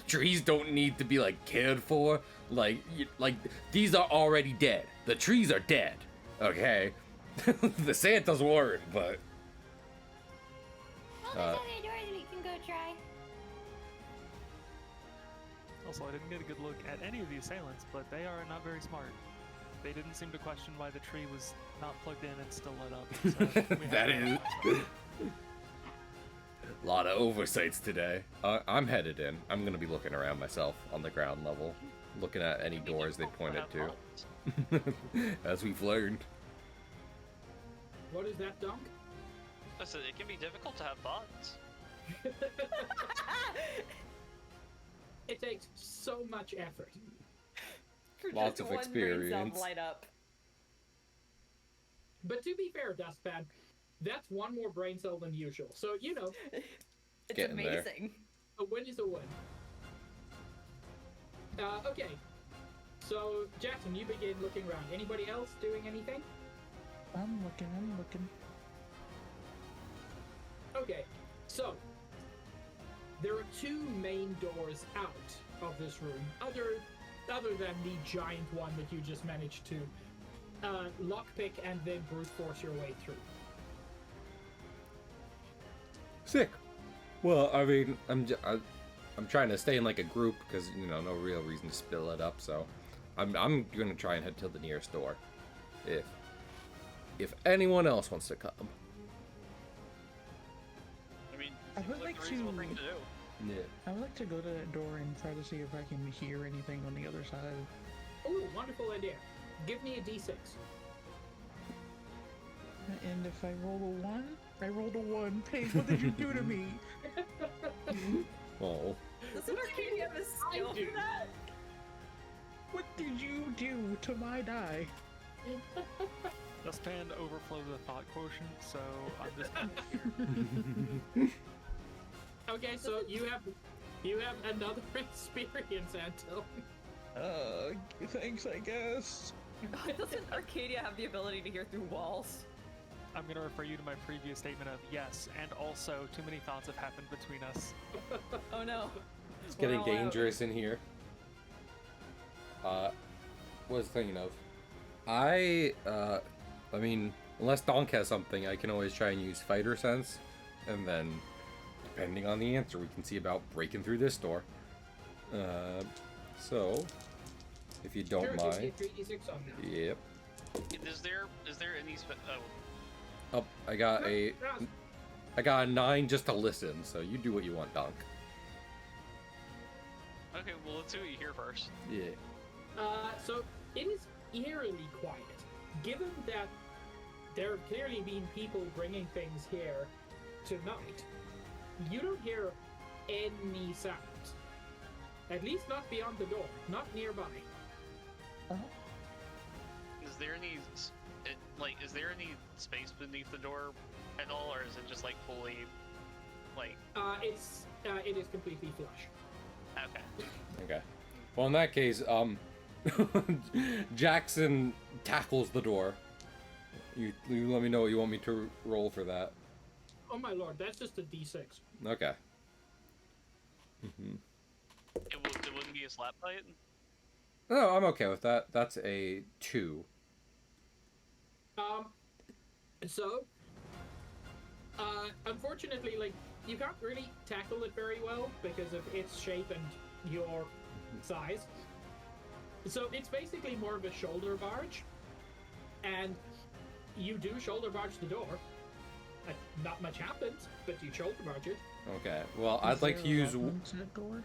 Trees don't need to be, like, cared for. Like, these are already dead. The trees are dead, okay? The Santa's worried, but... Well, there's other doors we can go try. Also, I didn't get a good look at any of the assailants, but they are not very smart. They didn't seem to question why the tree was not plugged in and still lit up. So we That have is... A lot of oversights today. I'm headed in. I'm gonna be looking around myself on the ground level, looking at any doors they pointed to. As we've learned. What is that, Dunk? Listen, it can be difficult to have thoughts. It takes so much effort. For Lots just of one brain experience. cell light up. But to be fair, Dustpan, that's one more brain cell than usual. So, you know, It's Getting there. amazing. a win is a win. Okay. So, Jackson, you begin looking around. Anybody else doing anything? I'm looking. Okay. So, there are two main doors out of this room, other than the giant one that you just managed to lockpick and then brute force your way through. Sick. Well, I mean, I'm trying to stay in like a group because no real reason to split it up. So, I'm gonna try and head to the nearest door, if anyone else wants to come. I mean, I seems would like like the reasonable to- thing to do. Yeah. I would like to go to that door and try to see if I can hear anything on the other side. Ooh, wonderful idea. Give me a d6. And if I roll a 1, I rolled a 1. Paige, what did you do to me? Oh. Doesn't Arcadia have a skill do. for that? What did you do to my die? Dustpan overflow the thought quotient, so I'm just Okay, so you have another experience, Anton. Thanks, I guess. Doesn't Arcadia have the ability to hear through walls? I'm gonna refer you to my previous statement of yes, and also too many thoughts have happened between us. Oh no. It's getting We're all out. dangerous in here. What was thinking of? I mean, unless Donk has something, I can always try and use Fighter Sense, and then, depending on the answer, we can see about breaking through this door. So, if you don't Sure, mind. just get 3d6 on that. Yep. Is there any Oh, I got a 9 just to listen. So you do what you want, Donk. Okay, well, let's see what you hear first. Yeah. So it is eerily quiet. Given that there have clearly been people bringing things here tonight, you don't hear any sounds. At least not beyond the door, not nearby. Is there any is there any space beneath the door at all, or is it just like fully like? It is completely flush. Okay. Okay. Well, in that case, Jackson tackles the door. You let me know what you want me to roll for that. Oh my lord, that's just a d6. Okay. It wouldn't be a slap fight. No, I'm okay with that. That's a 2. So, unfortunately, like, you can't really tackle it very well because of its shape and your size. So it's basically more of a shoulder barge, and you do shoulder barge the door. Not much happens, but you shoulder barge it. Okay. Well, I'd like to use. Door?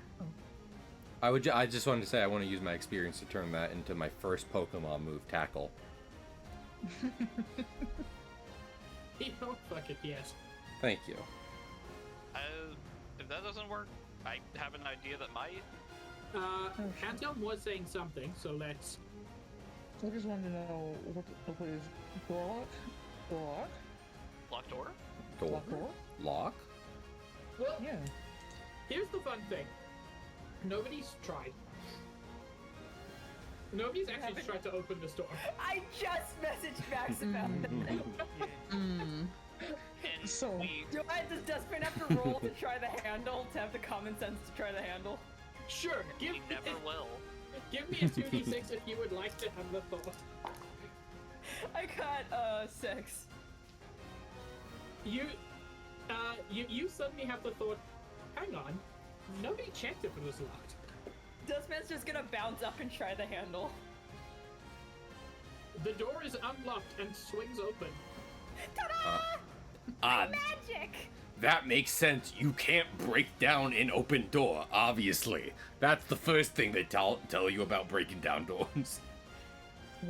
Oh. I just wanted to say I want to use my experience to turn that into my first Pokemon move, Tackle. You know, fuck it, yes. Thank you. If that doesn't work, I have an idea that might. Anton was saying something, so let's. I just wanted to know what is door lock? Door lock? Locked door? Door. Lock door? Lock? Well, Yeah. here's the fun thing. Nobody's tried. Nobody's actually tried to open this door. I just messaged Max about that. Mm. And So- we, Do I, does Dustman have to roll to try the handle, to have the common sense to try the handle? Sure, give we never will. give me a 2d6 if you would like to have the thought. I got, 6. You suddenly have the thought, hang on, nobody checked if it was locked. Dustman's just gonna bounce up and try the handle. The door is unlocked and swings open. Odd. Magic! That makes sense. You can't break down an open door, obviously. That's the first thing they tell you about breaking down doors.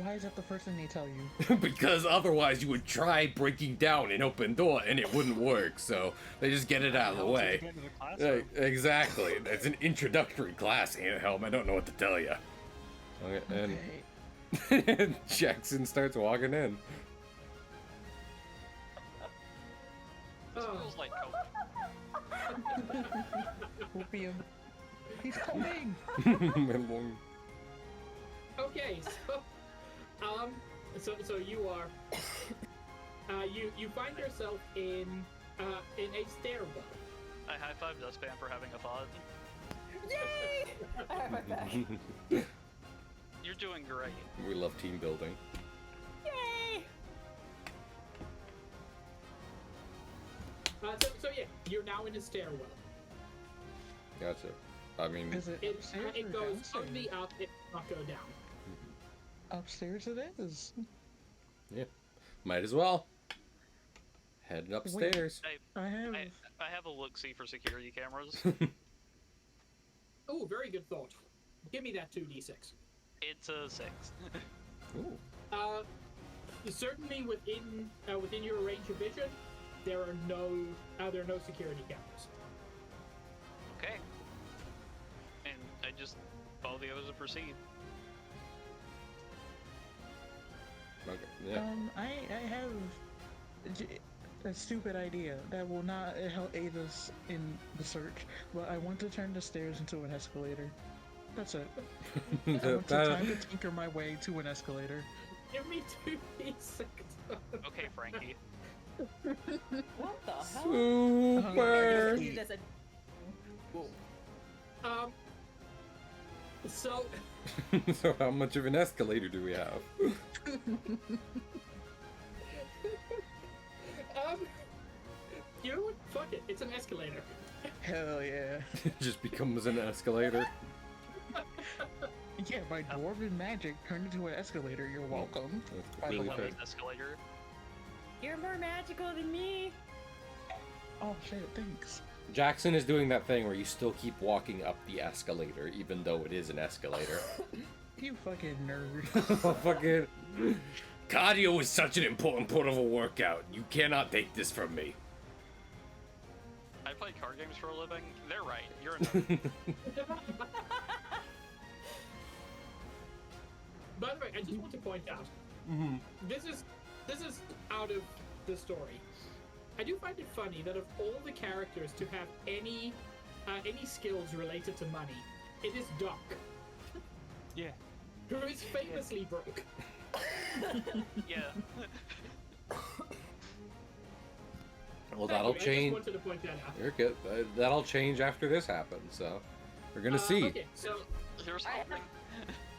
Why is that the first thing they tell you? Because otherwise you would try breaking down an open door and it wouldn't work, so they just get it out of the Helps at way. the end of the classroom. Exactly. It's an introductory class, Helm. I don't know what to tell you. Okay, and Okay. Jackson starts walking in. This Oh. feels like Coke. Opium. He's coming! Okay, so you are you find yourself in a stairwell. I high five Dustpan for having a thought. Yay! I have my back. You're doing great. We love team building. Yay! So yeah, you're now in a stairwell. Gotcha. I mean, Is it upstairs It or goes downstairs? only up, it does not go down. Upstairs it is. yeah. Might as well. Heading upstairs. I have... I have a look-see for security cameras. Oh, very good thought. Give me that 2d6. It's a 6. Ooh. Certainly within your range of vision, there are no security cameras. Okay. And I just follow the others and proceed. Okay. Yeah. I have a stupid idea that will not help aid us in the search, but I want to turn the stairs into an escalator. That's it. I want to time to tinker my way to an escalator. Give me 2d6. Okay, Frankie. What the hell? Super. You just said, whoa. So So how much of an escalator do we have? you know what? Fuck it. It's an escalator. Hell yeah. It just becomes an escalator. Yeah, my dwarven magic turned into an escalator. You're welcome. That's By the completely way. fair. Lowest escalator. You're more magical than me. Oh shit, thanks. Jackson is doing that thing where you still keep walking up the escalator, even though it is an escalator. You fucking nerd. Fucking cardio is such an important part of a workout. You cannot take this from me. I play card games for a living. They're right. You're a nerd. By the way, I just want to point out, this is out of the story. I do find it funny that of all the characters to have any skills related to money, it is Doc, Yeah. who is famously broke. Yeah. Well, that'll Anyway, I change. just wanted to point that out. You're good. That'll change after this happens. So we're gonna see. Okay, so There's I have, something.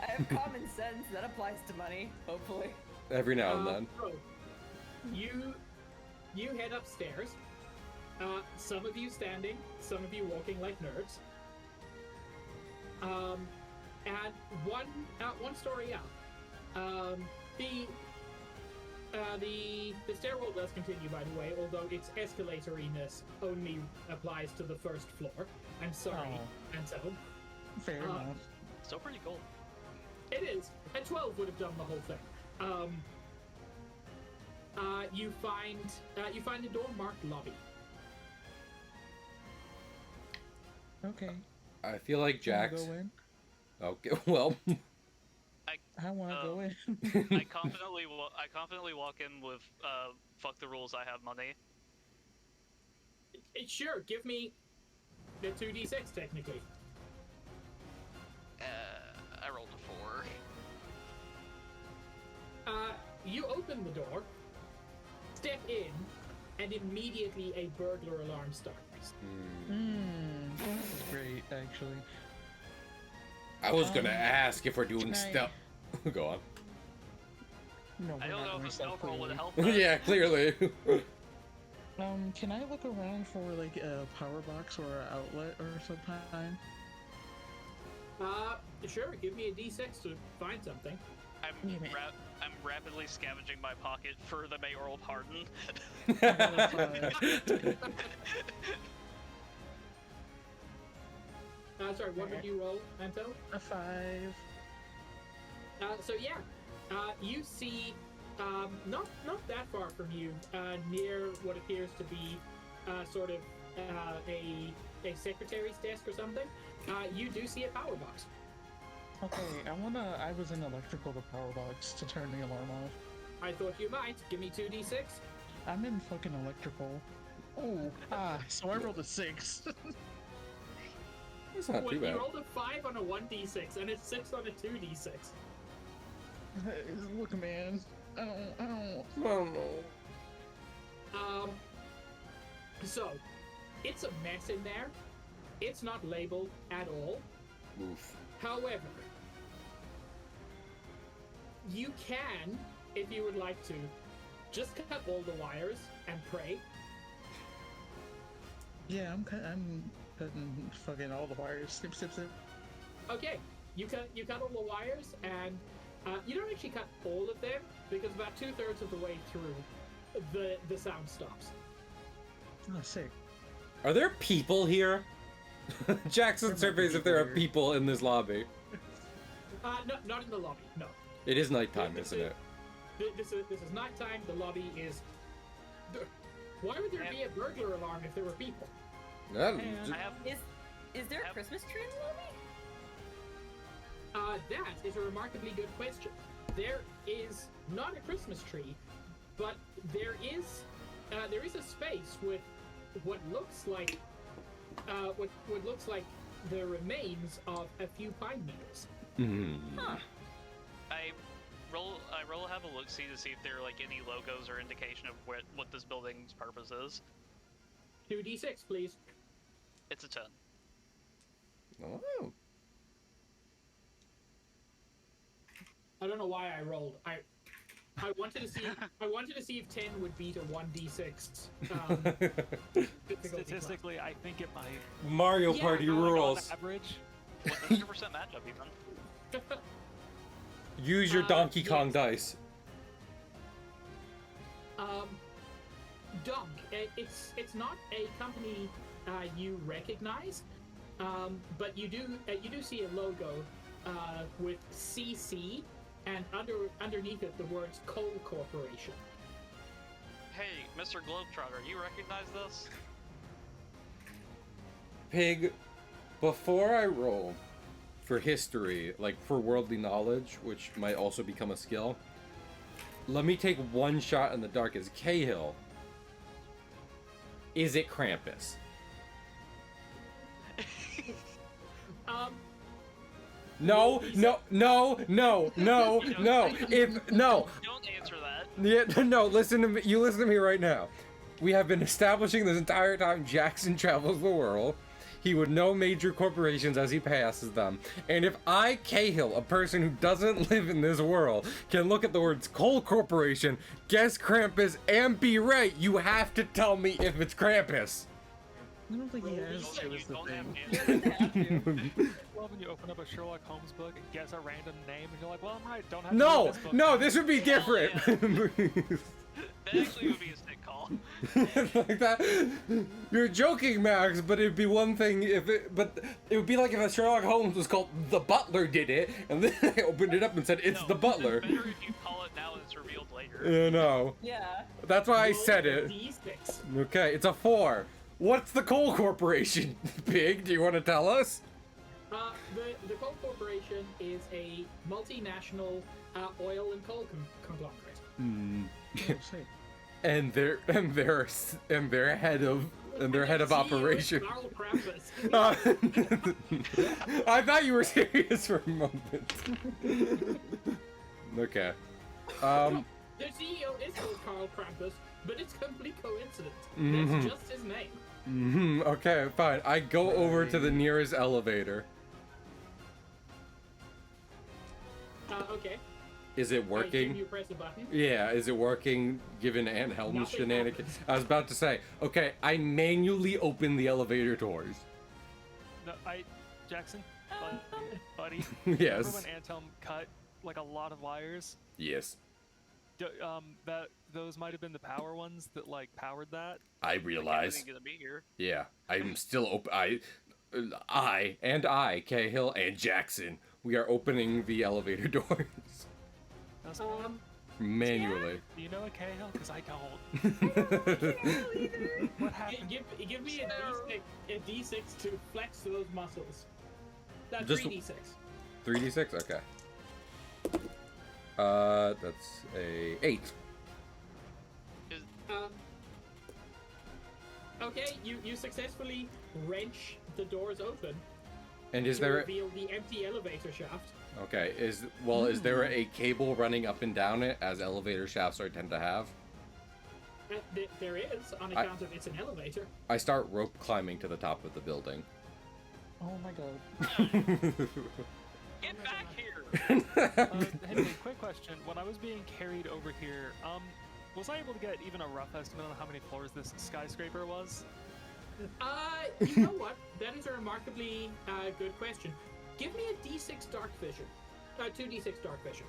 I have common sense that applies to money, hopefully. Every now and then. so you head upstairs. Some of you standing, some of you walking like nerds. And one story up. The stairwell does continue, by the way, although its escalatoriness only applies to the first floor. I'm sorry, Anto. Fair enough. Still pretty cool. It is. A 12 would have done the whole thing. You find a door marked lobby. Okay. I feel like Wanna Jax. go in? Okay, well. I want to go in. I confidently walk in with fuck the rules, I have money. Sure, give me the 2d6 technically. I rolled a 4. You open the door, step in, and immediately a burglar alarm starts. This is great, actually. I was gonna ask if we're doing can I- stealth. Go on. No, I we're don't not know doing if a stealth, stealth roll would clearly. help. That. Yeah, clearly. Can I look around for like a power box or an outlet or some kind? Sure, give me a d6 to find something. I'm rapidly scavenging my pocket for the mayoral pardon. Sorry, what did you roll, Anto? A 5. So yeah, you see, not that far from you, near what appears to be, sort of, a secretary's desk or something. You do see a power box. Okay, I was in electrical the power box to turn the alarm off. I thought you might. Give me 2d6. I'm in fucking electrical. Oh, so I rolled a 6. That's not Well, too bad. you rolled a 5 on a 1d6 and a 6 on a 2d6. Look, man. I don't. Oh no. So, it's a mess in there. It's not labeled at all. Oof. However, you can, if you would like to, just cut all the wires and pray. Yeah, I'm cutting fucking all the wires. Snip, snip, snip. Okay, you cut all the wires, and you don't actually cut all of them because about 2/3 of the way through, the sound stops. Oh, sick. Are there people here? Jackson surveys if there are people in this lobby. No, not in the lobby. No. It is nighttime, This isn't it? This is nighttime. The lobby is. Why would there be a burglar alarm if there were people? Yeah, I have Is there a Christmas tree in the lobby? That is a remarkably good question. There is not a Christmas tree, but there is a space with what looks like the remains of a few pine needles. Huh. I roll have a look see to see if there are like any logos or indication of what this building's purpose is. 2d6, please. It's a 10. Oh. I don't know why I rolled. I wanted to see if 10 would beat a 1d6. Difficulty Statistically, I think it might. Mario Yeah, Party no, no, rules. On average. 100% matchup even. class. Use your Donkey Kong yes. dice. Dunk. It's not a company you recognize, but you do see a logo with CC, and underneath it the words Coal Corporation. Hey, Mr. Globetrotter, you recognize this? Pig, before I roll for history, like for worldly knowledge, which might also become a skill, let me take one shot in the dark as Cahill. Is it Krampus? No. If no. Don't answer that. Yeah, no, listen to me. You listen to me right now. We have been establishing this entire time Jackson travels the world. He would know major corporations as he passes them. And if I, Cahill, a person who doesn't live in this world, can look at the words Coal Corporation, guess Krampus, and be right, you have to tell me if it's Krampus. I don't think he Roll has D6. to, is the Don't have thing. answers. Well, when you open up a Sherlock Holmes book and guess a random name, and you're like, well, I'm right, don't have to No, read this book no, now. this would be different. That actually would be a sick call. Like that. You're joking, Max, but it'd be one thing if it, but it would be like if a Sherlock Holmes was called The Butler did it, and then they opened it up and said it's No, the Butler. It's better if you call it now and it's revealed later. No, Yeah. that's why I Roll said a it. D6. Okay, it's a 4. What's the coal corporation, Pig? Do you want to tell us? The Coal Corporation is a multinational oil and coal conglomerate. Oh, sick. And their head of CEO is operation. Karl Krampus. I thought you were serious for a moment. Okay. The CEO is called Karl Krampus, but it's complete coincidence. Mhm. That's just his name. Okay, fine. I go over to the nearest elevator. Okay. Is it I assume working? you press a button. Yeah, is it working given Aunt Helma's Nothing shenanigans? happens. I was about to say, okay, I manually open the elevator doors. No, Jackson, buddy. Yes. Remember when Antelm cut like a lot of wires? Yes. That those might have been the power ones that like powered that. I Like, realize. everything gonna be here. Yeah, I'm still open. I, Cahill, and Jackson, we are opening the elevator doors That's manually. Do you know a Cahill? Because I don't. What happened? Give me a D6 to flex those muscles. That's Just- 3D6. 3d6. Okay. That's a 8. Okay, you successfully wrench the doors open And is to there? reveal the empty elevator shaft. Okay. Is there a cable running up and down it as elevator shafts are tend to have? There is, on account of it's an elevator. I start rope climbing to the top of the building. Oh my god. Get back here! Henry, quick question. When I was being carried over here, was I able to get even a rough estimate on how many floors this skyscraper was? You know what? That is a remarkably good question. Give me a D6 dark vision. 2d6 dark vision.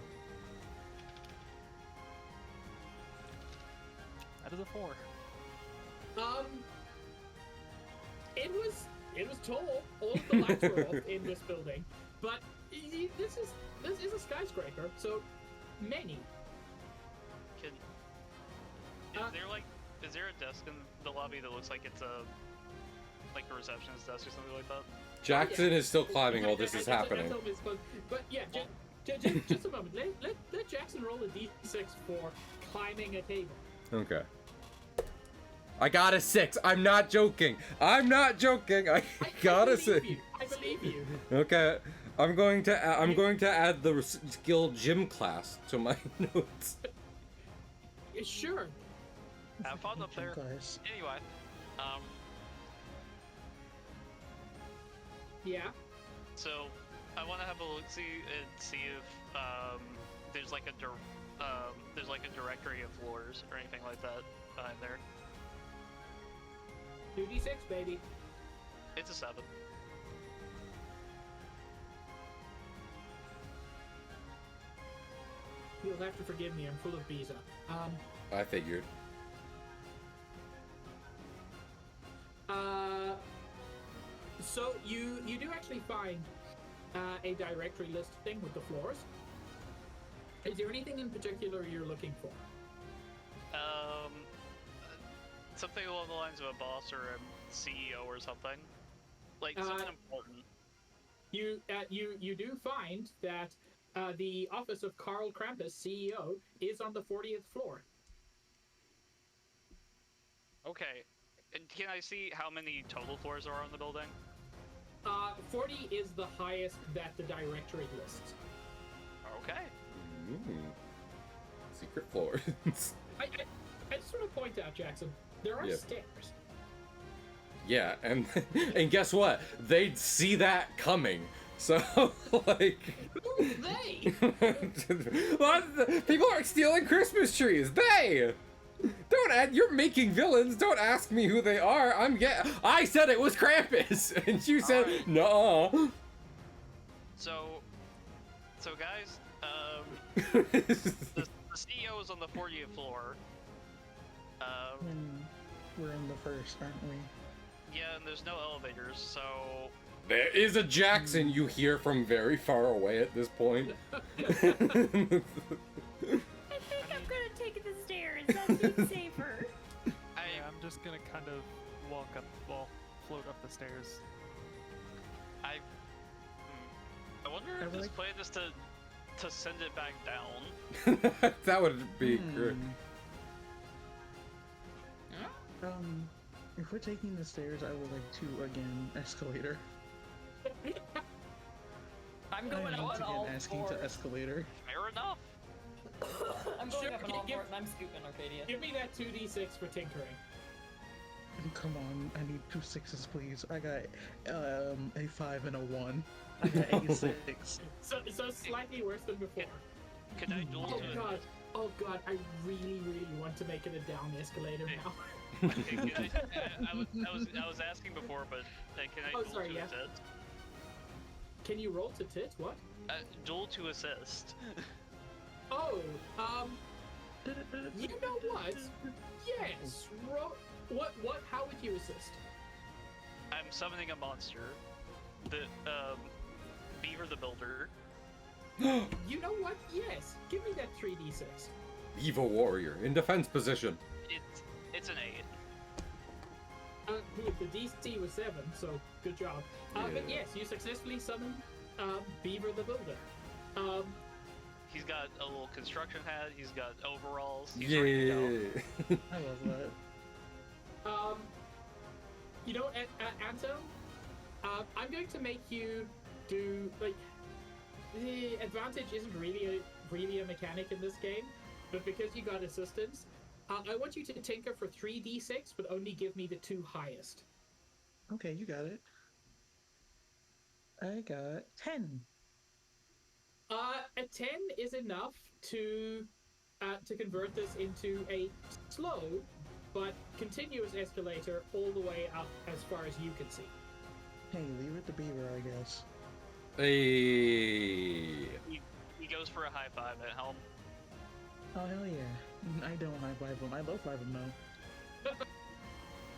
That is a 4. It was tall. All of the lights were off in this building, but this is a skyscraper, so many. Is there a desk in the lobby that looks like it's a receptionist desk or something like that? Jackson is still climbing while this is happening. But yeah, just a moment. Let Jackson roll a d6 for climbing a table. Okay. I got a 6. I'm not joking. I got a 6. I believe you. Okay. I'm going to add the skill gym class to my notes. Sure. Have fun up there. Guys. Anyway, Yeah. so I want to have a look see and see if there's like a directory of floors or anything like that behind there. 2d6, baby. It's a 7. You'll have to forgive me. I'm full of visa. I figured. So you do actually find a directory listing with the floors. Is there anything in particular you're looking for? Something along the lines of a boss or a CEO or something. Like something important. You do find that the office of Karl Krampus, CEO, is on the 40th floor. Okay. And can I see how many total floors are on the building? 40 is the highest that the directory lists. Okay. Secret floors. I just want to point out, Jackson, there are Yeah. stairs. Yeah, and guess what? They'd see that coming. So, like... Who's they? People are stealing Christmas trees! They! Don't add. You're making villains. Don't ask me who they are. I said it was Krampus, and you said Alright. no. So guys, the CEO is on the 40th floor. And we're in the first, aren't we? Yeah, and there's no elevators, so There is a Jackson you hear from very far away at this point. I think I'm gonna take the stairs. That seems safer. Yeah, I'm just gonna kind of float up the stairs. I wonder if this plan is to send it back down. That would be great. If we're taking the stairs, I would like to again escalator. I'm I going am up once on all again asking fours. to escalator. Fair enough. I'm going Sure, up on all give- fours and I'm scooping Arcadia. Give me that 2d6 for tinkering. Come on, I need 2 6s, please. I got a 5 and a 1. I got a 6. So slightly worse than before. Could I duel Oh to god. Oh god, I really, really want to make it a down escalator now. Okay, I was asking before, but can I Oh, duel sorry, to yeah. assist? Can you roll to tit? What? Duel to assist. Oh, you know what? Yes, what, how would you assist? I'm summoning a monster. The Beaver the Builder. You know what? Yes, give me that 3d6. Evil warrior in defense position. It's an 8. The DC was 7, so good job. But yes, you successfully summoned Beaver the Builder. He's got a little construction hat. He's got overalls. He's ready to go. Yeah. I love that. You know, Anton, I'm going to make you do, like, the advantage isn't really a mechanic in this game, but because you got assistance, I want you to tinker for 3d6, but only give me the 2 highest. Okay, you got it. I got 10. A 10 is enough to convert this into a slow but continuous escalator all the way up as far as you can see. Hey, leave it to Beaver, I guess. Hey. He goes for a high five at Helm. Oh, hell yeah. I don't high five him. I low five him, though.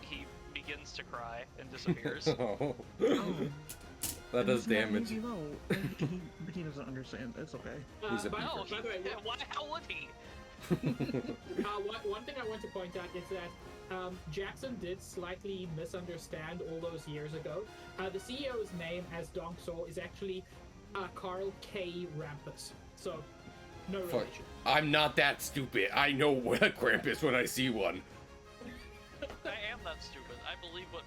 He begins to cry and disappears. Oh. Oh. That does It's not damage. easy, though. he doesn't understand. It's okay. He's a By beaver. the way, Why? How would he? one thing I want to point out is that Jackson did slightly misunderstand all those years ago. The CEO's name, as Donk saw, is actually Carl K. Rampus. So, no Fuck. relation. I'm not that stupid. I know what a Krampus when I see one. I am that stupid. I believe what.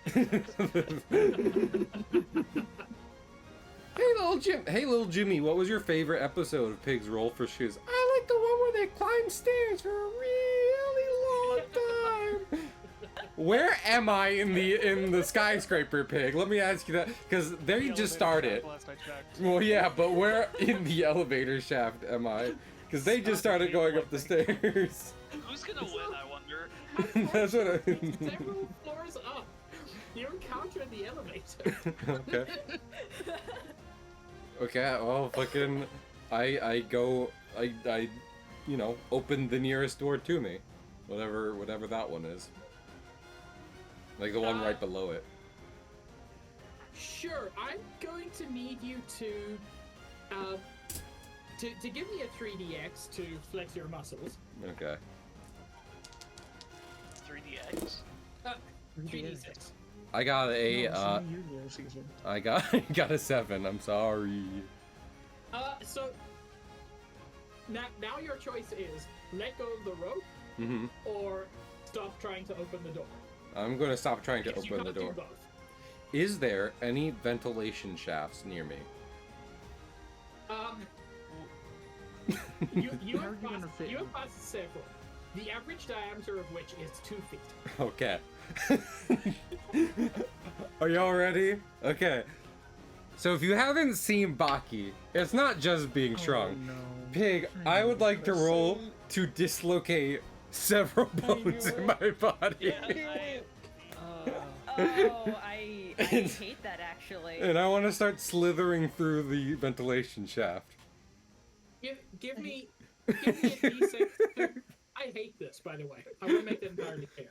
Hey little Jimmy, what was your favorite episode of Pig's Roll for Shoes? I like the one where they climb stairs for a really long time. Where am I in the skyscraper, Pig? Let me ask you that, because there you just started. Last I checked. Well, yeah, but where in the elevator shaft am I? Because they just started going up the stairs. Who's gonna win? I wonder. That's what I. Several floors up. You encounter the elevator. Okay. Okay, well, fucking, I you know, open the nearest door to me, whatever that one is, like the one right below it. Sure, I'm going to need you to give me a 3dx to flex your muscles. Okay. 3DX. 3d6. I got a No, see you there, Caesar. I got a 7. I'm sorry. So now your choice is let go of the rope Mm-hmm. or stop trying to open the door. I'm gonna stop trying to Because you open the can't do door. both. Is there any ventilation shafts near me? You How are you gonna fit have in? passed several. The average diameter of which is 2 feet. Okay. Are y'all ready? Okay. So if you haven't seen Baki, it's not just being shrunk. Oh, no. Pig, I would like to roll to dislocate several bones in my body. Yeah, Oh, I hate that actually. And I want to start slithering through the ventilation shaft. Give me a D6. I hate this, by the way. I want to make that entirely clear.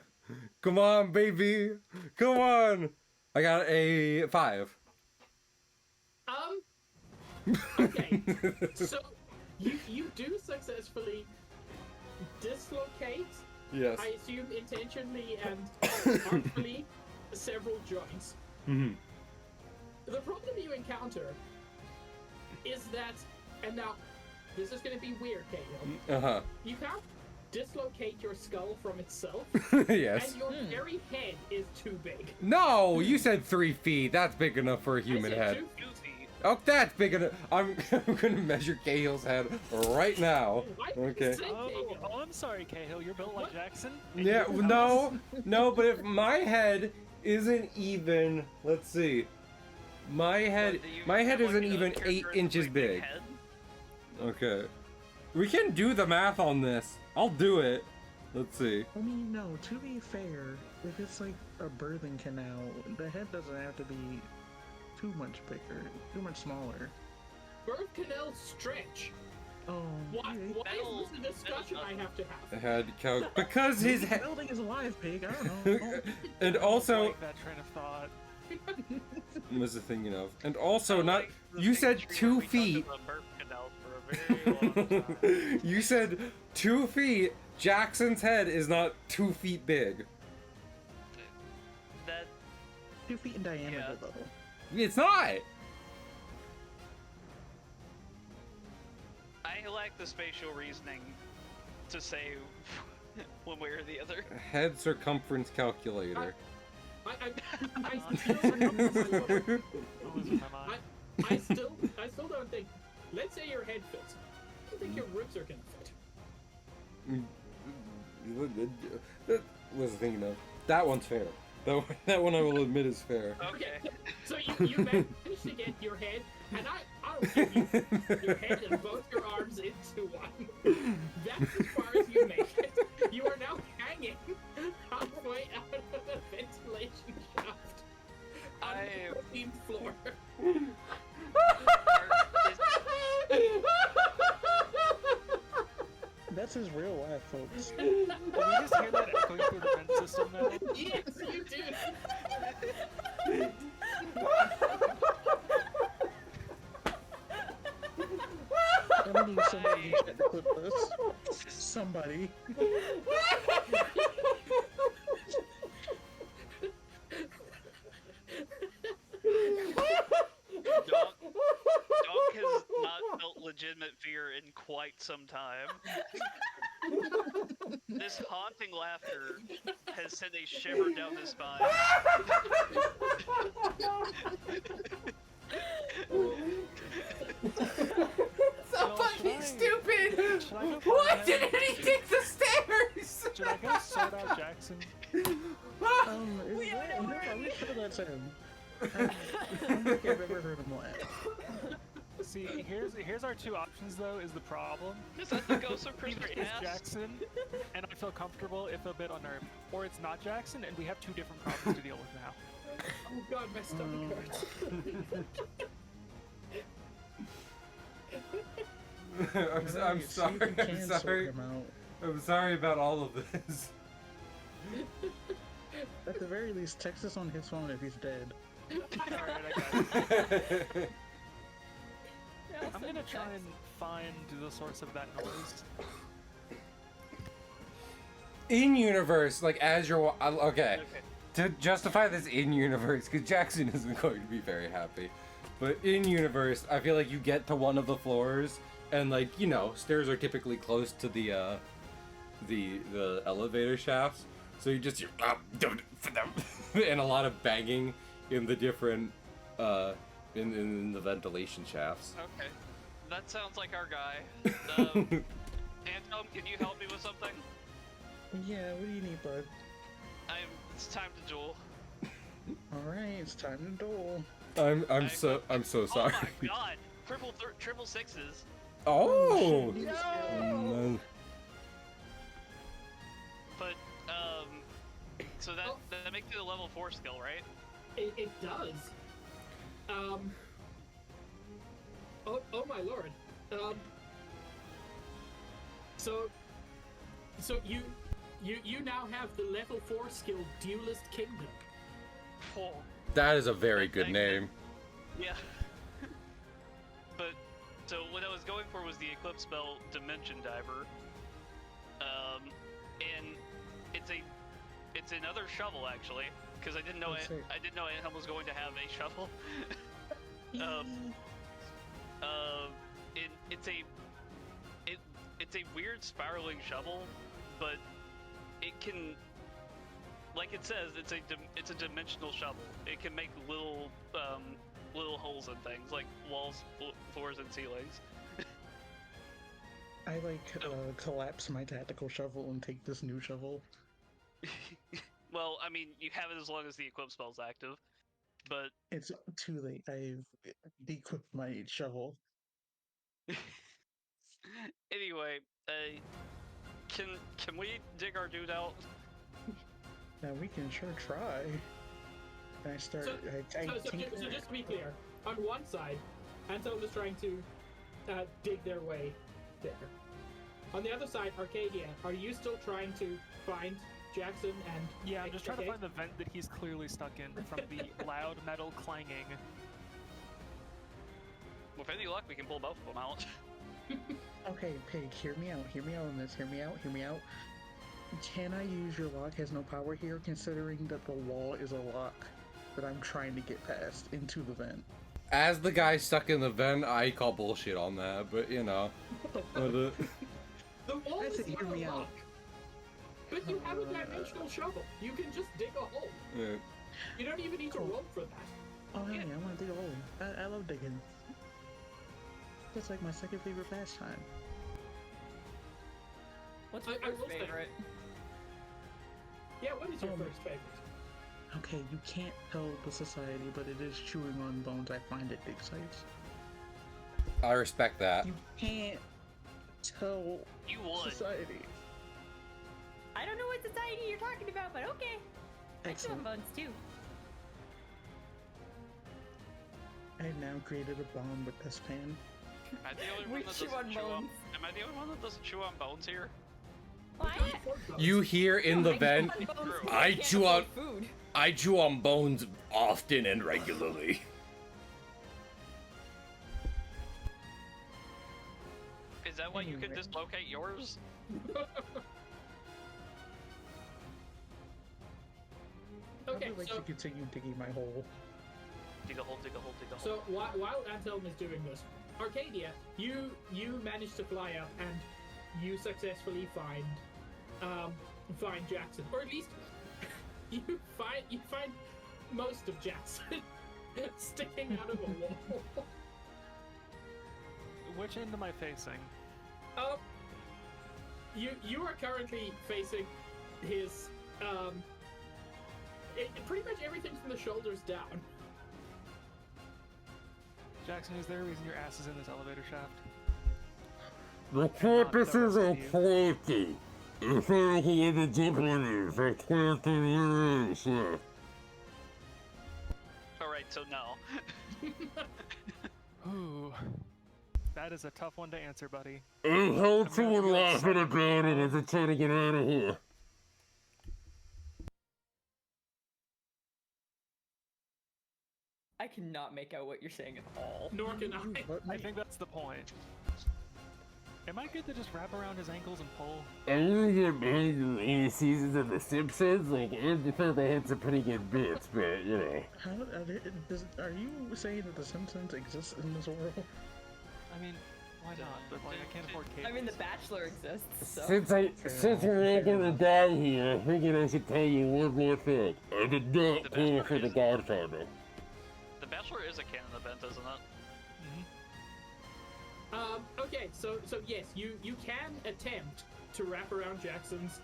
Come on, baby. Come on. I got a 5. Okay. So you do successfully dislocate, Yes. I assume intentionally and artfully, several joints. Mm-hmm. The problem you encounter is that, and now this is going to be weird, Kato. Uh-huh. You can't dislocate your skull from itself, Yes. and your very head is too big. No, you said 3 feet. That's big enough for a human I said head. 2 2 feet. Oh, that's big enough. I'm gonna measure Cahill's head right now. Why did you Okay. say Cahill? Oh, I'm sorry, Cahill. You're built like Jackson. Yeah, no, but if my head isn't even, let's see, my head What, do you have, isn't like, a even character 8 with a inches big big. head? Okay, we can do the math on this. I'll do it. Let's see. I mean, no, to be fair, if it's like a birthing canal, the head doesn't have to be too much bigger, too much smaller. Birth canals stretch. Oh, Why Metal- is this a discussion I have to have? Head because his the head, building is alive, pig. I don't know. and also Like that train of thought. was the thing, you know, and also I not. like the You big said tree 2 where we talked feet. about birth canals for a very long time. You said 2 feet. Jackson's head is not 2 feet big. That 2 feet in diameter, Yeah. though. It's not. I lack the spatial reasoning to say one way or the other. Head circumference calculator. I still I'm losing my mind. I still don't think. Let's say your head fits. I don't think your ribs are gonna fit. That was the thing, though. That one's fair. That one I will admit is fair. Okay. So you managed to get your head, and I'll give you your head and both your arms into one. That's as far as you make it. You are now hanging halfway out of the ventilation shaft on the 14th floor. That's his real life, folks. Did we just hear that echoing through the vent system now? Yes, you do. I need somebody to clip this. Somebody. Dog has not felt legitimate fear in quite some time. This haunting laughter has sent a shiver down his spine. So fucking stupid! Should I go Why find him? didn't he take the stairs? Should I go sort out Jackson? We sure that's him. I don't think I've ever heard him laugh. See, here's our two options though. Is the problem? Is that the ghost of Either Christmas it's past? Jackson, and I feel comfortable if a bit unnerved, or it's not Jackson, and we have two different problems to deal with now. Oh god, my stomach hurts. I'm sorry. I'm sorry. I'm sorry about all of this. At the very least, text us on his phone if he's dead. Alright, I got it. I'm gonna try and find the source of that noise. In universe, like as you're okay. Okay. To justify this in universe, because Jackson isn't going to be very happy, but in universe, I feel like you get to one of the floors, and like you know, stairs are typically close to the elevator shafts, so you just and a lot of banging in the different in the ventilation shafts. Okay. That sounds like our guy. Anton, can you help me with something? Yeah, what do you need, bud? It's time to duel. Alright, it's time to duel. I'm so sorry. Oh my god! Triple sixes. Oh. No. So that makes it a level 4 skill, right? It does. Oh my lord. So you now have the level 4 skill Duelist Kingdom. Oh. That is a very good name. Yeah. But so what I was going for was the Eclipse spell Dimension Diver. And it's another shovel actually, because I didn't know Anhelm was going to have a shovel. It's a weird spiraling shovel, but it can, like it says, it's a dimensional shovel. It can make little holes in things like walls, floors, and ceilings. I collapse my tactical shovel and take this new shovel. Well, I mean, you have it as long as the equip spell's active, but It's too late. I've de-equipped my shovel. anyway, can we dig our dude out? Now we can sure try. And I start. So tinker. just to be clear, on one side, Anselm is trying to dig their way there. On the other side, Arcadia, are you still trying to find Jackson and... Yeah, I'm just trying to find the vent that he's clearly stuck in from the loud metal clanging. With any luck, we can pull both of them out. Okay, Pig, hear me out on this. Hear me out. Can I use your lock has no power here, considering that the wall is a lock that I'm trying to get past into the vent? As the guy stuck in the vent, I call bullshit on that, but you know. The wall That's is it, not hear me a out. lock. But you have a dimensional shovel. You can just dig a hole. Yeah. You don't even need to roll for that. Oh yeah, I want to dig a hole. I love digging. That's like my second favorite pastime. What's your I will say- favorite? Yeah, what is your Oh. first favorite? Okay, you can't tell the society, but it is chewing on bones I find at dig sites. I respect that. You can't tell You would. society. I don't know what society you're talking about, but okay. I chew on Excellent. bones too. I have now created a bond with this pan. Am I the only We one that chew doesn't on chew on? bones. Am I the only one that doesn't chew on bones here? Well, You hear in the I chew vent, on bones True. because I can't chew on- afford food. I chew on bones often and regularly. Is that why you can Anyway. dislocate yours? Okay, I would like so to continue digging my hole. Dig a hole, dig a hole, dig a hole. So while Anselm is doing this, Arcadia, you manage to fly up and you successfully find Jackson, or at least you find most of Jackson sticking out of a wall. Which end am I facing? You are currently facing his pretty much everything from the shoulders down. Jackson, is there a reason your ass is in this elevator shaft? The purpose is a quality. If I can ever different, the quality is. Alright, so no. Ooh. That is a tough one to answer, buddy. I'm held to I'm a gonna laugh go at a gun and I'm trying to get out of here. I cannot make out what you're saying at all. Nor can I. Let I me- think that's the point. Am I good to just wrap around his ankles and pull? I'm gonna get banged in the seasons of The Simpsons. Like, I think they had some pretty good bits, but you know. How, are you saying that The Simpsons exists in this world? I mean, why not? But like, I can't afford cable. I mean, The Bachelor exists, so. Since we're all gonna die here, I figured I should tell you one more thing. I did not The call Bachelor for The is- Godfather. The Bachelor is a canon event, isn't it? Okay, so yes, you can attempt to wrap around Jackson's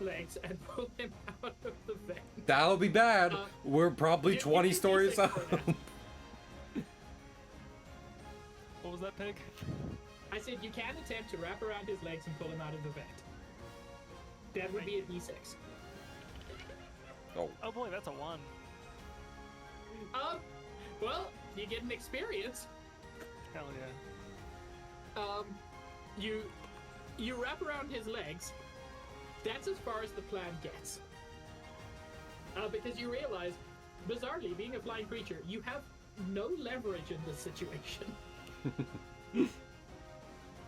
legs and pull him out of the vent. That'll be bad. We're probably you 20 can stories D6 up. for that. What was that, Pig? I said you can attempt to wrap around his legs and pull him out of the vent. That would be a D6. Oh. Oh boy, that's a 1. Well, you get an experience. Hell yeah. You wrap around his legs. That's as far as the plan gets. Because you realize, bizarrely, being a flying creature, you have no leverage in this situation.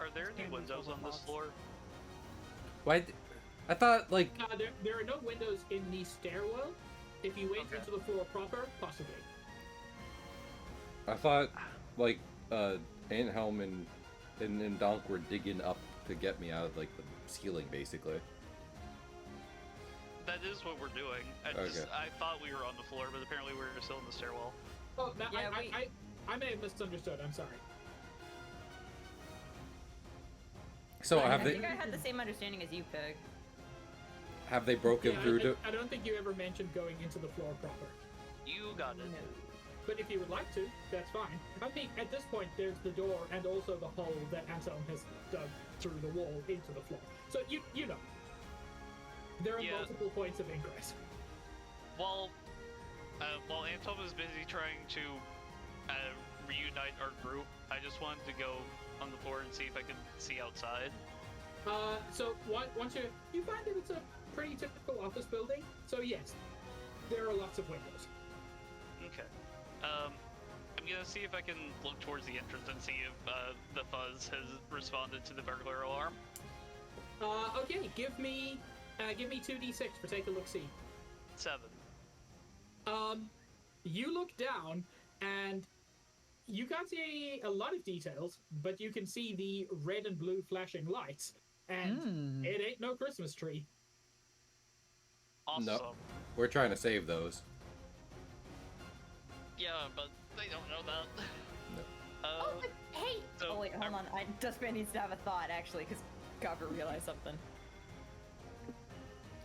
Are there any windows on this floor? Why? I thought, like... There are no windows in the stairwell. If you went into the floor proper, possibly. I thought, like, Anthelm and Donk were digging up to get me out of, like, the ceiling, basically. That is what we're doing. I thought we were on the floor, but apparently we were still in the stairwell. Oh, Yeah, I may have misunderstood. I'm sorry. So I have they... think I had the same understanding as you, Pig. Have they broken through to... I don't think you ever mentioned going into the floor proper. You got it. But if you would like to, that's fine. I think at this point there's the door and also the hole that Anselm has dug through the wall into the floor. So you know. There are multiple points of ingress. While Anselm is busy trying to reunite our group, I just wanted to go on the floor and see if I could see outside. So once you find that it's a pretty typical office building, so yes, there are lots of windows. Okay. I'm gonna see if I can look towards the entrance and see if the fuzz has responded to the burglar alarm. Okay, give me 2d6 for take a look-see. 7. You look down and you can't see a lot of details, but you can see the red and blue flashing lights, and it ain't no Christmas tree. Awesome. No. We're trying to save those. Yeah, but they don't know that. No. Oh, but hey, So Oh wait, hold on. Dustman needs to have a thought actually, because Gabra realized something.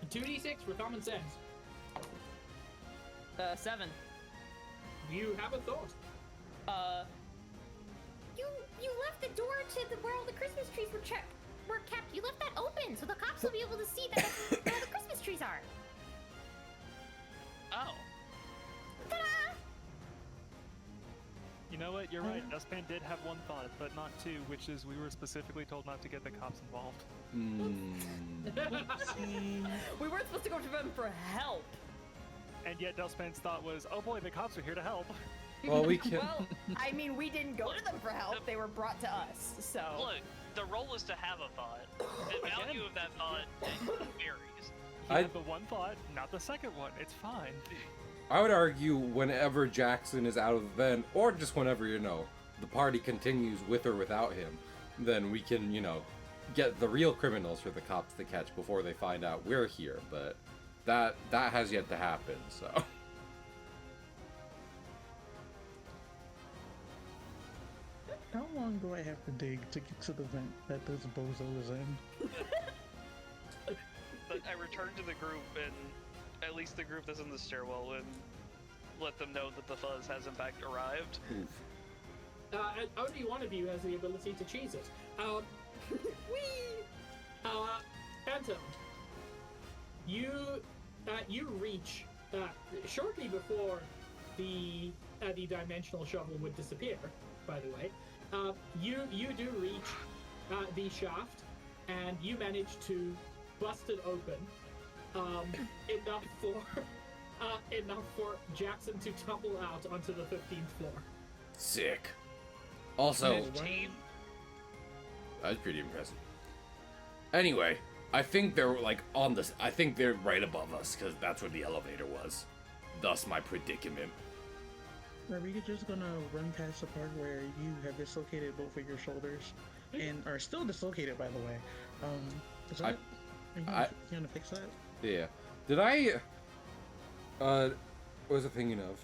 2d6 for common sense. 7. You left the door to where all the Christmas trees were kept. You left that open, so the cops will be able to see that that's where all the Christmas trees are. Oh. Ta-da! You know what? You're right. Dustpan did have one thought, but not two, which is we were specifically told not to get the cops involved. We weren't supposed to go to them for help. And yet Dustpan's thought was, oh boy, the cops are here to help. Well, we can... Well, I mean, we didn't go to them for help. They were brought to us, so... Look, the role is to have a thought. The value of that thought varies. He had the one thought, not the second one. It's fine. I would argue whenever Jackson is out of the vent, or just whenever, the party continues with or without him, then we can, get the real criminals for the cops to catch before they find out we're here, but that has yet to happen, so... How long do I have to dig to get to the vent that this bozo is in? But I return to the group, and at least the group that's in the stairwell, and let them know that the fuzz has in fact arrived. Only one of you has the ability to cheese it. Phantom, you reach shortly before the dimensional shovel would disappear. By the way, you do reach the shaft, and you manage to bust it open enough for Jackson to tumble out onto the 15th floor. Sick. Also... 15? That's pretty impressive. Anyway, I think they're, I think they're right above us, because that's where the elevator was. Thus my predicament. Are we just gonna run past the part where you have dislocated both of your shoulders, and are still dislocated, by the way? Is that... Are you gonna fix that? Yeah. Did I... what was I thinking of?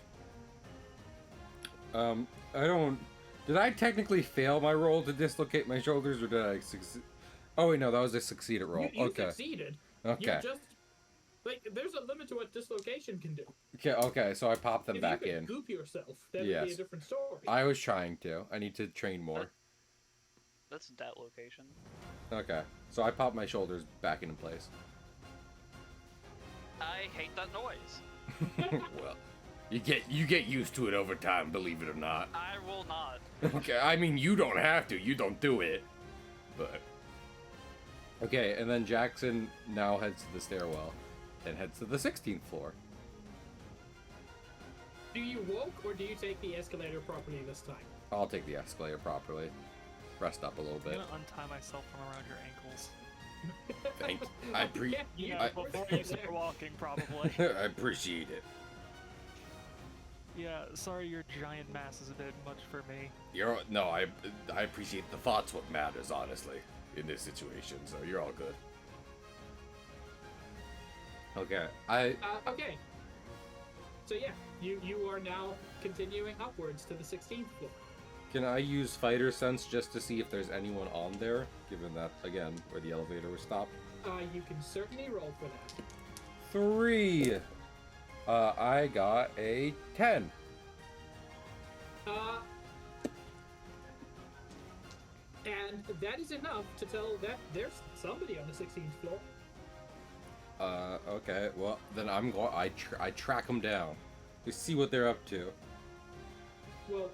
Did I technically fail my roll to dislocate my shoulders, or did I succeed? Oh wait, no, that was a succeeded roll. You Okay. succeeded. Okay. You just... there's a limit to what dislocation can do. Okay, so I popped them back if you in. could goop yourself, that would be a different story. I was trying to. I need to train more. That's that location. Okay, so I popped my shoulders back into place. I hate that noise. Well, you get used to it over time, believe it or not. I will not. Okay, I mean, you don't have to. You don't do it. But... Okay, and then Jackson now heads to the stairwell and heads to the 16th floor. Do you walk or do you take the escalator properly this time? I'll take the escalator properly. Rest up a little I'm bit. gonna untie myself from around your ankles. Thank I pre- Yeah, Yeah, I- before you start walking, probably. I appreciate it. Yeah, sorry your giant mass is a bit much for me. I appreciate the thoughts. What matters, honestly, in this situation. So you're all good. Okay, Okay. So yeah, you are now continuing upwards to the 16th floor. Can I use Fighter Sense just to see if there's anyone on there? Given that, again, where the elevator was stopped. You can certainly roll for that. 3. I got a 10. And that is enough to tell that there's somebody on the 16th floor. Okay. Well, then I'm going. I track them down. We see what they're up to. Well,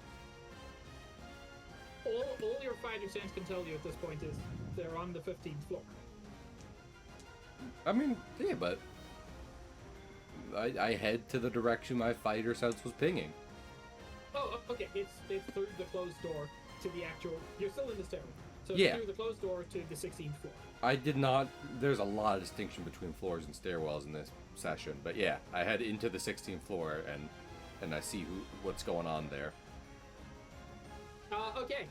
all your fighter sense can tell you at this point is they're on the 15th floor. I mean, yeah, but I head to the direction my Fighter Sense was pinging. Oh, okay. It's through the closed door to the actual. You're still in the stairwell. So Yeah. it's through the closed door to the 16th floor. I did not. There's a lot of distinction between floors and stairwells in this session, but yeah, I head into the 16th floor and I see what's going on there. Okay.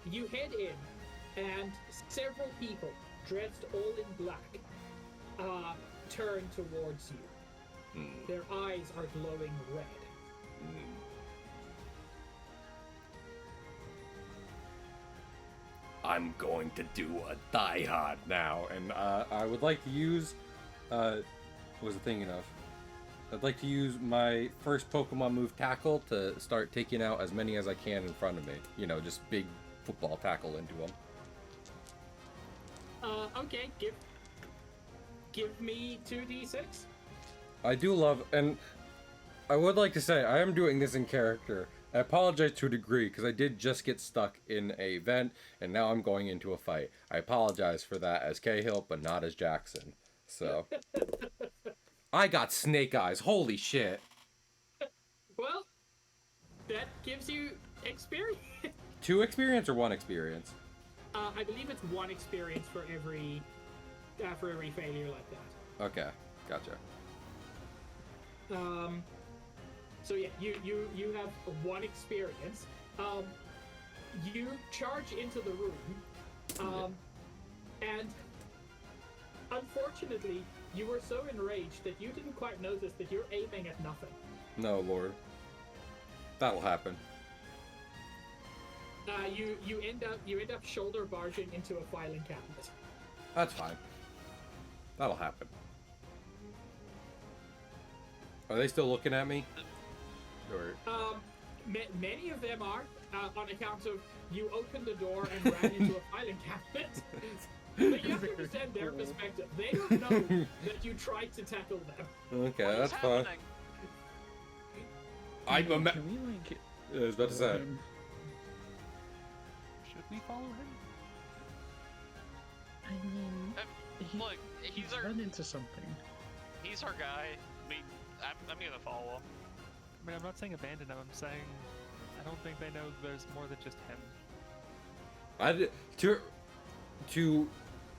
You head in, and several people dressed all in black turn towards you. Their eyes are glowing red. I'm going to do a Die Hard now, and I would like to use. What was I thinking of? I'd like to use my first Pokemon move, Tackle, to start taking out as many as I can in front of me. You know, just big football tackle into them. Okay. Give me 2d6. I do love, and I would like to say I am doing this in character. I apologize to a degree because I did just get stuck in a vent and now I'm going into a fight. I apologize for that as Cahill, but not as Jackson. So I got snake eyes. Holy shit. Well, that gives you experience. 2 experience or 1 experience? I believe it's 1 experience for every failure like that. Okay, gotcha. So yeah, you have 1 experience. You charge into the room, and unfortunately, you were so enraged that you didn't quite notice that you're aiming at nothing. No, Lord. That'll happen. You end up shoulder barging into a filing cabinet. That's fine. That'll happen. Are they still looking at me? Or... Many of them are, on account of you opened the door and ran into a filing cabinet. But you have to understand their perspective. They don't know that you tried to tackle them. Okay, What is that's fine. happening? I'm a Can we like? I was about to say. Should we follow him? I mean, Look, he's he's our run into something. he's our guy. I mean, I'm gonna follow him. I mean, I'm not saying abandon him. I'm saying I don't think they know there's more than just him.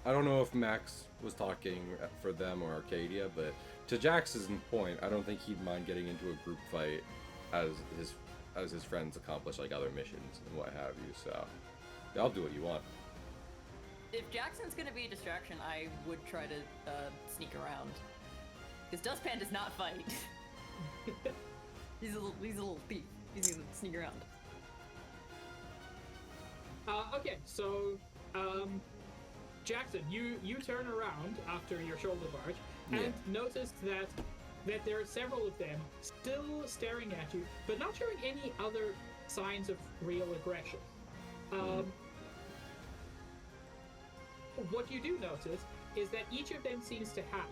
I don't know if Max was talking for them or Arcadia, but to Jax's point, I don't think he'd mind getting into a group fight as his friends accomplish like other missions and what have you. So I'll do what you want. If Jackson's gonna be a distraction, I would try to sneak around. Because Dustpan does not fight. He's a little thief. He's gonna sneak around. Okay, so Jackson, you turn around after your shoulder barge and noticed that there are several of them still staring at you, but not showing any other signs of real aggression. What you do notice is that each of them seems to have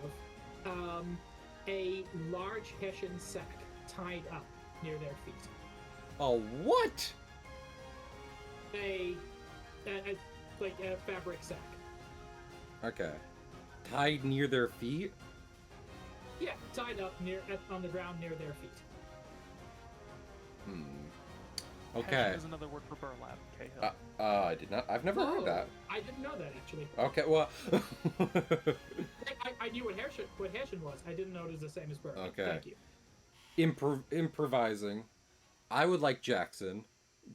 a large Hessian sack tied up near their feet. Oh, what? Like a fabric sack. Okay. Tied near their feet? Yeah, tied up on the ground near their feet. Okay. Hessian is another word for burlap. Cahill. I did not. I've never heard that. I didn't know that actually. Okay, well. I knew what Hessian was. I didn't know it was the same as burlap. Okay. Thank you. Improvising. I would like Jackson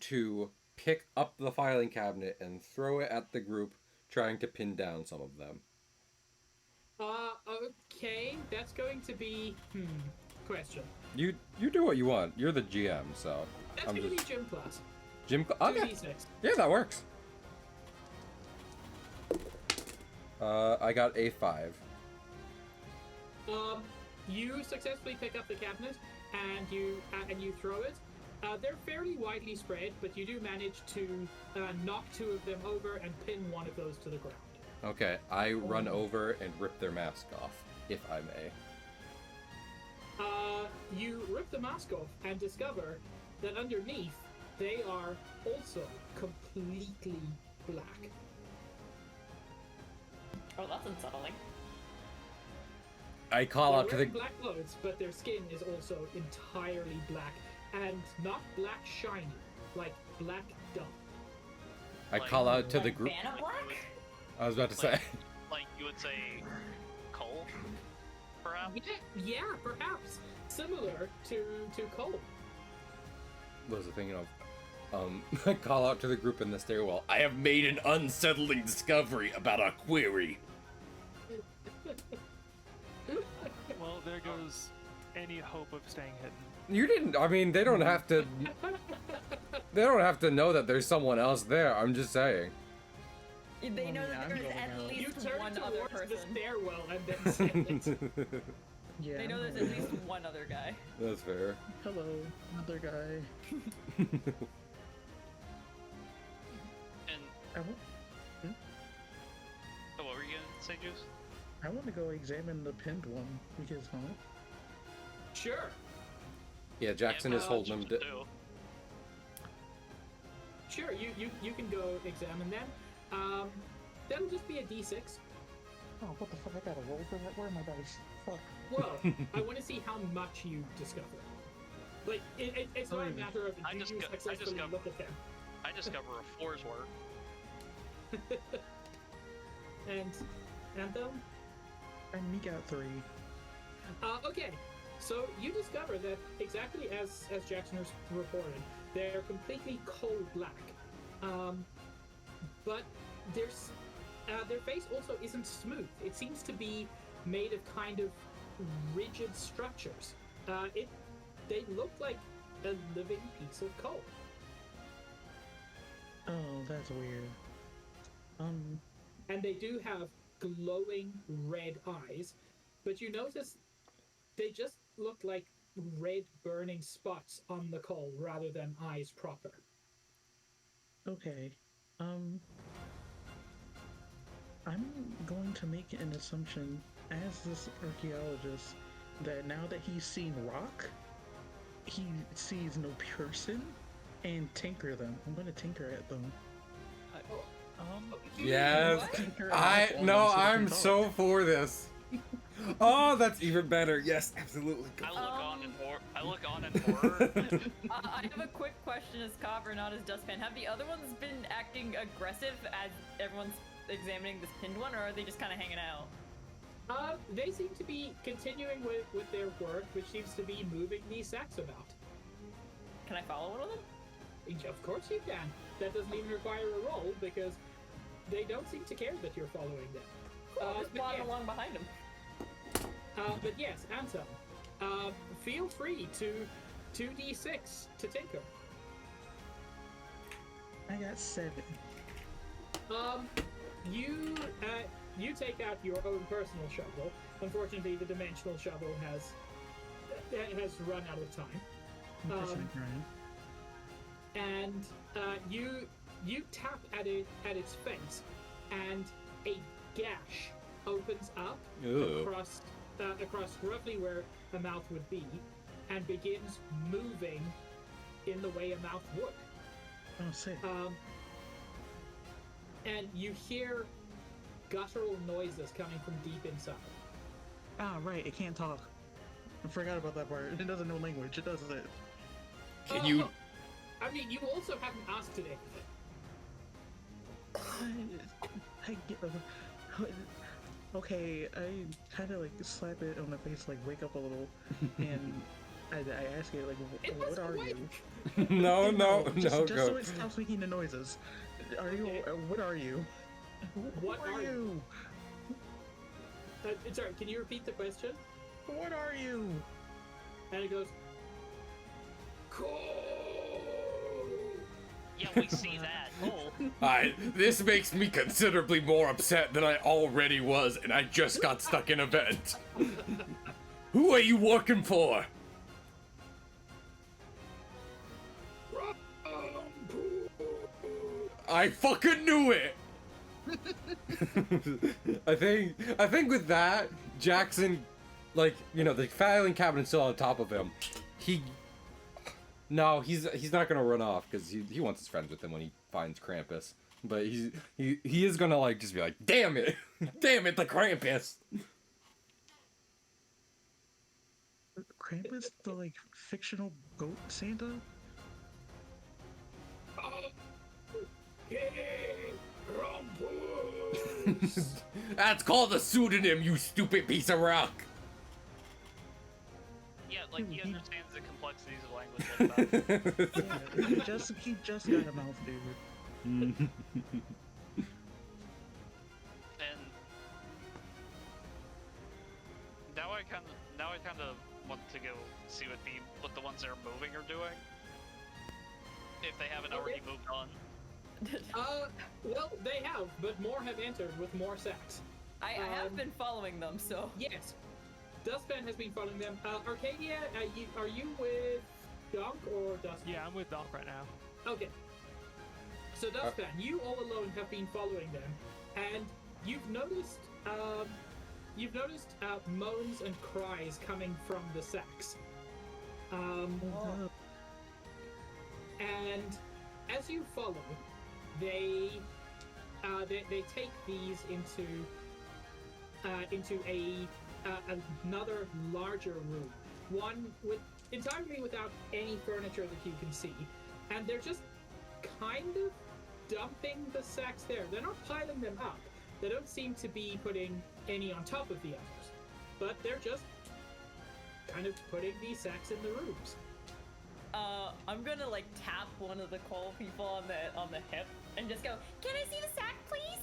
to pick up the filing cabinet and throw it at the group, trying to pin down some of them. Okay, that's going to be question. You do what you want. You're the GM, so. That's going to be gym class. Okay. 2d6. Yeah, that works. I got a 5. You successfully pick up the cabinet and you throw it. They're fairly widely spread, but you do manage to knock 2 of them over and pin one of those to the ground. Okay, I run over and rip their mask off, if I may. You rip the mask off and discover that underneath they are also completely black. Oh, that's unsettling. I call They're out to the. wearing black clothes, but their skin is also entirely black, and not black shiny, like black dull. I call out to the Like group. Vanna Black? I was about to say. Like you would say, coal, perhaps. Yeah, perhaps similar to coal. What was I thinking of? I call out to the group in the stairwell. I have made an unsettling discovery about a query. Well, there goes any hope of staying hidden. You didn't. I mean, they don't have to. They don't have to know that there's someone else there. I'm just saying. They know yeah, that I'm there's going at out. You least turn one other towards the person. stairwell and then said it. Yeah. They know I'm there's going at least out. one other guy. That's fair. Hello, another guy. And I want, oh, what were you gonna say, Juice? I want to go examine the pinned one because, Sure. Yeah, Jackson is holding him. Do. Sure, you can go examine them. That'll just be a d6. Oh, what the fuck? I gotta roll for that? Where are my dice? Fuck. Well, I want to see how much you discover. Like, it's not a matter of I do just you got- I successfully just got- look at them. I discover a floor's worth. And Anthem? And me got 3. Okay, so you discover that exactly as Jackson reported, they're completely coal black. But their face also isn't smooth. It seems to be made of kind of rigid structures. They look like a living piece of coal. Oh, that's weird. And they do have glowing red eyes, but you notice they just look like red burning spots on the coal rather than eyes proper. Okay. I'm going to make an assumption as this archaeologist that now that he's seen rock, he sees no person and tinker them. I'm going to tinker at them. Yes. Tinker at one and see if they I'm talk. so for this. Oh, that's even better. Yes, absolutely. I look on in horror. I have a quick question as Copper, not as Dustpan. Have the other ones been acting aggressive as everyone's examining this pinned one, or are they just kind of hanging out? They seem to be continuing with their work, which seems to be moving these sacks about. Can I follow one of them? Of course you can. That doesn't even require a roll because they don't seem to care that you're following them. Cool, I'm just but plodding yeah. along behind them. But yes, Anselm, feel free to 2d6 to tinker. I got 7. You take out your own personal shovel. Unfortunately, the dimensional shovel has run out of time. And you tap at its face, and a gash opens up Ew. across across roughly where a mouth would be, and begins moving in the way a mouth would. Oh, sick. And you hear guttural noises coming from deep inside. Ah, right, it can't talk. I forgot about that part. It doesn't know language. It doesn't. Can you? I mean, you also haven't asked it anything. Okay, I kind of like slap it on the face, like wake up a little, and I ask it like, "What are you?" No, Just go. so it stops making the noises. Are you? Okay. What are you? What are you? Sorry, can you repeat the question? What are you? And it goes, cool. Yeah, we see that. This makes me considerably more upset than I already was, and I just got stuck in a vent. Who are you working for? I fucking knew it. I think with that, Jackson, like, you know, the filing cabinet's still on top of him. No, he's not gonna run off because he wants his friends with him when he finds Krampus. But he is gonna like just be like, damn it, the Krampus. Krampus, the like fictional goat Santa? That's called a pseudonym, you stupid piece of rock. Yeah, like he understands the complexities of language. Yeah, he just got a mouth, dude. And now I kind of want to go see what the ones that are moving are doing. If they haven't already moved on. Well, they have, but more have entered with more sacks. I have been following them, so. Yes. Dustpan has been following them. Arcadia, are you with Donk or Dustpan? Yeah, I'm with Donk right now. Okay. So Dustpan, you all alone have been following them, and you've noticed moans and cries coming from the sacks. And as you follow, they take these into another larger room, one with entirely without any furniture that you can see, and they're just kind of dumping the sacks there. They're not piling them up. They don't seem to be putting any on top of the others, but they're just kind of putting these sacks in the rooms. I'm gonna like tap one of the coal people on the hip and just go, "Can I see the sack, please?"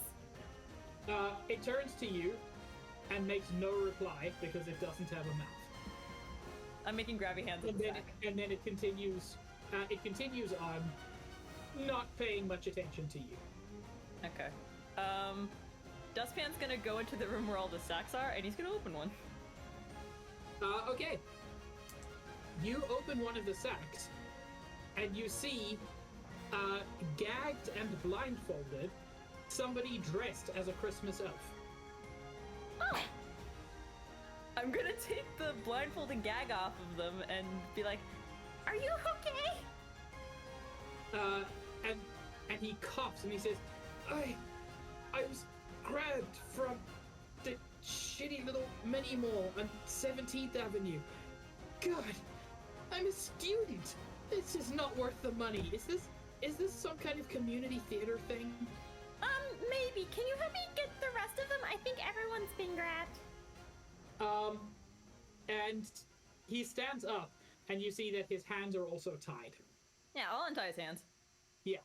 It turns to you and makes no reply because it doesn't have a mouth. I'm making grabby hands at the sack. And then it continues. It continues on, not paying much attention to you. Okay. Dustpan's gonna go into the room where all the sacks are, and he's gonna open one. Okay. You open one of the sacks, and you see, gagged and blindfolded, somebody dressed as a Christmas elf. Oh! I'm gonna take the blindfold and gag off of them and be like, "Are you okay?" And he coughs and he says, I was grabbed from the shitty little mini mall on 17th Avenue. God, I'm a student. This is not worth the money. Is this some kind of community theater thing? Maybe. Can you help me get the rest of them? I think everyone's been grabbed. And he stands up, and you see that his hands are also tied. Yeah, I'll untie his hands. Yeah.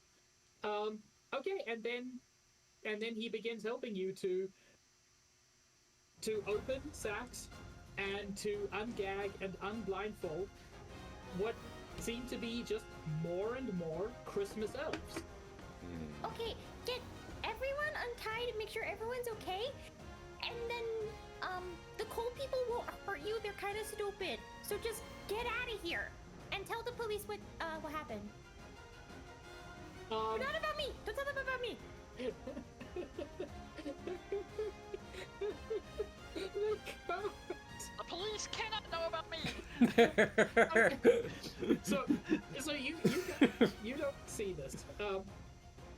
Okay, and then he begins helping you to open sacks and to ungag and unblindfold what seem to be just more and more Christmas elves. Okay, get everyone untied and make sure everyone's okay. And then, the coal people won't hurt you. They're kind of stupid. So just get out of here and tell the police what happened. Not about me. Don't tell them about me. The coat. So you don't see this.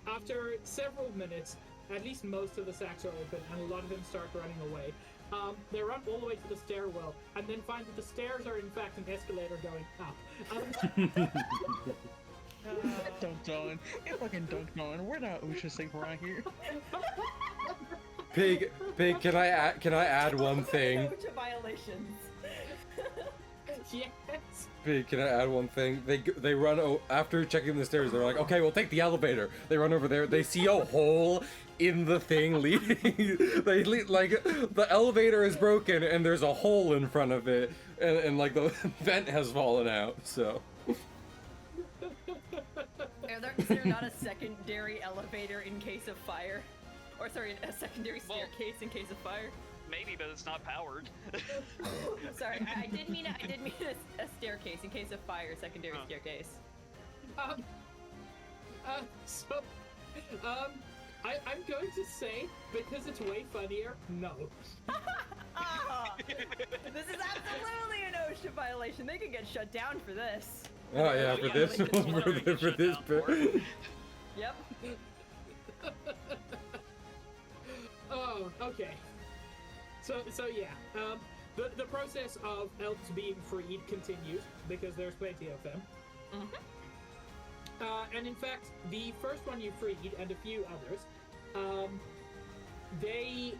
After several minutes, at least most of the sacks are open, and a lot of them start running away. They run all the way to the stairwell, and then find that the stairs are in fact an escalator going up. Dunk on. It fucking dunked on. We're not OSHA safe around here. Pig, can I add one thing? OSHA violations. Yes. Pig, can I add one thing? They run after checking the stairs. They're like, okay, we'll take the elevator. They run over there. They see a hole in the thing leading. Like the elevator is broken and there's a hole in front of it, and like the vent has fallen out. So. Is there not a secondary elevator in case of fire? Or sorry, a secondary staircase in case of fire? Maybe, but it's not powered. Sorry, I did mean a staircase in case of fire, secondary staircase. I'm going to say, because it's way funnier, no. This is absolutely an OSHA violation. They could get shut down for this. Oh yeah, for this, for this bit. Yep. Oh, okay. So yeah. The process of elves being freed continues because there's plenty of them. Mm-hmm. And in fact, the first one you freed and a few others, they,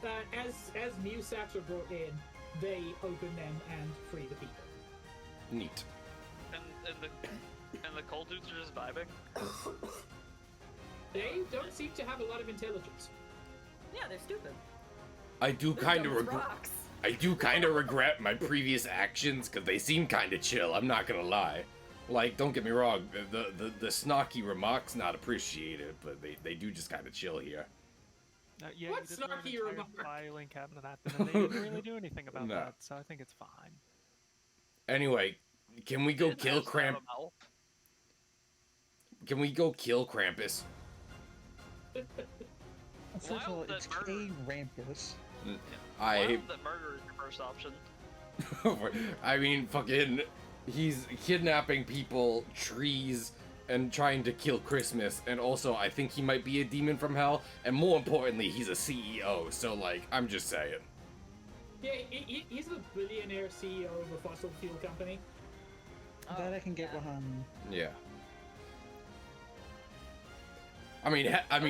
as new sacks are brought in, they open them and free the people. Neat. And the cold dudes are just vibing. They don't seem to have a lot of intelligence. Yeah, they're stupid. I do kind of Dumb as regret. rocks. I do kind of regret my previous actions because they seem kind of chill. I'm not gonna lie. Like, don't get me wrong, the snarky remarks not appreciated, but they do just kind of chill here. Yeah, What you just threw an snarky entire remark? filing cabinet at them, and they didn't really do anything about No. that, so I think it's fine. Anyway, can we go It kill has to have Cramp? a mouth. Can we go kill Krampus? First of all, Wild it's that K. murder. Rampus. I Wild that murder is your first option. I mean, fucking, he's kidnapping people, trees, and trying to kill Christmas, and also I think he might be a demon from hell, and more importantly, he's a CEO, so like, I'm just saying. Yeah, he's the billionaire CEO of a fossil fuel company. That I can get behind. Yeah. I mean,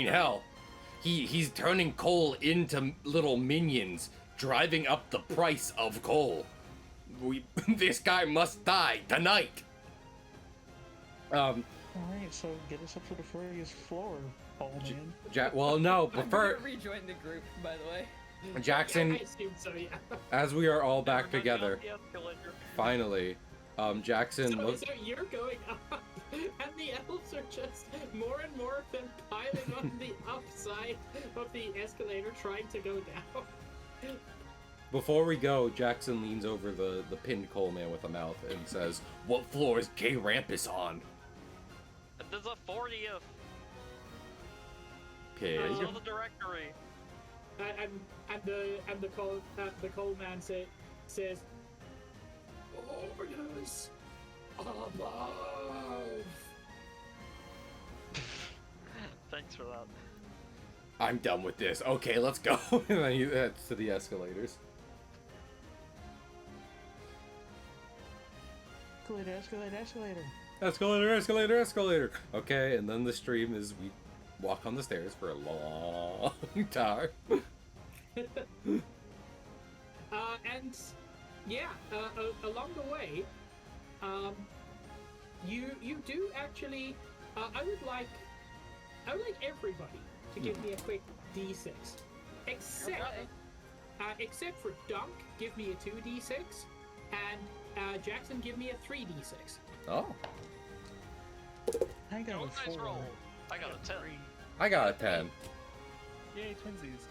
hell, he's turning coal into little minions, driving up the price of coal. This guy must die tonight. Alright, so get us up to the Furious floor, Paul man. Well, no, I'm prefer gonna rejoin the group, by the way. Jackson. I assume so, yeah. As we are all back Never mind, together, the escalator. finally, Jackson looks. So you're going up, and the elves are just more and more of them piling on the upside of the escalator, trying to go down. Before we go, Jackson leans over the pinned coal man with a mouth and says, "What floor is K. Rampus on?" There's a 40th. Pig. It's on the directory. And the coal man says, "Orders above." Thanks for that. I'm done with this. Okay, let's go. And then he heads to the escalators. Escalator. Okay, and then the stream is we walk on the stairs for a long time. And yeah, along the way, you do actually. I would like everybody to give me a quick D6, except for Dunk, give me a 2d6, and Jackson, give me a 3d6. Oh, I got Oh, a nice 4. roll. I got a 10. I got a 10. Yay, twinsies.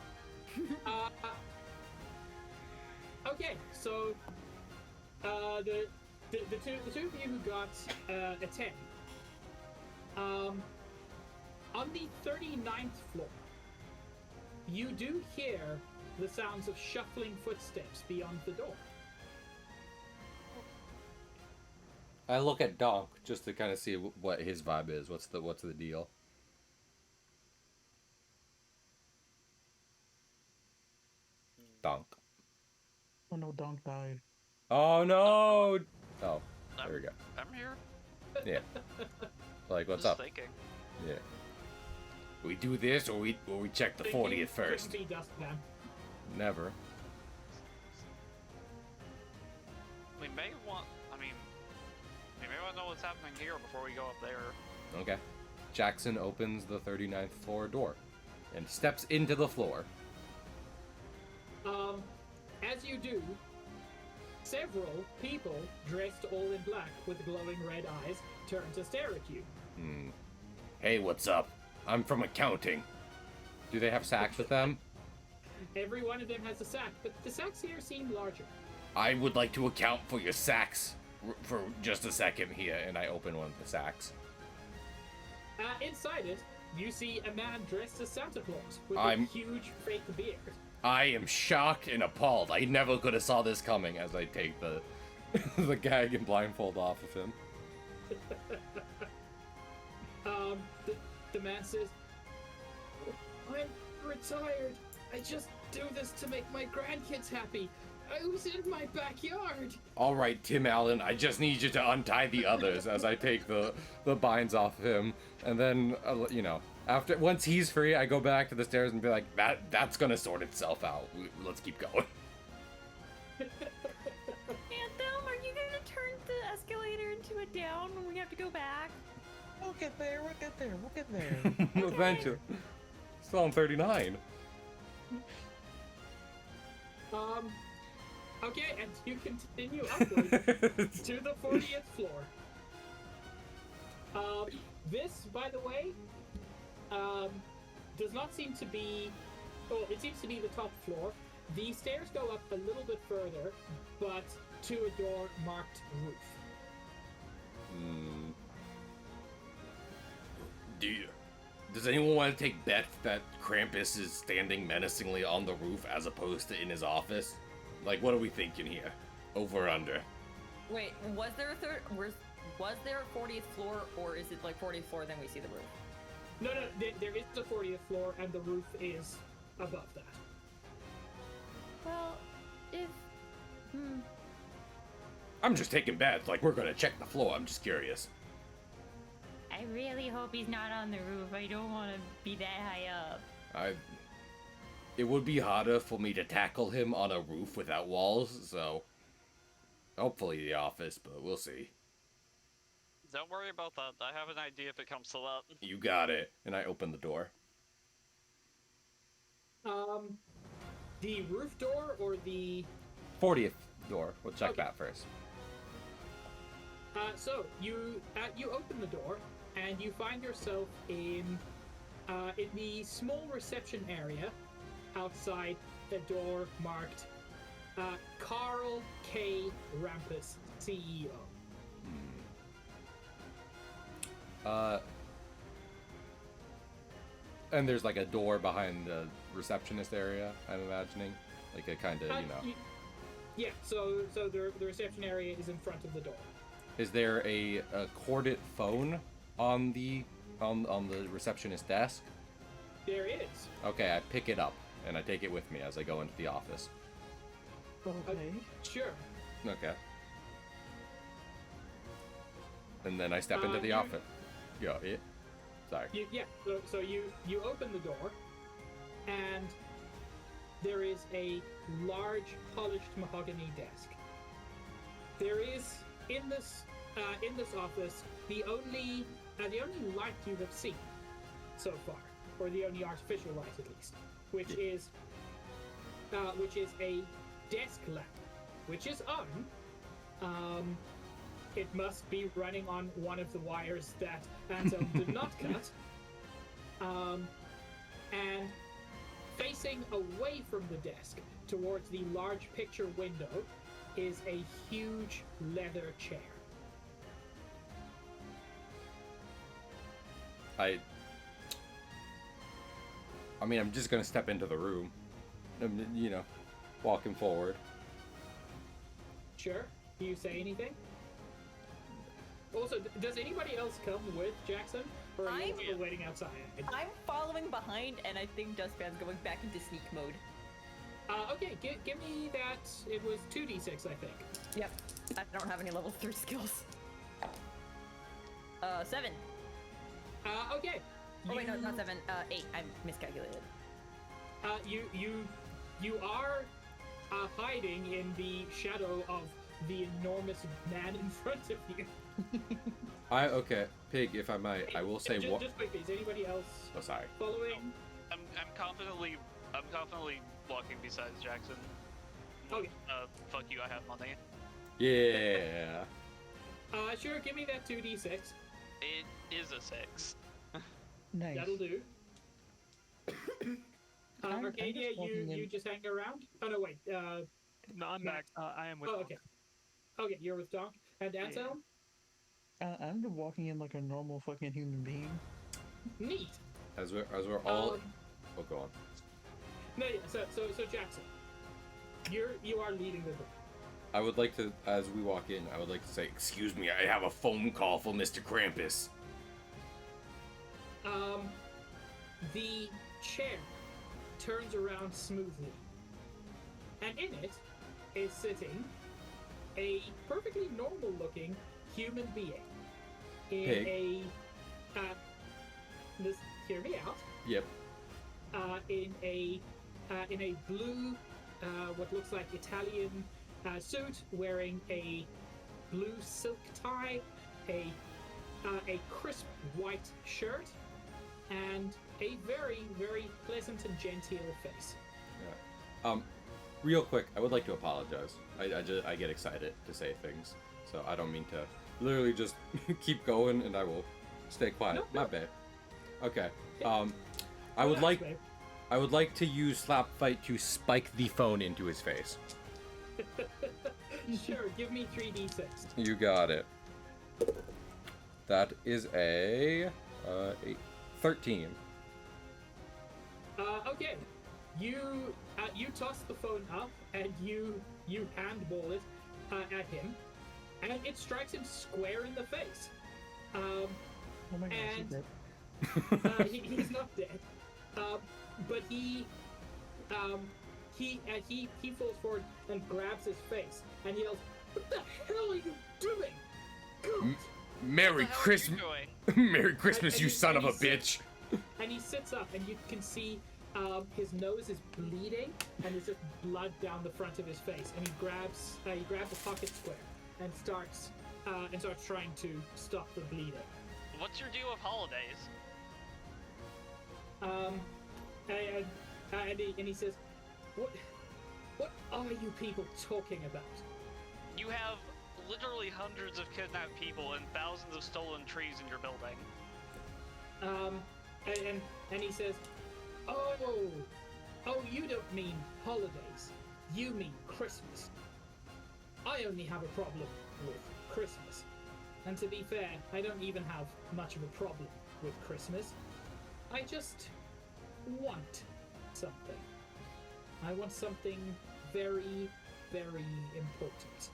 Okay, so the two of you who got a 10. On the 39th floor, you do hear the sounds of shuffling footsteps beyond the door. I look at Donk just to kind of see what his vibe is. What's the deal? Donk. Oh no, Donk died. Oh no! Oh, I'm, there we go. I'm here. Yeah. Like, what's Just up? thinking. Yeah. We do this, or we check the 40th first. Couldn't be Dustman. Never. We may want. I mean, we may want to know what's happening here before we go up there. Okay. Jackson opens the 39th floor door and steps into the floor. As you do, several people dressed all in black with glowing red eyes turn to stare at you. Hey, what's up? I'm from accounting. Do they have sacks with them? Every one of them has a sack, but the sacks here seem larger. I would like to account for your sacks for just a second here, and I open one of the sacks. Inside it, you see a man dressed as Santa Claus with I'm- a huge fake beard. I am shocked and appalled. I never could have saw this coming as I take the the gag and blindfold off of him. The man says, I'm retired. I just do this to make my grandkids happy. I was in my backyard. All right, Tim Allen, I just need you to untie the others as I take the binds off of him, and then you know, once he's free, I go back to the stairs and be like, that's gonna sort itself out. Let's keep going. Anthem, are you gonna turn the escalator into a down when we have to go back? We'll get there. We'll get there. We'll get there. Eventually. Still on 39. Okay, and you continue upward to the 40th floor. This, by the way, does not seem to be... Well, it seems to be the top floor. The stairs go up a little bit further, but to a door marked roof. Does anyone want to take bets that Krampus is standing menacingly on the roof as opposed to in his office? Like, what are we thinking here? Over or under? Wait, was there a was there a 40th floor, or is it like 40th floor then we see the roof? No, there is a 40th floor, and the roof is above that. Well, if... I'm just taking bets, like we're gonna check the floor, I'm just curious. I really hope he's not on the roof. I don't want to be that high up. It would be harder for me to tackle him on a roof without walls, so... Hopefully the office, but we'll see. Don't worry about that. I have an idea if it comes to that. You got it. And I open the door. The roof door or the... 40th door. We'll check that first. So you open the door and you find yourself in the small reception area outside a door marked Carl K. Rampus, CEO. And there's like a door behind the receptionist area, I'm imagining. Like a kind of, you know. Yeah, so the reception area is in front of the door. Is there a corded phone on the receptionist desk? There is. Okay, I pick it up and I take it with me as I go into the office. Okay. Sure. Okay. And then I step into the office. Go, yeah. Sorry. So you open the door, and there is a large polished mahogany desk. There is in this office the only light you have seen so far, or the only artificial light at least, which is a desk lamp, which is on. It must be running on one of the wires that Anselm did not cut. And facing away from the desk, towards the large picture window, is a huge leather chair. I mean, I'm just gonna step into the room. You know, walking forward. Sure. Do you say anything? Also, does anybody else come with Jackson, or are you I'm- still waiting outside? I'm following behind, and I think Dustpan's going back into sneak mode. Okay, give me that. It was 2d6, I think. Yep. I don't have any level 3 skills. 7. Okay. Oh wait, no, not 7. 8. I miscalculated. You are hiding in the shadow of the enormous man in front of you. Okay, Pig, if I might, I will say just, what. Just quickly, is anybody else Oh, sorry. following? I'm confidently walking besides Jackson. Okay. Fuck you, I have money. Yeah. Sure. Give me that 2d6. It is a 6. Nice. That'll do. I'm Arcadia, just walking you in. just hang around. Oh no, wait. No, I'm back. I am with. Oh, Donk. okay. Okay, you're with Donk and Anselm. I'm just walking in like a normal fucking human being. Neat. As we're all. Um, Oh, go on. No, yeah. So Jackson, you are leading the group. I would like to, as we walk in, I would like to say, "Excuse me, I have a phone call for Mr. Krampus." The chair turns around smoothly, and in it is sitting a perfectly normal-looking human being in Pig. hear me out. Yep. In a blue, what looks like Italian suit, wearing a blue silk tie, a crisp white shirt, and a very, very pleasant and genteel face. Yeah. Real quick, I would like to apologize. I get excited to say things, so I don't mean to literally just keep going, and I will stay quiet. No, My no. bad. Okay. Yeah. I would Relax, like babe. I would like to use Slap Fight to spike the phone into his face. Sure, give me 3d6. You got it. That is a 13. Okay. You toss the phone up and you handball it at him, and it strikes him square in the face. Oh my gosh, And- he's dead. He's not dead, but he falls forward and grabs his face and yells, "What the hell are you doing? God!" Merry What the hell are you Christmas, doing? Merry Christmas, And you he- son and of a he bitch! And he sits up, and you can see his nose is bleeding, and there's just blood down the front of his face. And he grabs a pocket square and starts trying to stop the bleeding. What's your deal with holidays? And he says, "What are you people talking about?" You have literally hundreds of kidnapped people and thousands of stolen trees in your building. And he says, "Oh, you don't mean holidays. You mean Christmas. I only have a problem with Christmas. And to be fair, I don't even have much of a problem with Christmas. I just want something. I want something very, very important.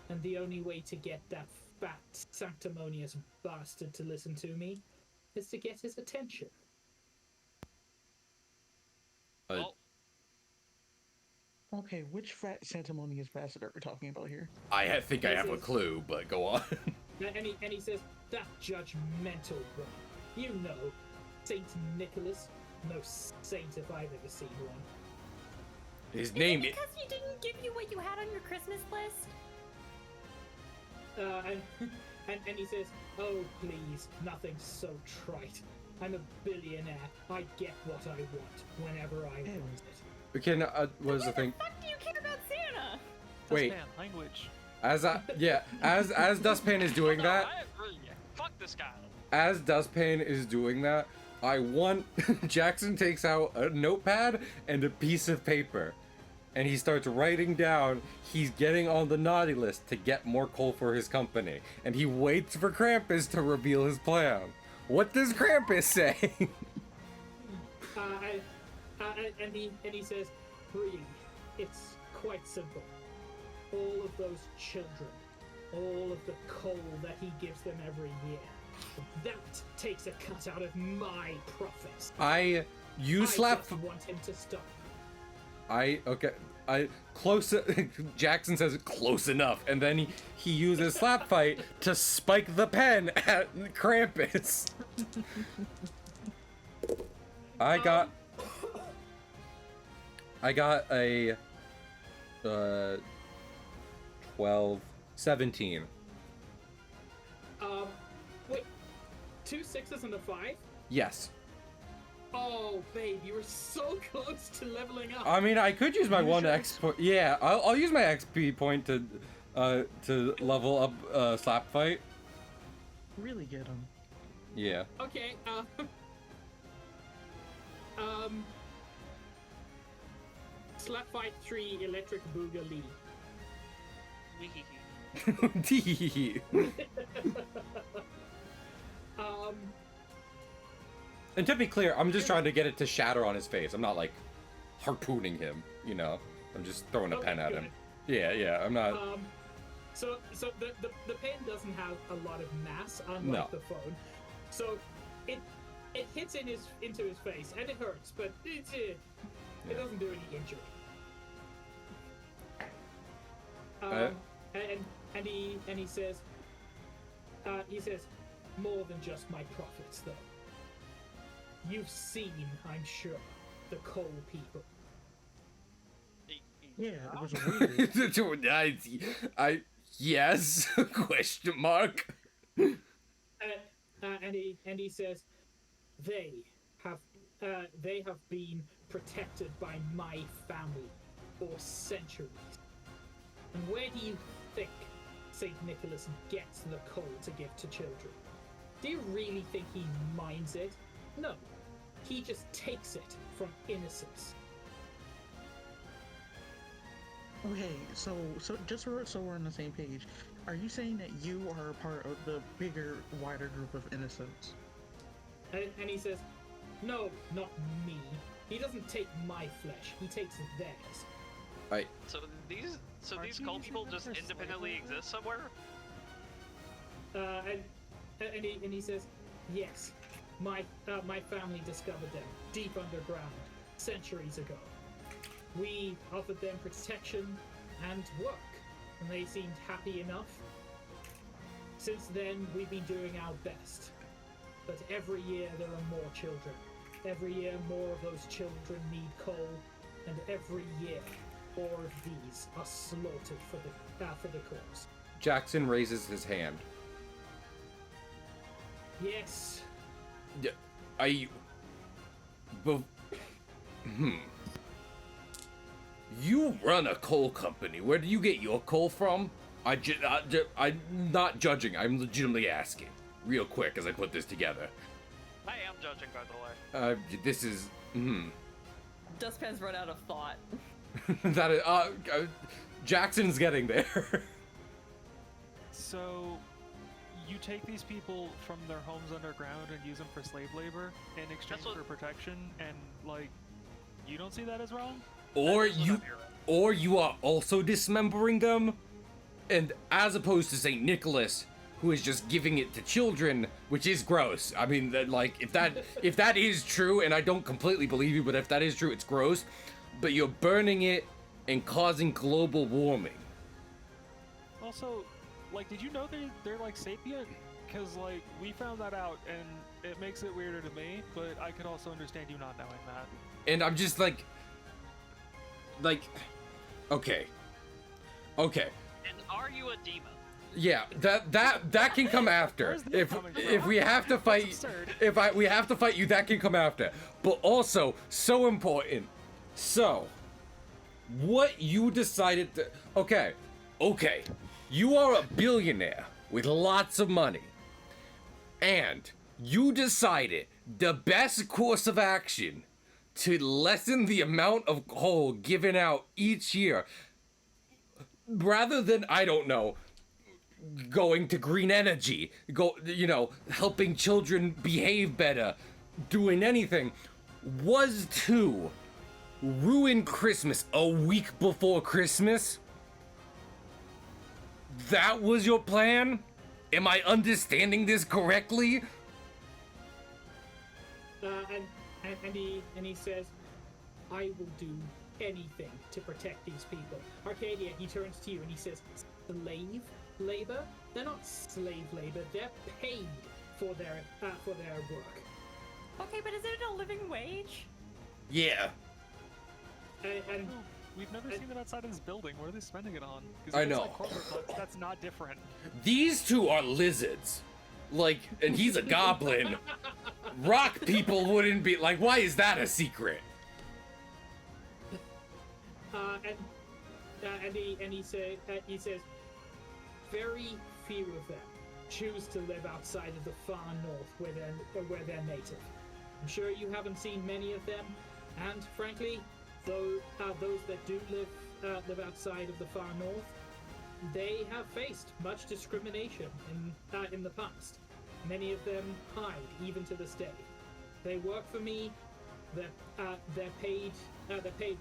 And the only way to get that fat, sanctimonious bastard to listen to me is to get his attention." Well, Okay, which fat sanctimonious bastard are we talking about here? I think I This have a is- clue, but go on. And he says, "That judgmental one. You know, Saint Nicholas. No saint if I've ever seen one." His name is... Because he didn't give you what you had on your Christmas list? And he says, "Oh, please, nothing so trite. I'm a billionaire. I get what I want whenever I Ew. want it." Okay, now, what is the thing? Fuck do you care about Santa? Wait. Dustpan, language. As Dustpan is doing no, that, I agree. Fuck this guy. as Dustpan is doing that, I want Jackson takes out a notepad and a piece of paper, and he starts writing down he's getting on the naughty list to get more coal for his company, and he waits for Krampus to reveal his plan. What does Krampus say? And he says, "Really, it's quite simple. All of those children, all of the coal that he gives them every year. That takes a cut out of my profits. I just want him to stop. Close. Jackson says close enough, and then he uses slap fight to spike the pen at Krampus. I got a 12, 17. Wait, 2 6s and a 5? Yes. Oh, babe, you were so close to leveling up. I mean, I could use my one XP. Yeah, I'll use my XP point to level up slap fight. Really get him. Yeah. Okay. Slap fight 3 electric boogaloo. And to be clear, I'm just trying to get it to shatter on his face. I'm not like harpooning him, you know. I'm just throwing a pen at him. Yeah, I'm not. So the pen doesn't have a lot of mass, unlike the phone. So it hits into his face and it hurts, but it doesn't do any injury. And he says more than just my profits though. You've seen, I'm sure, the coal people. Yeah, it was weird. Yes? Question mark. And he says, they have been protected by my family for centuries. And where do you think St. Nicholas gets the coal to give to children? Do you really think he minds it? No, he just takes it from innocence. Okay, so just so we're on the same page, are you saying that you are a part of the bigger, wider group of innocents? And he says, no, not me. He doesn't take my flesh. He takes theirs. So these cult people just independently exist somewhere? And he says, yes, my family discovered them deep underground centuries ago. We offered them protection and work, and they seemed happy enough. Since then, we've been doing our best. But every year there are more children. Every year more of those children need coal, and every year more of these are slaughtered for the cause. Jackson raises his hand. Yes. You run a coal company. Where do you get your coal from? I'm not judging. I'm legitimately asking. Real quick as I put this together. I am judging, by the way. This is... Dustpan's run out of thought. That is... Jackson's getting there. So, you take these people from their homes underground and use them for slave labor in exchange for protection, and, like, you don't see that as wrong? Or you are also dismembering them, and as opposed to St. Nicholas, who is just giving it to children, which is gross. I mean, like, if that is true, and I don't completely believe you, but if that is true, it's gross. But you're burning it and causing global warming. Also, like, did you know they're like sapient? Because, like, we found that out, and it makes it weirder to me, but I could also understand you not knowing that. And I'm just like, okay. And are you a demon? Yeah, that can come after. If we have to fight, we have to fight you, that can come after. But also, so important. So, what you decided to... Okay. You are a billionaire with lots of money. And you decided the best course of action to lessen the amount of coal given out each year, rather than, I don't know, going to green energy, helping children behave better, doing anything, was to ruin Christmas a week before Christmas. That was your plan? Am I understanding this correctly? And he says, I will do anything to protect these people. Arcadia, he turns to you and he says, slave labor? They're not slave labor. They're paid for their work. Okay, but is it a living wage? Yeah. And We've never seen them outside of this building. What are they spending it on? 'Cause if I it's know. like corporate bucks, that's not different. These two are lizards. Like, and he's a goblin. Rock people wouldn't be like, why is that a secret? And he says, very few of them choose to live outside of the far north where they're native. I'm sure you haven't seen many of them, and frankly, those that do live outside of the far north, they have faced much discrimination in the past. Many of them hide even to this day. They work for me. They're paid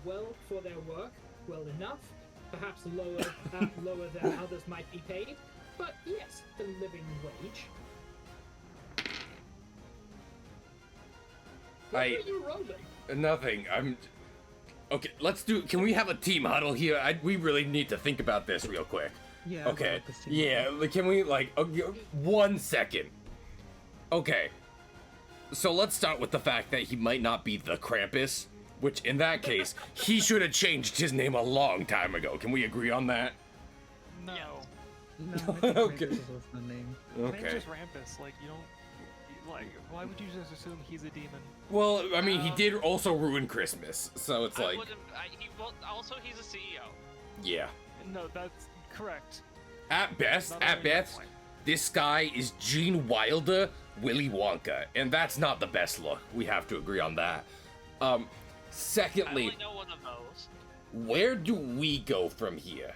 well for their work, well enough, perhaps lower than others might be paid, but yes, the living wage. What are you rolling? Nothing. Okay, let's do. Can we have a team huddle here? We really need to think about this real quick. Yeah. I'll Okay. go with this team. Yeah. Can we 1 second? Okay. So let's start with the fact that he might not be the Krampus, which in that case he should have changed his name a long time ago. Can we agree on that? No. No, I think Okay. Krampus is the name. His name's Okay. just Rampus. Like, you don't. Like, why would you just assume he's a demon? Well, I mean, he did also ruin Christmas, so it's I like, wouldn't. Also, he's a CEO. yeah. No, that's correct. At best, Not at only that best, point. this guy is Gene Wilder, Willy Wonka, and that's not the best look. We have to agree on that. I Secondly, only know one of those. where do we go from here?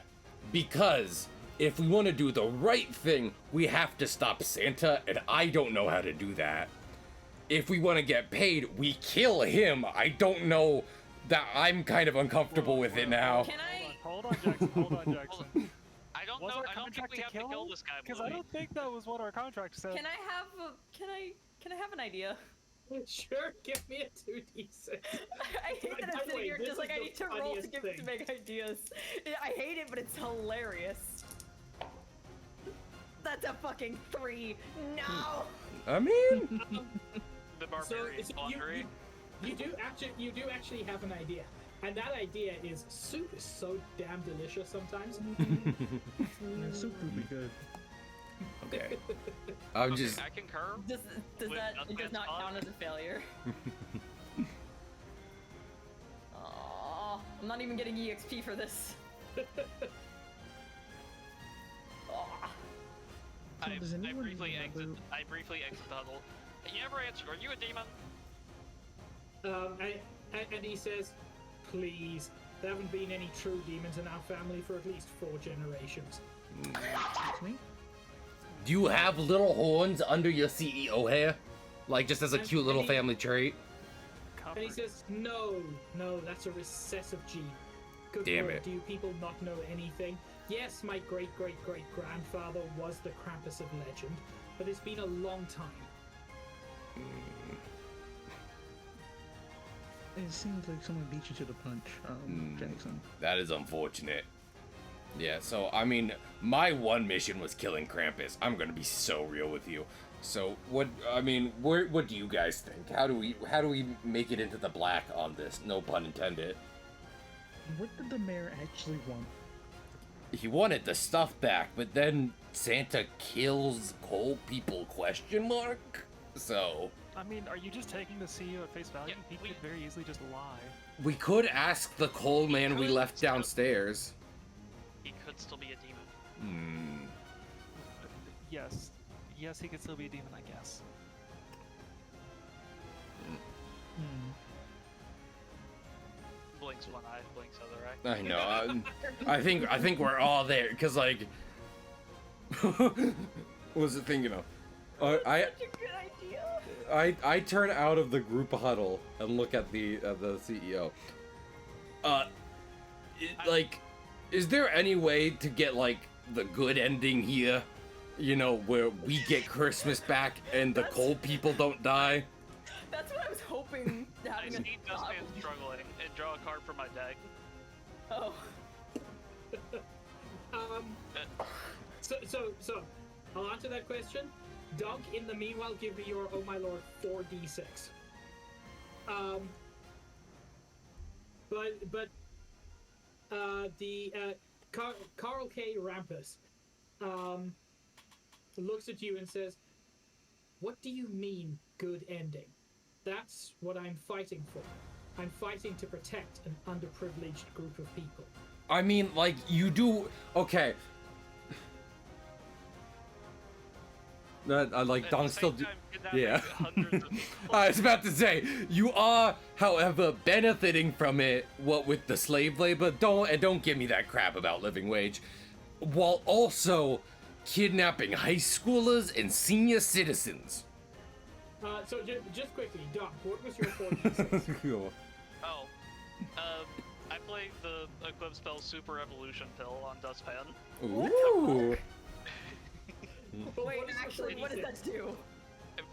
Because if we want to do the right thing, we have to stop Santa, and I don't know how to do that. If we want to get paid, we kill him. I don't know that I'm kind of uncomfortable with it now. Can I? Hold on, Jackson. Hold on, Jackson. I don't Was know. our I don't think contract we to have to kill kill him? this guy. Because I don't think that was what our contract said. Can I have? Can I have an idea? Sure, give me a 2d6. I hate that By I'm the sitting way, here this just like is I the need to roll to funniest give thing. to make ideas. Yeah, I hate it, but it's hilarious. That's a fucking 3. No. I mean, The So, barbarian so laundry. you do actually have an idea, and that idea is soup is so damn delicious sometimes. Yeah, soup would be good. okay. I'm Okay, just. I concur. Does With that? It does Dustman's not thought? count as a failure. Aww, I'm not even getting EXP for this. Aw. So does anyone remember- I briefly exit the huddle. You never answered. Are you a demon? And he says, "Please, there haven't been any true demons in our family for at least 4 generations." Excuse me? Do you have little horns under your CEO hair? Like, just as a cute little family trait? And he Comfort. says, "No, that's a recessive gene. Good Damn Lord, it. do you people not know anything? Yes, my great-great-great-grandfather was the Krampus of legend, but it's been a long time." It seems like someone beat you to the punch, Jackson. That is unfortunate. Yeah, so, I mean, my one mission was killing Krampus. I'm gonna be so real with you. So, what do you guys think? How do we make it into the black on this? No pun intended. What did the mayor actually want? He wanted the stuff back, but then Santa kills coal people, question mark? So, I mean, are you just taking the CEO at face value? Yeah, He we- could very easily just lie. we could ask the coal man we could left still- downstairs. He could still be a demon. Hmm. Yes. Yes, he could still be a demon, I guess. Blinks one eye, blinks other eye. I know. I think we're all there because like, what was it thinking of? I Such a good idea. I turn out of the group huddle and look at the CEO. Like, is there any way to get like the good ending here, you know, where we get Christmas back and the cold people don't die. That's what I was hoping. I Having see Dustpan struggling and draw a card from my deck. Oh. So, I'll answer that question. Dunk, in the meanwhile, give me your, oh my lord, 4d6. Carl K. Rampus looks at you and says, "What do you mean, good ending? That's what I'm fighting for. I'm fighting to protect an underprivileged group of people." I mean, like, you do... Okay. Like, Don's still... Yeah. I was about to say, you are, however, benefiting from it, what with the slave labor, don't give me that crap about living wage, while also kidnapping high schoolers and senior citizens. So just quickly, Doc, what was your 4d6? Oh, I played the equip spell Super Evolution Pill on Dustpan. Ooh. Wait, actually, what does that do?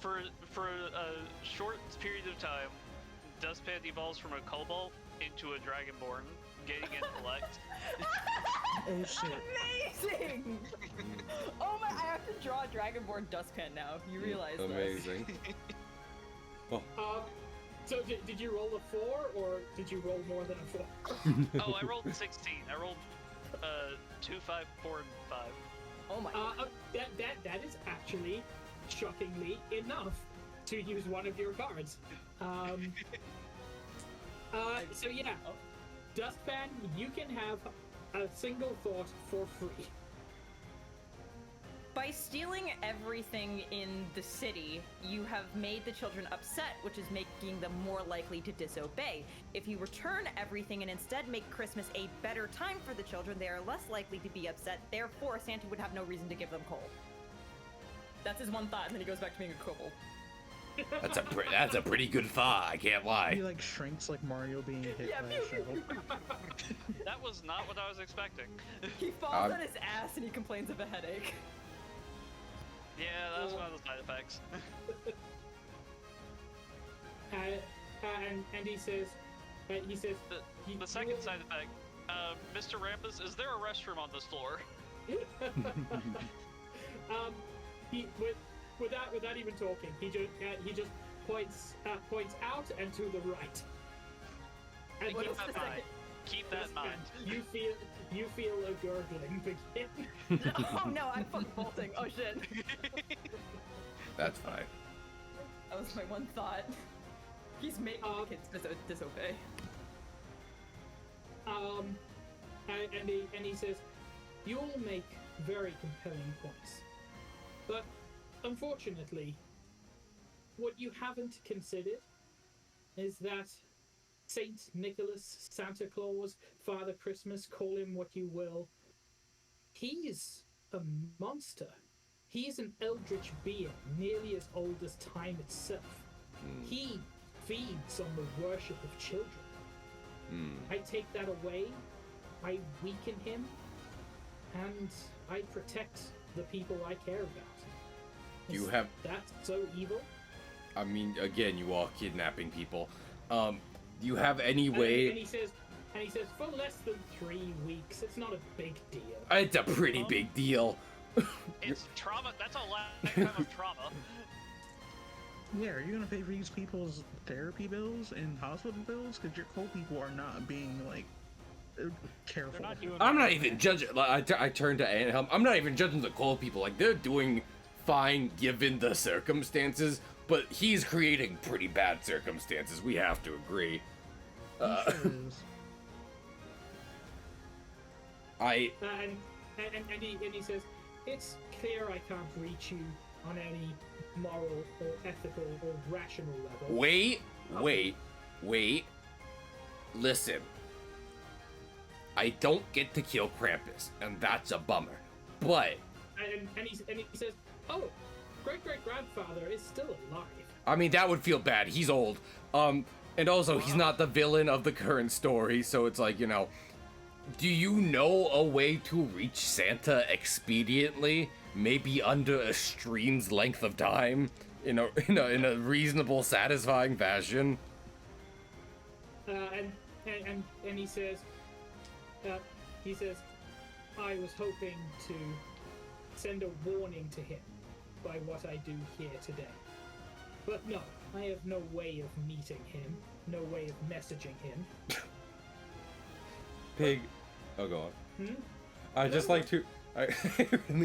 For a short period of time, Dustpan evolves from a Cobalt into a Dragonborn, gaining intellect. Oh shit. Amazing! Oh my, I have to draw a Dragonborn Dustpan now. You realize this. Amazing. So did you roll a 4, or did you roll more than a 4? Oh, I rolled 16. I rolled 2, 5, 4, and 5. Oh my god. That is actually shockingly enough to use one of your cards. So yeah, Dustpan, you can have a single thought for free. By stealing everything in the city, you have made the children upset, which is making them more likely to disobey. If you return everything and instead make Christmas a better time for the children, they are less likely to be upset. Therefore, Santa would have no reason to give them coal. That's his one thought, and then he goes back to being a kobold. That's a pretty good thought, I can't lie. He like shrinks like Mario being hit Yeah, by pew, a shovel. That was not what I was expecting. He falls on his ass and he complains of a headache. Yeah, that was one of the side effects. And he says, The second side effect, Mr. Rampus, is there a restroom on this floor? He without even talking, he just points out and to the right. And Keep just- that in mind. Keep that in mind. You feel a gurgling begin. Oh no, I'm fucking bolting. Oh shit. That's fine. That was my one thought. He's making the kids disobey. And he says, "You all make very compelling points, but unfortunately, what you haven't considered is that Saint Nicholas, Santa Claus, Father Christmas, call him what you will, he's a monster. He's an eldritch being, nearly as old as time itself. He feeds on the worship of children. I take that away, I weaken him, and I protect the people I care about. You have... That's so evil? I mean, again, you are kidnapping people. Do you have any way... And he says, for less than 3 weeks, it's not a big deal. It's a pretty big deal. It's trauma. That's a lifetime of trauma. Yeah, are you gonna pay for these people's therapy bills and hospital bills? Because your cold people are not being, like, careful. They're not doing I'm not even judging... Like, I turn to Anhelm. I'm not even judging the cold people. Like, they're doing fine given the circumstances, but he's creating pretty bad circumstances. We have to agree. He sure is. And he says, it's clear I can't reach you on any moral or ethical or rational level. Wait. Listen. I don't get to kill Krampus, and that's a bummer. But... And he says, oh, great-great-grandfather is still alive. I mean, that would feel bad. He's old. And also, he's not the villain of the current story, so it's like, you know... Do you know a way to reach Santa expediently? Maybe under a stream's length of time? In a reasonable, satisfying fashion? And he says, I was hoping to send a warning to him by what I do here today. But no, I have no way of meeting him, no way of messaging him. Pig. Oh, go on. I really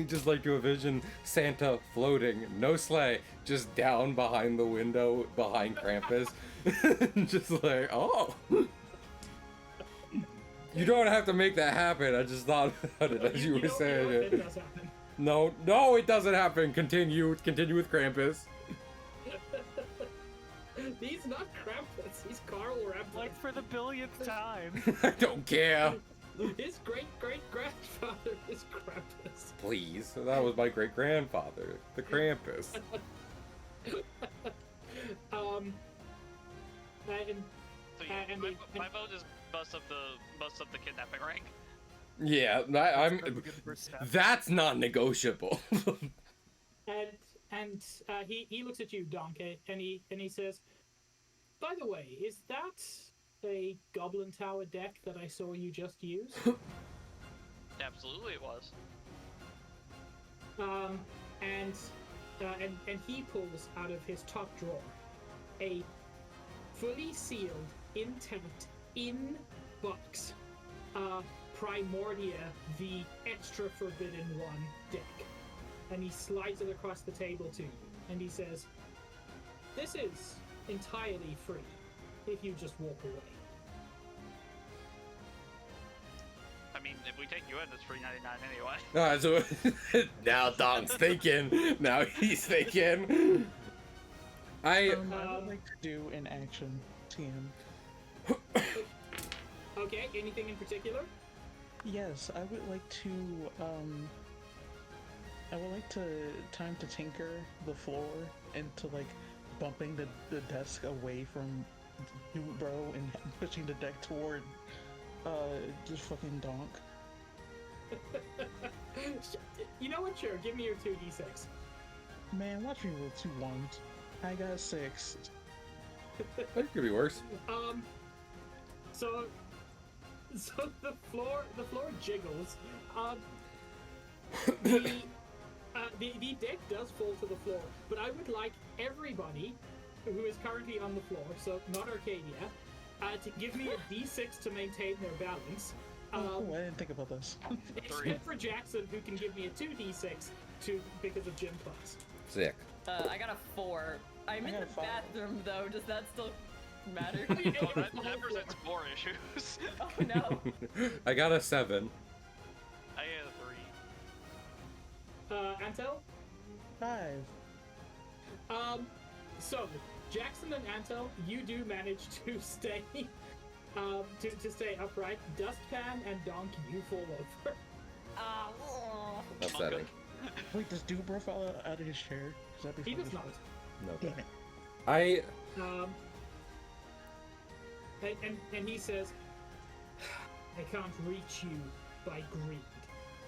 just like to envision Santa floating, no sleigh, just down behind the window behind Krampus. Just like, oh. You don't have to make that happen. I just thought about it as you were saying it. It does happen. No, it doesn't happen. Continue with Krampus. He's not Krampus. He's Carl Rampus. Like for the billionth time. I don't care. His great-great-grandfather is Krampus. Please, that was my great-grandfather, the Krampus. My vote is bust up the kidnapping rank. Yeah, that's not negotiable. And he looks at you, Donkey, and he says, by the way, is that a Goblin Tower deck that I saw you just use? Absolutely, it was. And he pulls out of his top drawer a fully sealed, intact, in box, Primordia, the extra forbidden one deck. And he slides it across the table to you, and he says, this is entirely free if you just walk away. I mean, if we take you in, it's $3.99 anyway. So now Dom's thinking. Now he's thinking. I would like to do an action TM. Okay, anything in particular? Yes, I would like to time to tinker the floor into like bumping the desk away from Dude Bro and pushing the deck toward just fucking Donk. You know what? Sure, give me your 2d6. Man, watch me roll 2 1s. I got 6. That could be worse. So the floor jiggles. The deck does fall to the floor, but I would like everybody who is currently on the floor, so not Arcadia, to give me a d6 to maintain their balance. I didn't think about this. Except for Jackson, who can give me a 2d6 because of gym class. Sick. I got a 4. I'm in the bathroom though. Does that still matter? Oh, that presents more issues. Oh no. I got a 7. I had a 3. Antel? 5. So Jackson and Antel, you do manage to stay to stay upright. Dustpan and Donk, you fall over. Upsetting. Wait, does Dubra fall out of his chair? He does not. No. Damn it. And he says, I can't reach you by greed.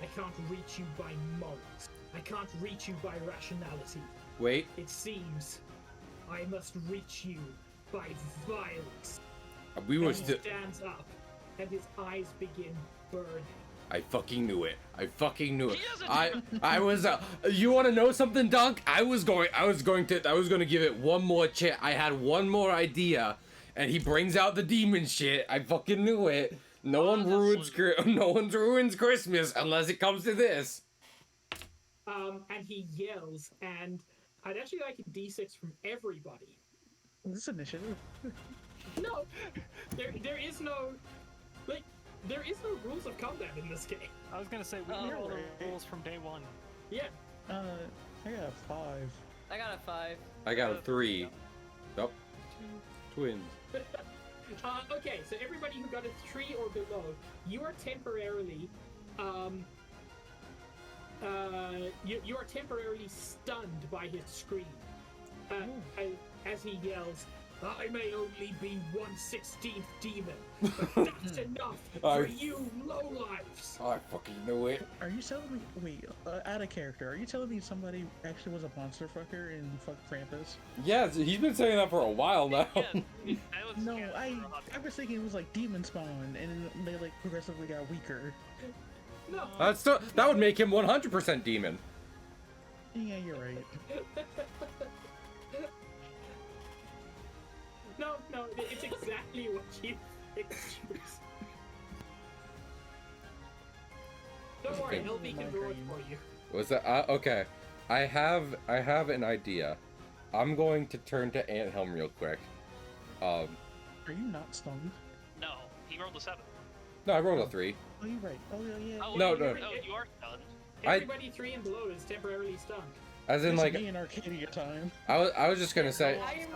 I can't reach you by morals. I can't reach you by rationality. Wait. It seems I must reach you by violence. We were and he still. stands up, and his eyes begin burning. I fucking knew it. I fucking knew it. He doesn't I was. You want to know something, Dunk? I was going to give it one more chance. I had one more idea, and he brings out the demon shit. I fucking knew it. No one ruins Christmas unless it comes to this. And he yells, and I'd actually like a d6 from everybody. Is this initiative? No, there is no rules of combat in this game. I was gonna say, we knew all the rules from day one. Yeah. I got a 5. I got a 5. I got a 3. Yup. Twins. Okay, so everybody who got a 3 or below, you are temporarily, you are temporarily stunned by his scream. As he yells, I may only be 1/16th demon, but that's enough I- for you lowlifes. I fucking knew it. Are you telling me? Wait, out of character. Are you telling me somebody actually was a monster fucker and fucked Krampus? Yeah, he's been saying that for a while now. Yeah, that was No, yeah, I for a hot was thinking it was like demon spawn, and they like progressively got weaker. No. That would make him 100% demon. Yeah, you're right. No, it's exactly what you excuse. Don't worry, LB can do it for you. Was that okay? I have an idea. I'm going to turn to Anthelm real quick. Are you not stunned? No, he rolled a 7. No, I rolled a 3. Oh, you're right. Oh, yeah. Oh, No, you, no. Oh, you are stunned. Everybody 3 and below is temporarily stunned. As in, This like, is me in Arcadia time. I was just gonna say. I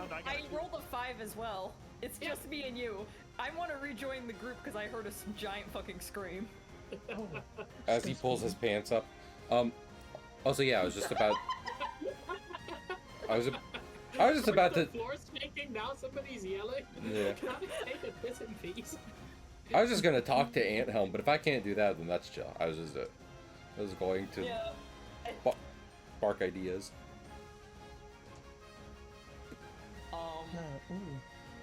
rolled a 5 as well. It's just me and you. I want to rejoin the group because I heard a giant fucking scream. Oh, As he pulls his pants up. Also, yeah, I was just about. I was just about The to. floor's shaking, now somebody's yelling. Yeah. Can I take a piss in peace? I was just gonna talk to Anthelm, but if I can't do that, then that's chill. I was going to Yeah. spark ideas. ooh.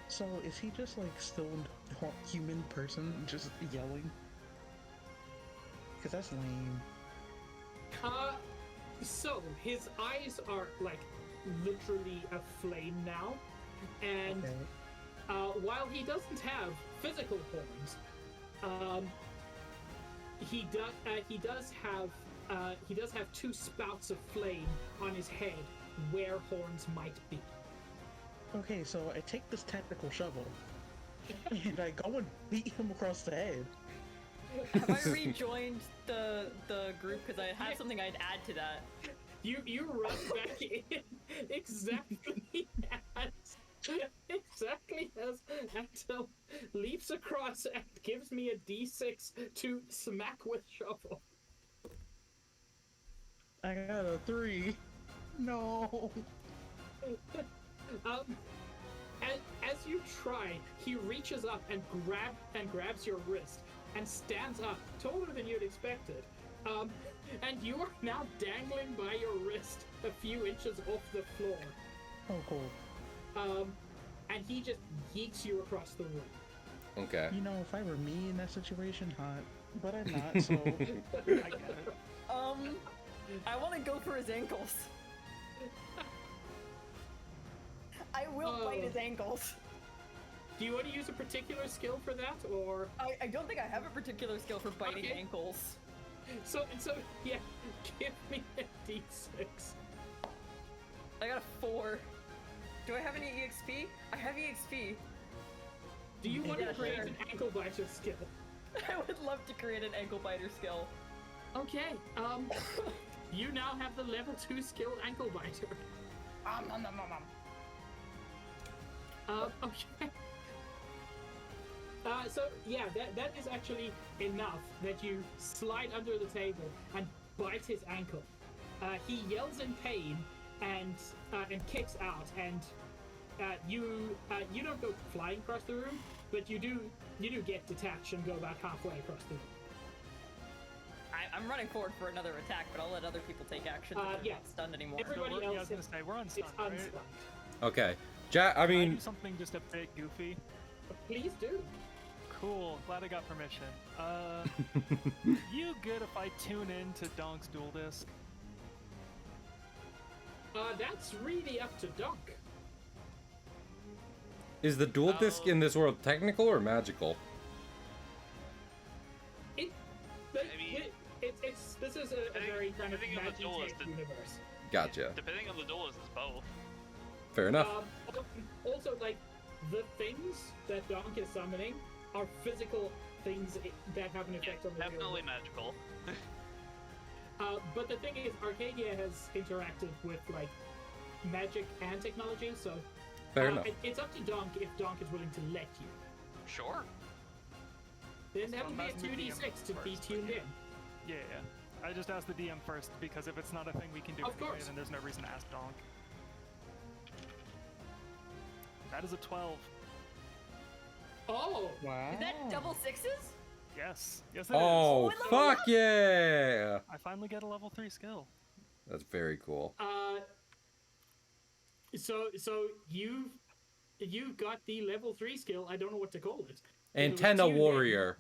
So is he just like still a human person, just yelling? Because that's lame. So his eyes are like literally aflame now, and while he doesn't have physical horns, he does have 2 spouts of flame on his head where horns might be. Okay, so I take this tactical shovel and I go and beat him across the head. Have I rejoined the group because I had something I'd add to that? You run back in exactly as Axel leaps across and gives me a d6 to smack with shovel. I got a 3. No. As you try, he reaches up and grabs your wrist and stands up taller than you'd expected. And you are now dangling by your wrist a few inches off the floor. Oh, cool. And he just yeets you across the room. Okay. You know, if I were me in that situation, hot. But I'm not, so... I get it. I want to go for his ankles. I will bite his ankles. Do you want to use a particular skill for that, or...? I don't think I have a particular skill for biting ankles. So, yeah, give me a d6. I got a 4. Do I have any EXP? I have EXP. Do you want to Yeah, create sure. an ankle biter skill? I would love to create an ankle biter skill. Okay, you now have the level 2 skill ankle biter. Okay. So yeah, that is actually enough that you slide under the table and bite his ankle. He yells in pain and kicks out, and you don't go flying across the room, but you do get detached and go about halfway across the room. I'm running forward for another attack, but I'll let other people take action if they're Yeah. not stunned anymore. Everybody I was else gonna is say, we're unstunned, it's right? unstunned. Okay. I Can I mean, do something just a bit goofy? Please do. Cool, glad I got permission. You good if I tune in to Donk's Dual Disc? That's really up to Dunk. is the dual disc in this world technical or magical? This is a very kind of Depending on the duelist, magic universe. Gotcha. Depending on the duelist, it's both. Fair enough. Also, like, the things that Donk is summoning are physical things that have an effect on the real Definitely world. magical. But the thing is, Arcadia has interacted with, like, magic and technology, so... Fair enough. It's up to Donk if Donk is willing to let you. Sure. Then that So would be a I'm asking the 2d6 to DM be first, tuned in. Yeah. I just asked the DM first, because if it's not a thing we can do Of anyway, course. then there's no reason to ask Donk. That is a 12. Oh, Wow. Is that double sixes? Yes. Yes, it is. Oh, What level fuck up? yeah! I finally get a level 3 skill. That's very cool. so you've got the level 3 skill. I don't know what to call it. Antenna tuned in. warrior.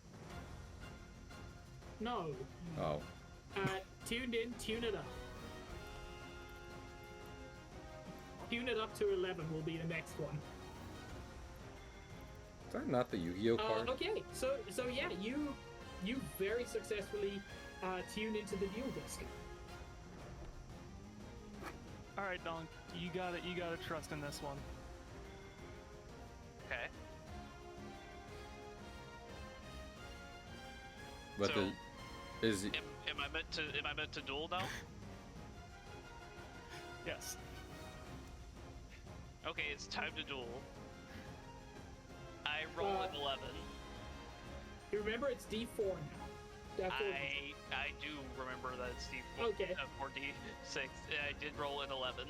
No. Oh. Tuned in, tune it up. Tune it up to 11 will be the next one. Is that not the Yu-Gi-Oh card? Okay, so yeah, you very successfully tuned into the dual disc. All right, Donk, you gotta trust in this one. Okay. But So- is Am I meant to duel now? Yes. Okay, it's time to duel. I roll an 11. You remember it's D4 now. I do remember that it's D4. Okay. 4D6. I did roll an 11.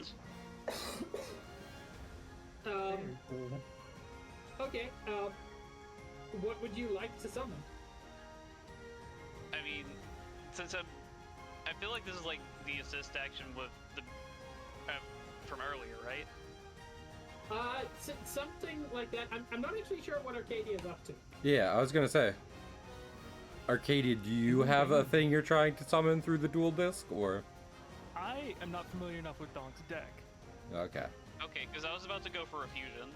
Um, okay. What would you like to summon? I mean, since I feel like this is like the assist action with the from earlier, right? Something like that. I'm not actually sure what Arcadia is up to. yeah, I was gonna say. Arcadia, do you have a thing you're trying to summon through the dual disc, or? I am not familiar enough with Donk's deck. Okay. Okay, because I was about to go for a fusion.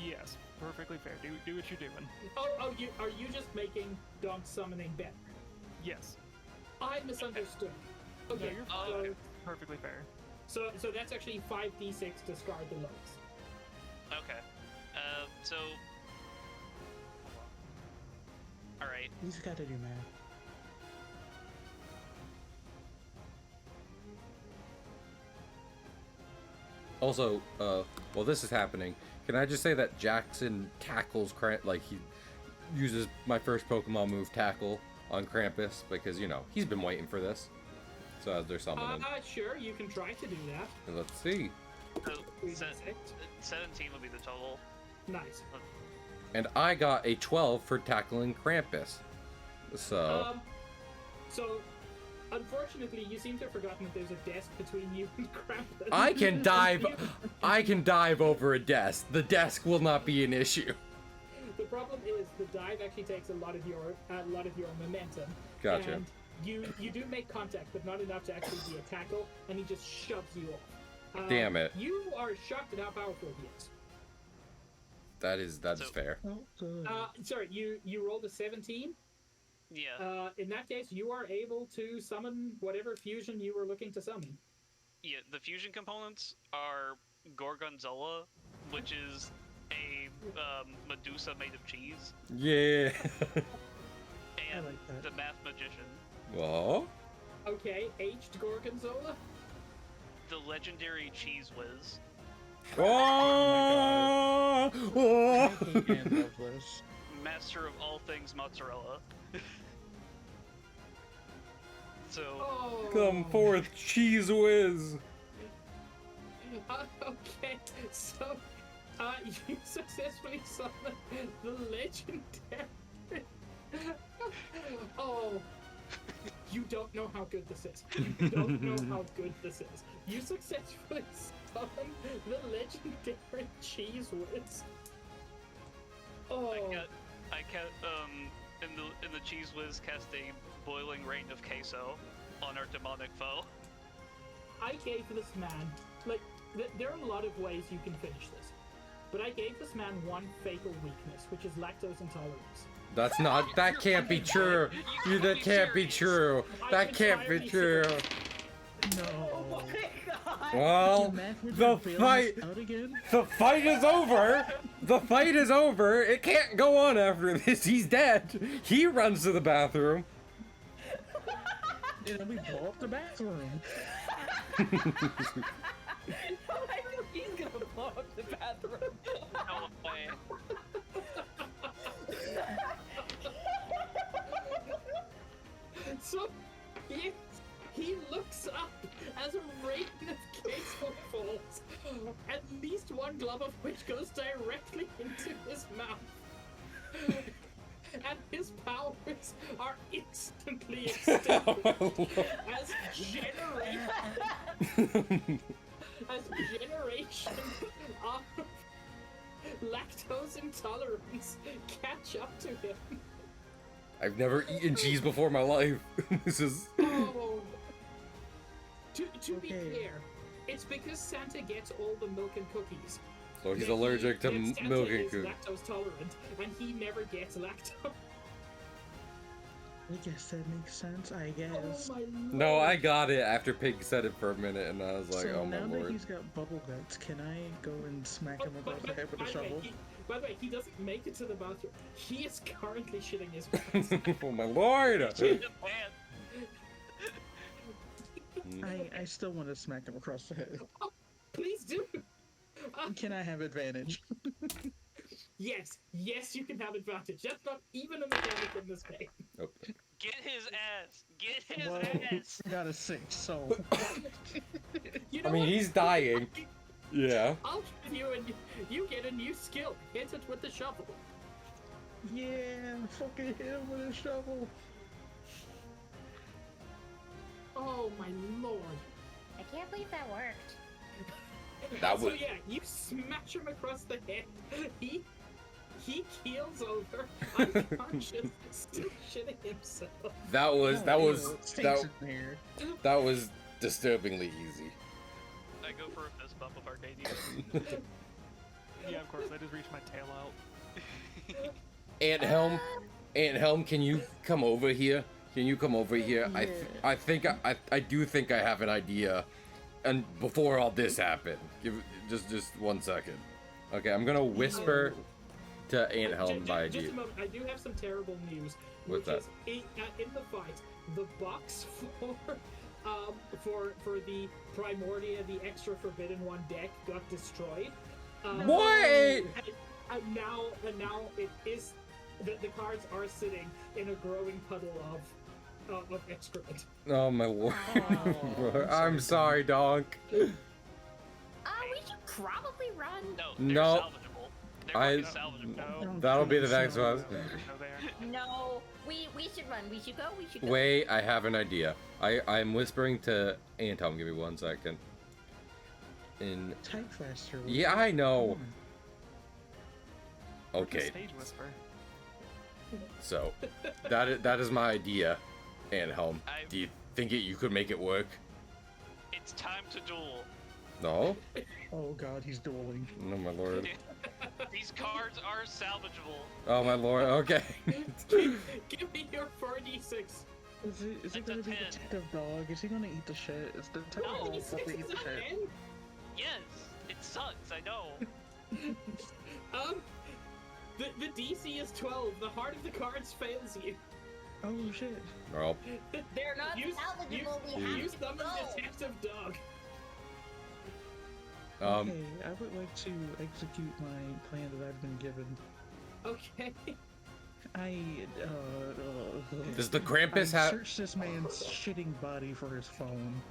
Yes, perfectly fair. Do what you're doing. Oh, are you just making Donk summoning better? Yes. I misunderstood. No, Okay, you're Oh, fine. okay. Perfectly fair. so that's actually 5d6 discard the lowest. Okay. So. Alright. You just gotta do math. Also, while this is happening, can I just say that Jackson tackles like he uses my first Pokemon move, Tackle, on Krampus because, you know, he's been waiting for this. So as they're summoning. Sure, you can try to do that. And let's see. So, 3d6. 17 will be the total. Nice. And I got a 12 for tackling Krampus. So, So, unfortunately, you seem to have forgotten that there's a desk between you and Krampus. I can dive over a desk. The desk will not be an issue. The problem is the dive actually takes a lot of your momentum. Gotcha. And you do make contact, but not enough to actually be a tackle, and he just shoves you off. Damn it. You are shocked at how powerful he is. That's So- fair. Oh, good. Sorry, you rolled a 17. Yeah. In that case, you are able to summon whatever fusion you were looking to summon. Yeah, the fusion components are Gorgonzola, which is a Medusa made of cheese, Yeah. and like that. the Math Magician, Well, Okay, aged Gorgonzola. the legendary Cheese Whiz, oh, I oh. hate and love this. master of all things mozzarella. So, Oh. Come forth, Cheese Whiz. Okay, so you successfully summoned the legendary. Oh, you don't know how good this is. You don't know how good this is. You successfully summoned the legendary Cheese Whiz. Oh, I can't in the Cheese Whiz cast a boiling rain of queso on our demonic foe. I gave this man, like, there are a lot of ways you can finish this, but I gave this man one fatal weakness, which is lactose intolerance. That's not. That can't be true. You That can't be serious. true. That can't be true. No. Well, the fight. Out again? The fight is over. The fight is over. It can't go on after this. He's dead. He runs to the bathroom. And then we blow up the bathroom. I think he's gonna blow up the bathroom. No way. So he looks up as a rain of queso falls, at least one glove of which goes directly into his mouth. And his powers are instantly extinguished as generation of lactose intolerance catch up to him. I've never eaten cheese before in my life. This is. Oh. To be Okay. clear, it's because Santa gets all the milk and cookies. So he's that allergic to that Santa milk and is cookies. lactose tolerant, and he never gets lactose. I guess that makes sense. I guess. Oh my lord. No, I got it after Pig said it for a minute, and I was like, so oh my now that lord. he's got bubble guts, can I go and smack him across the head with a by the way, shovel? by the way, he doesn't make it to the bathroom. He is currently shitting his pants. Oh my lord! Shit in pants. I still want to smack him across the head. Please do. Can I have advantage? Yes, you can have advantage. That's not even a mechanic in this game. Oh. Get his ass. Get his Well, ass. I got a 6, so You know I mean, what? he's dying. Yeah. I'll give you you get a new skill. Hit it with the shovel. yeah, fucking hit him with a shovel. Oh my lord. I can't believe that worked. That So was. yeah, you smash him across the head. He keels over, unconscious, still shitting himself. That was. That was. Stinks in here. That was disturbingly easy. I go for a fist bump of Arcadia. Yeah, of course. I just reached my tail out. Aunt Helm, can you come over here? Can you come over here? Yeah. I think I do think I have an idea. And before all this happened, just 1 second. Okay, I'm gonna whisper to Aunt Helm my Just idea. a moment. I do have some terrible news. What's which that? is in the fight, the box for the Primordia, the extra Forbidden One deck got destroyed. What? And now it is the cards are sitting in a growing puddle of excrement. Oh my lord. Oh, I'm sorry, Donk. We should probably run. No, they're No. salvageable. They're fucking salvageable. No. That'll be the next one. No, there. No, we should run. We should go. We should go. Wait, I have an idea. I'm whispering to Aunt Helm. Give me 1 second. In Type faster. yeah, I know. The Okay, Stage whisper. so that is my idea, Aunt Helm. Do you think you could make it work? It's time to duel. No. Oh god, he's dueling. No, my lord. These cards are salvageable. Oh my lord. Okay. Give me your 4d6. Is it That's gonna a be 10. Detective Dog? Is he gonna eat the shit? Is the Detective No, Dog 4d6 supposed to eat is the a shit? 10. Yes, it sucks. I know. The DC is 12. The heart of the cards fails you. Oh shit. Well, They're not Use- salvageable. We have Use to them go. as Detective Dog. um, Okay, I would like to execute my plan that I've been given. Okay. does the I Krampus have? searched this man's shitting body for his phone.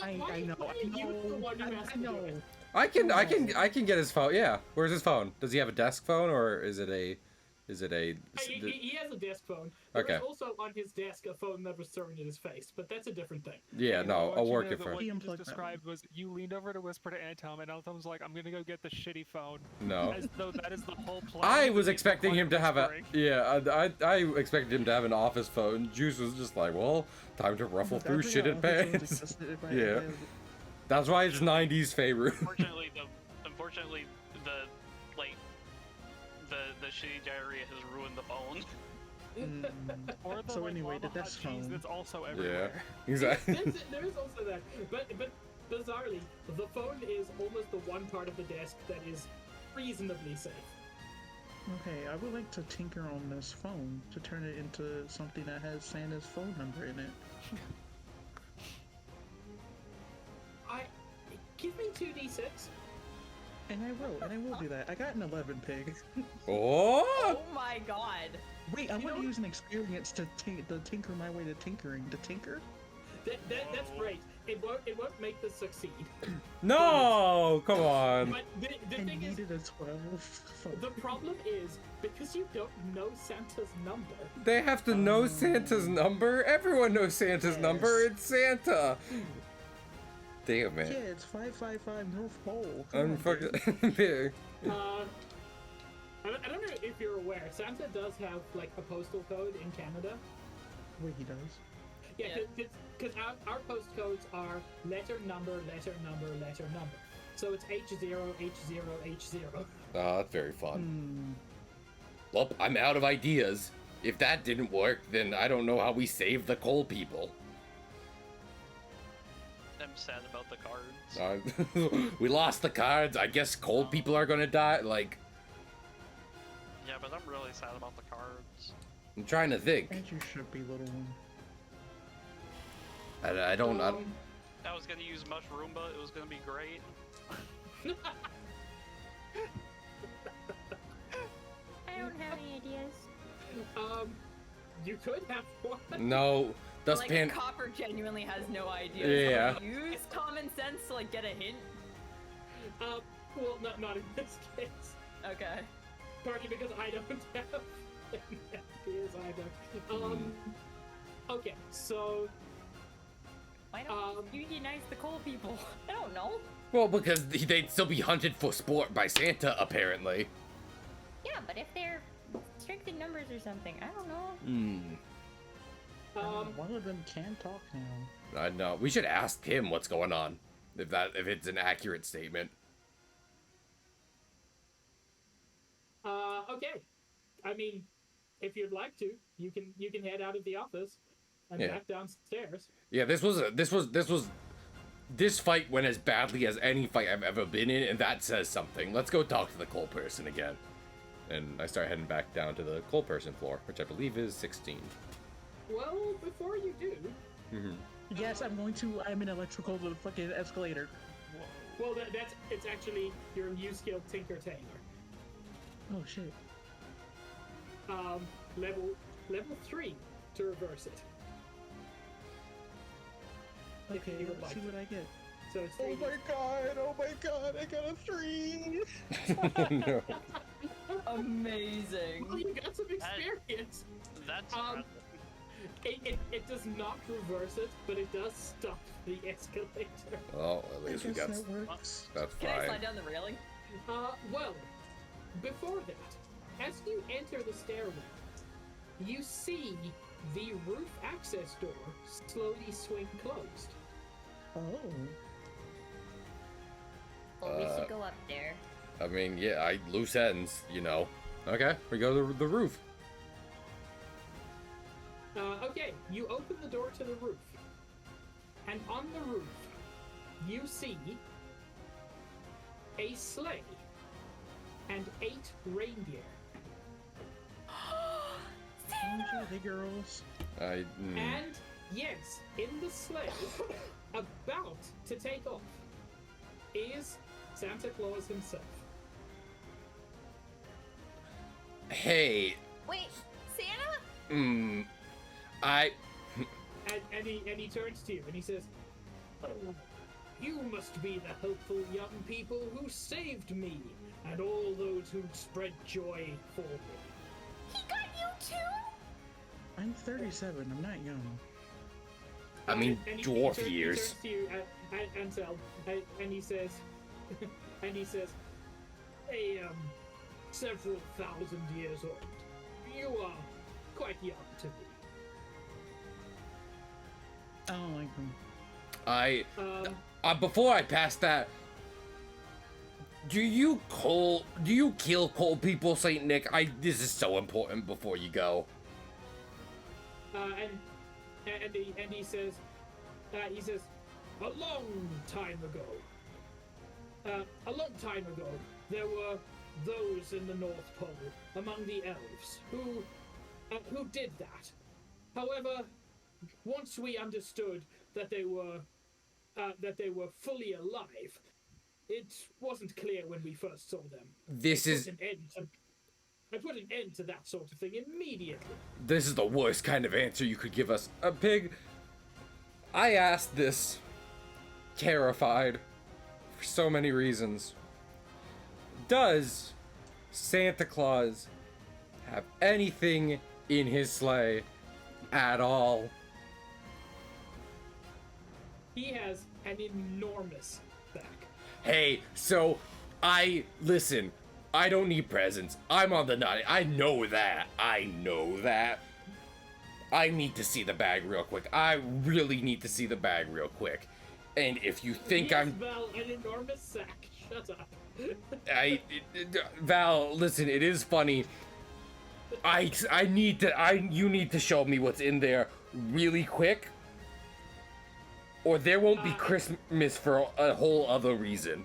I know, why are you the one who has I to do know. it? I can get his phone. Yeah. Where's his phone? Does he have a desk phone or is it a? He has a desk phone. There Okay. was also on his desk a phone that was thrown in his face, but that's a different thing. Yeah. No, What I'll you work know it that for. What you Unplug just that described was you leaned over to whisper to Antom, and Antom was like, "I'm gonna go get the shitty phone." No. As though that is the whole plan. I was He's expecting him to have a whispering. yeah. I expected him to have an office phone. Juice was just like, well, time to ruffle through That's shit how in office phones pants. existed if I Yeah. had- That's why it's 90s favorite. Unfortunately, the shitty diarrhea has ruined the phone. Or the So like, anyway, lava the hot desk cheese phone. that's also Yeah. everywhere. Exactly. There is also that, but bizarrely, the phone is almost the one part of the desk that is reasonably safe. Okay, I would like to tinker on this phone to turn it into something that has Santa's phone number in it. Give me 2d6. And I will do that. I got an 11 pig. Oh. Oh my god. Wait, I You want know to use an experience to tinker my way to tinkering. To tinker? That's Whoa. great. it won't make this succeed. No, come on. But the I thing is, needed a 12. the problem is because you don't know Santa's number. They have to know Santa's number. Everyone knows Santa's number. It's Santa. Damn Yeah, it. it's 555 North Pole. Come I'm on, fucking dude. big. I don't know if you're aware, Santa does have like a postal code in Canada. Wait, he does. Yeah, because our postcodes are letter number, letter number, letter number. So it's H0, H0, H0. Oh, that's very fun. Hmm. Well, I'm out of ideas. If that didn't work, then I don't know how we save the coal people. I'm sad about the cards. We lost the cards. I guess coal people are gonna die. Like, Yeah, but I'm really sad about the cards. I'm trying to think. As you should be, little one. I don't. I was gonna use Mushroomba. It was gonna be great. I don't have any ideas. You could have one. No, Like, Dustpan. Copper genuinely has no idea. Yeah. So use common sense to like get a hint. Well, not in this case. Okay. Partly because I don't have any ideas either. Okay, so Why don't you unionize the coal people? I don't know. Well, because they'd still be hunted for sport by Santa, apparently. Yeah, but if they're strength in numbers or something, I don't know. One of them can talk now. I know. We should ask him what's going on. If it's an accurate statement. Okay. I mean, if you'd like to, you can head out of the office and Yeah. back downstairs. Yeah, this fight went as badly as any fight I've ever been in, and that says something. Let's go talk to the coal person again. And I start heading back down to the coal person floor, which I believe is 16. Well, before you do, Yes, I'm an electrical to the fucking escalator. well, it's actually your new skill, Tinker Tailor. Oh shit. Level 3 to reverse it. If Okay, you would let's like see to. what I get. So it's Oh 3D. my god, I got a 3! No. Amazing. Well, you got some experience. That's It does not reverse it, but it does stop the escalator. Oh, at I least we guess got. that works. That's Can I slide fine. down the railing? Well, before that, as you enter the stairwell, you see the roof access door slowly swing closed. Oh. Well, we should go up there. I mean, yeah, loose ends, you know. Okay, we go to the roof. Okay, you open the door to the roof, and on the roof, you see a sleigh and 8 reindeer. Hey girls. And yes, in the sleigh, about to take off, is Santa Claus himself. Hey, Wait, Santa? And he turns to you and he says, "Oh, you must be the helpful young people who saved me and all those who spread joy for me." He got you too? I'm 37, I'm not young. I mean, And dwarf he years. turns to you, Ansel, and he says, I am several thousand years old. You are quite young to me. I don't like them. Before I pass that, do you kill coal people, Saint Nick? This is so important before you go. And he says, a long time ago, there were those in the North Pole among the elves who did that. However, once we understood that they were fully alive, it wasn't clear when we first saw them. I put an end to that sort of thing immediately. This is the worst kind of answer you could give us. Pig, I asked this terrified for so many reasons. Does Santa Claus have anything in his sleigh at all? He has an enormous sack. Hey, so listen, I don't need presents. I'm on the naughty. I know that. I need to see the bag real quick. I really need to see the bag real quick. And if you think Yes, I'm Val, an enormous sack. Shut up. Val, listen, it is funny. You need to show me what's in there really quick, or there won't be Christmas for a whole other reason.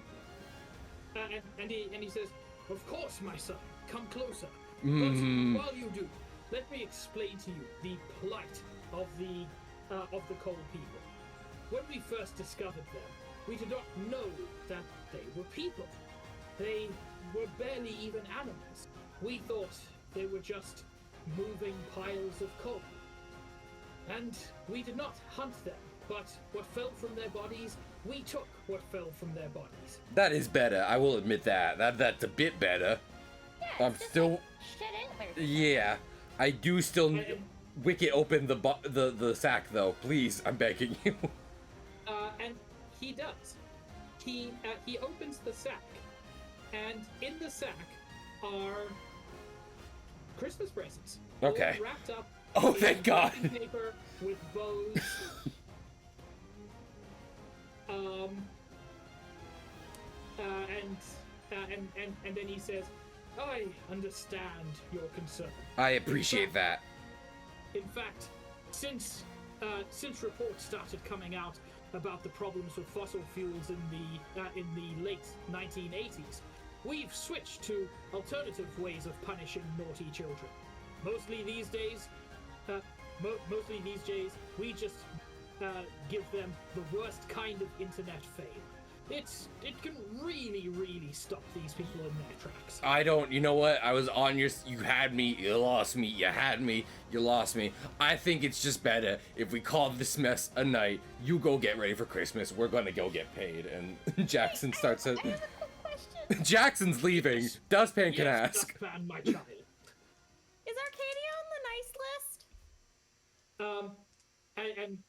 And he says, "Of course, my son. Come closer." Mhm. But while you do, let me explain to you the plight of the coal people. When we first discovered them, we did not know that they were people. They were barely even animals. We thought they were just moving piles of coal. And we did not hunt them, but what fell from their bodies, we took what fell from their bodies. That is better. I will admit that. That's a bit better. Yeah, I'm it's just still. like shit anywhere. Yeah, I do still. And- Wicket, open the sack though, please. I'm begging you. And he does. He opens the sack, and in the sack are Christmas presents. Okay. All wrapped up. Oh, in thank God. wrapping paper with bows. And then he says, "I understand your concern. I appreciate that. In fact, since reports started coming out about the problems with fossil fuels in the late 1980s, we've switched to alternative ways of punishing naughty children. Mostly these days, we just give them the worst kind of internet fame. It can really, really stop these people in their tracks." I don't. You know what? I was on your. You had me. You lost me. You had me. You lost me. I think it's just better if we call this mess a night. You go get ready for Christmas. We're gonna go get paid. And Jackson starts to. I have a quick question. Jackson's leaving. Dustpan can Yes, ask. Dustpan, my child. Is Arcadia on the nice list?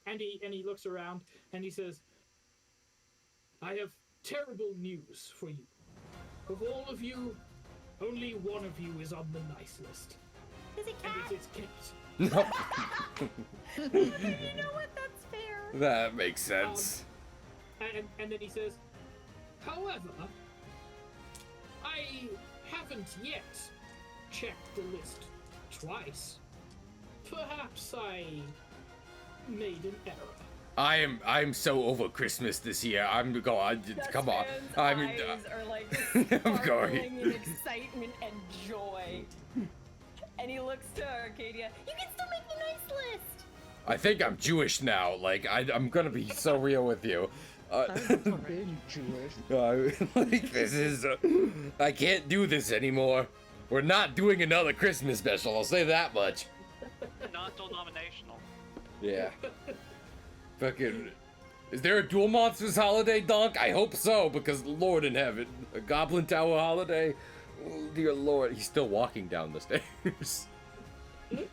And he looks around and he says, "I have terrible news for you. Of all of you, only one of you is on the nice list. Is it And cat? it is Kate." No. You know what? That's fair. That makes sense. And then he says, "However, I haven't yet checked the list twice. Perhaps I made an error." I'm so over Christmas this year. I'm going. Come on. Dustpan's I'm. eyes are like I'm going. sparkling in excitement and joy. And he looks to Arcadia. You can still make the nice list. I think I'm Jewish now. Like I'm gonna be so real with you. I've been Jewish. Like this is. I can't do this anymore. We're not doing another Christmas special. I'll say that much. Not denominational. Yeah. Fucking. Is there a Dual Monsters holiday, Dunk? I hope so, because Lord in heaven, a Goblin Tower holiday. Oh, dear Lord, he's still walking down the stairs. And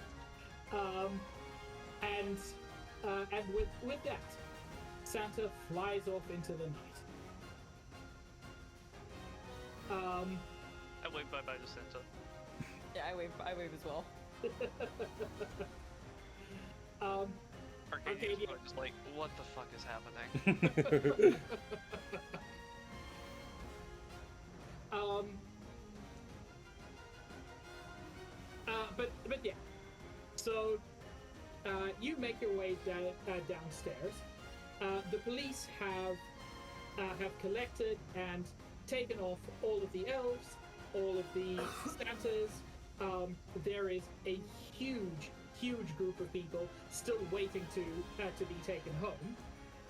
with that, Santa flies off into the night. I wave bye-bye to Santa. Yeah, I wave as well. Arcadia's Arcadia. probably just like, what the fuck is happening? But yeah. So you make your way downstairs. The police have collected and taken off all of the elves, all of the Santas. There is a huge group of people still waiting to be taken home.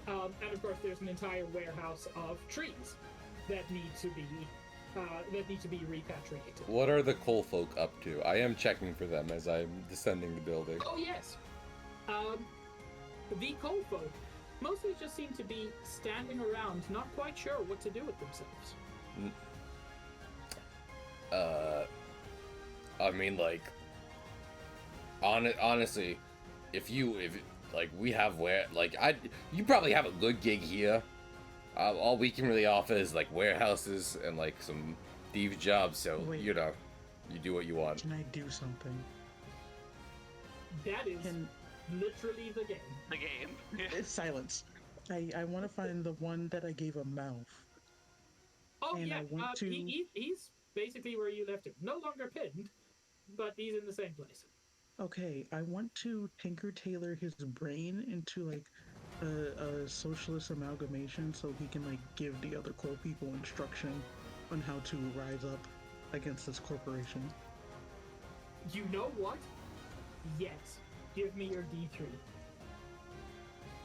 And of course, there's an entire warehouse of trees that need to be repatriated. What are the coal folk up to? I am checking for them as I'm descending the building. Oh yes, the coal folk mostly just seem to be standing around, not quite sure what to do with themselves. I mean, like, honestly, if like we have you probably have a good gig here. All we can really offer is like warehouses and like some thief jobs. So Wait. you know, you do what you want. Can I do something? That is Can literally the game. The game. it's silence. I want to find the one that I gave a mouth. Oh And yeah, I want to- he's basically where you left him. No longer pinned, but he's in the same place. Okay, I want to Tinker Tailor his brain into like a socialist amalgamation so he can like give the other core people instruction on how to rise up against this corporation. You know what? Yes. Give me your D3.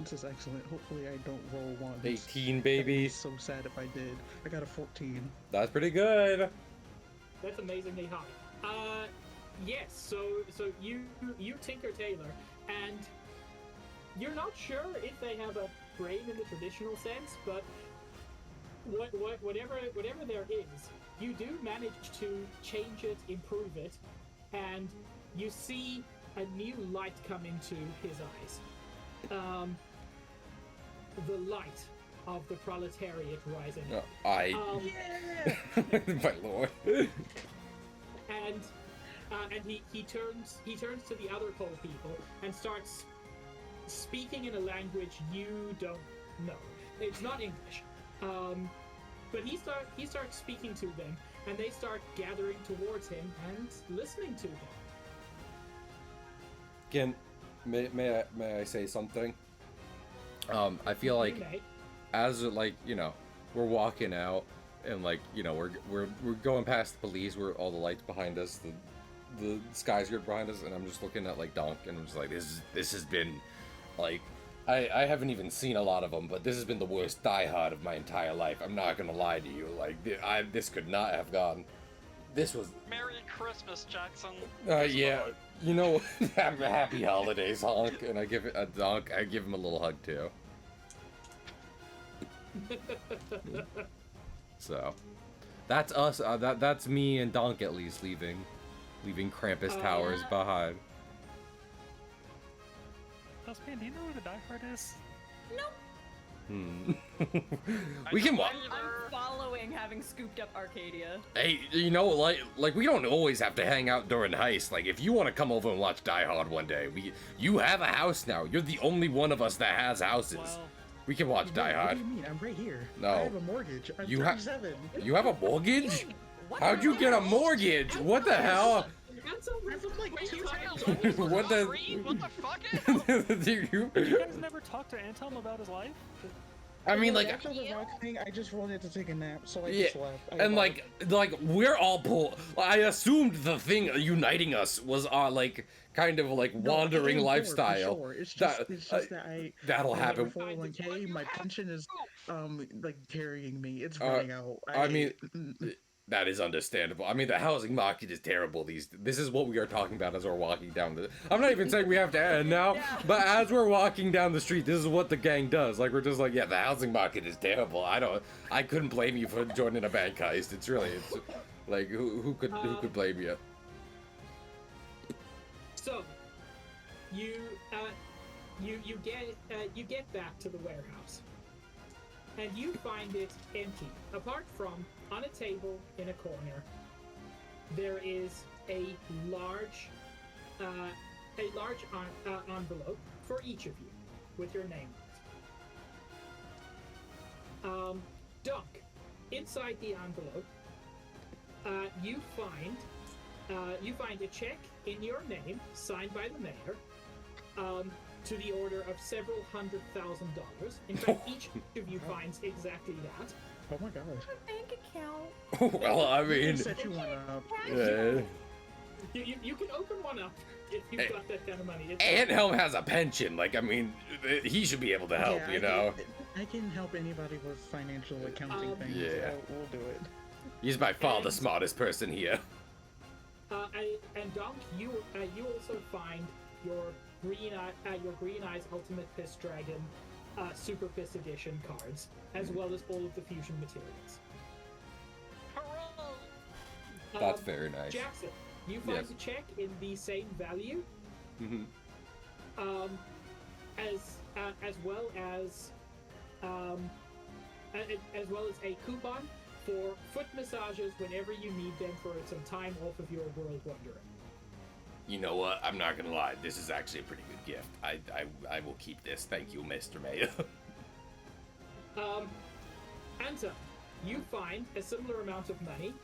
This is excellent. Hopefully I don't roll one. 18, I'd baby. be so sad if I did. I got a 14. That's pretty good. That's amazingly high. Yes. So you Tinker Tailor, and you're not sure if they have a brain in the traditional sense, but whatever there is, you do manage to change it, improve it, and you see a new light come into his eyes. The light of the proletariat rising up. My lord. And he turns to the other coal people and starts speaking in a language you don't know. It's not English. But he starts speaking to them, and they start gathering towards him and listening to him. Again, may I say something? I feel like You may. as like, you know, we're walking out and like, you know, we're going past the police, where all the lights behind us, the sky's good behind us, and I'm just looking at like Donk, and I'm just like, this has been like, I haven't even seen a lot of them, but this has been the worst Die Hard of my entire life. I'm not gonna lie to you, like this could not have gone. This was Merry Christmas, Jackson. yeah. You know, happy holidays, Honk, and I give it a Donk. I give him a little hug too. So, that's us. That's me and Donk at least leaving Krampus Towers behind. Dustpan, do you know where the Die Hard is? We can walk. I'm following, having scooped up Arcadia. Hey, you know, like we don't always have to hang out during heist. Like, if you want to come over and watch Die Hard one day, you have a house now. You're the only one of us that has houses. Well, We can watch Die What Hard. do you mean? I'm right here. No. I have a mortgage. I'm You 37. You have a mortgage? What How'd the you get a hell? mortgage? What the hell? That's a like great 2 time. What the? What the fuck? you? you guys never talked to Anselm about his life? I mean, like, after the rock thing, I just wanted to take a nap, so I yeah, just left. and like we're all I assumed the thing uniting us was our like kind of like wandering lifestyle. For sure. It's just that That'll I happen. 401k, my pension is like carrying me. It's running out. I mean, that is understandable. I mean, the housing market is terrible. This is what we are talking about as we're walking down the. I'm not even saying we have to end now, but as we're walking down the street, this is what the gang does. Like, we're just like, yeah, the housing market is terrible. I couldn't blame you for joining a bank heist. It's like, who could blame you? So, you get back to the warehouse, and you find it empty. Apart from on a table in a corner, there is a large envelope for each of you with your name on it. Dunk, inside the envelope, you find a check in your name signed by the mayor, to the order of several $100,000. In fact, each of you finds exactly that. Oh my god. Bank account. Well, I mean, Set you one up. yeah. You can open one up if you've got that kind of money. It's- Anthelm has a pension. Like, I mean, he should be able to help. Yeah, You know, I can help anybody with financial accounting things. Yeah. So we'll do it. he's by far the smartest person here. And Donk, you also find your green eyes ultimate piss dragon Super Fist Edition cards, as well as all of the fusion materials. That's very nice. Jackson, you find Yes. the check in the same value, Mm-hmm. as well as a coupon for foot massages whenever you need them for some time off of your world wandering. You know what? I'm not gonna lie. This is actually a pretty good gift. I will keep this. Thank you, Mr. Mayo. Anta, you find a similar amount of money,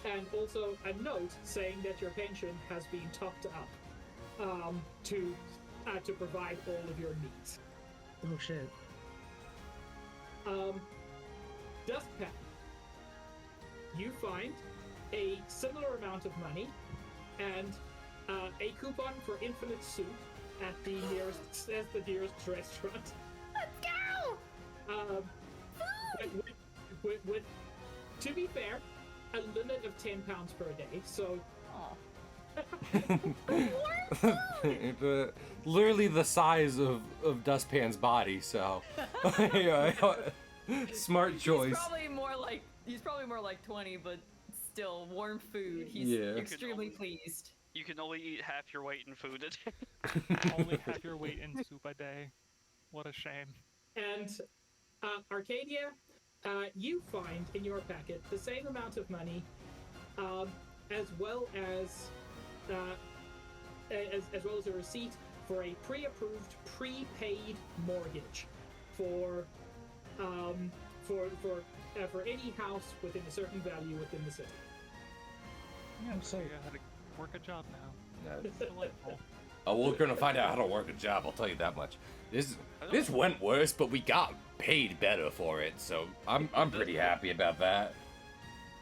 and also a note saying that your pension has been topped up to provide all of your needs. Oh shit. Dustpan, you find a similar amount of money and a coupon for infinite soup at the nearest restaurant. Let's go! With, to be fair, a limit of £10 per day. So Literally the size of Dustpan's body. So, smart choice. He's probably more like 20, but still warm food. He's Yeah. extremely pleased. You can only eat half your weight in food a day. Only half your weight in soup a day. What a shame. and Arcadia, you find in your packet the same amount of money, as well as a receipt for a pre-approved, prepaid mortgage for any house within a certain value within the city. Yeah, I'm sorry. I had to work a job now. No. Delightful. Oh, we're gonna find out how to work a job. I'll tell you that much. This went worse, but we got paid better for it, so I'm pretty happy about that.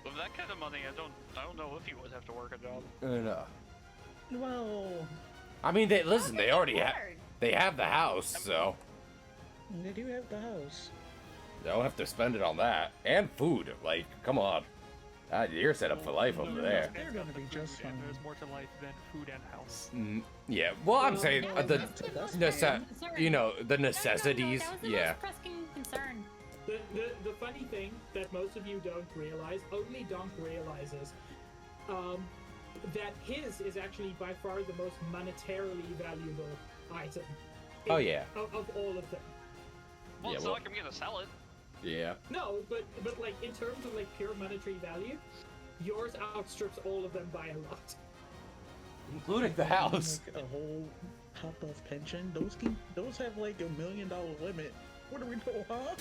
With that kind of money, I don't know if you would have to work a job. No. Well, I mean, they already have the house, so they do have the house. they don't have to spend it on that and food. Like, come on, you're set up for life over there. They're gonna be just And fine. there's more to life than food and house. Yeah. Well, I'm saying Yeah, the that's a dust the necessities. That was the Yeah. most pressing concern. The funny thing that most of you don't realize, only Donk realizes, that his is actually by far the most monetarily valuable item. Oh, yeah. Of all of them. Well, Yeah, it's well- not like I'm gonna sell it. Yeah. No, but like in terms of like pure monetary value, yours outstrips all of them by a lot. Including the house. Like a whole top off pension. Those have like $1 million limit. What do we know, huh?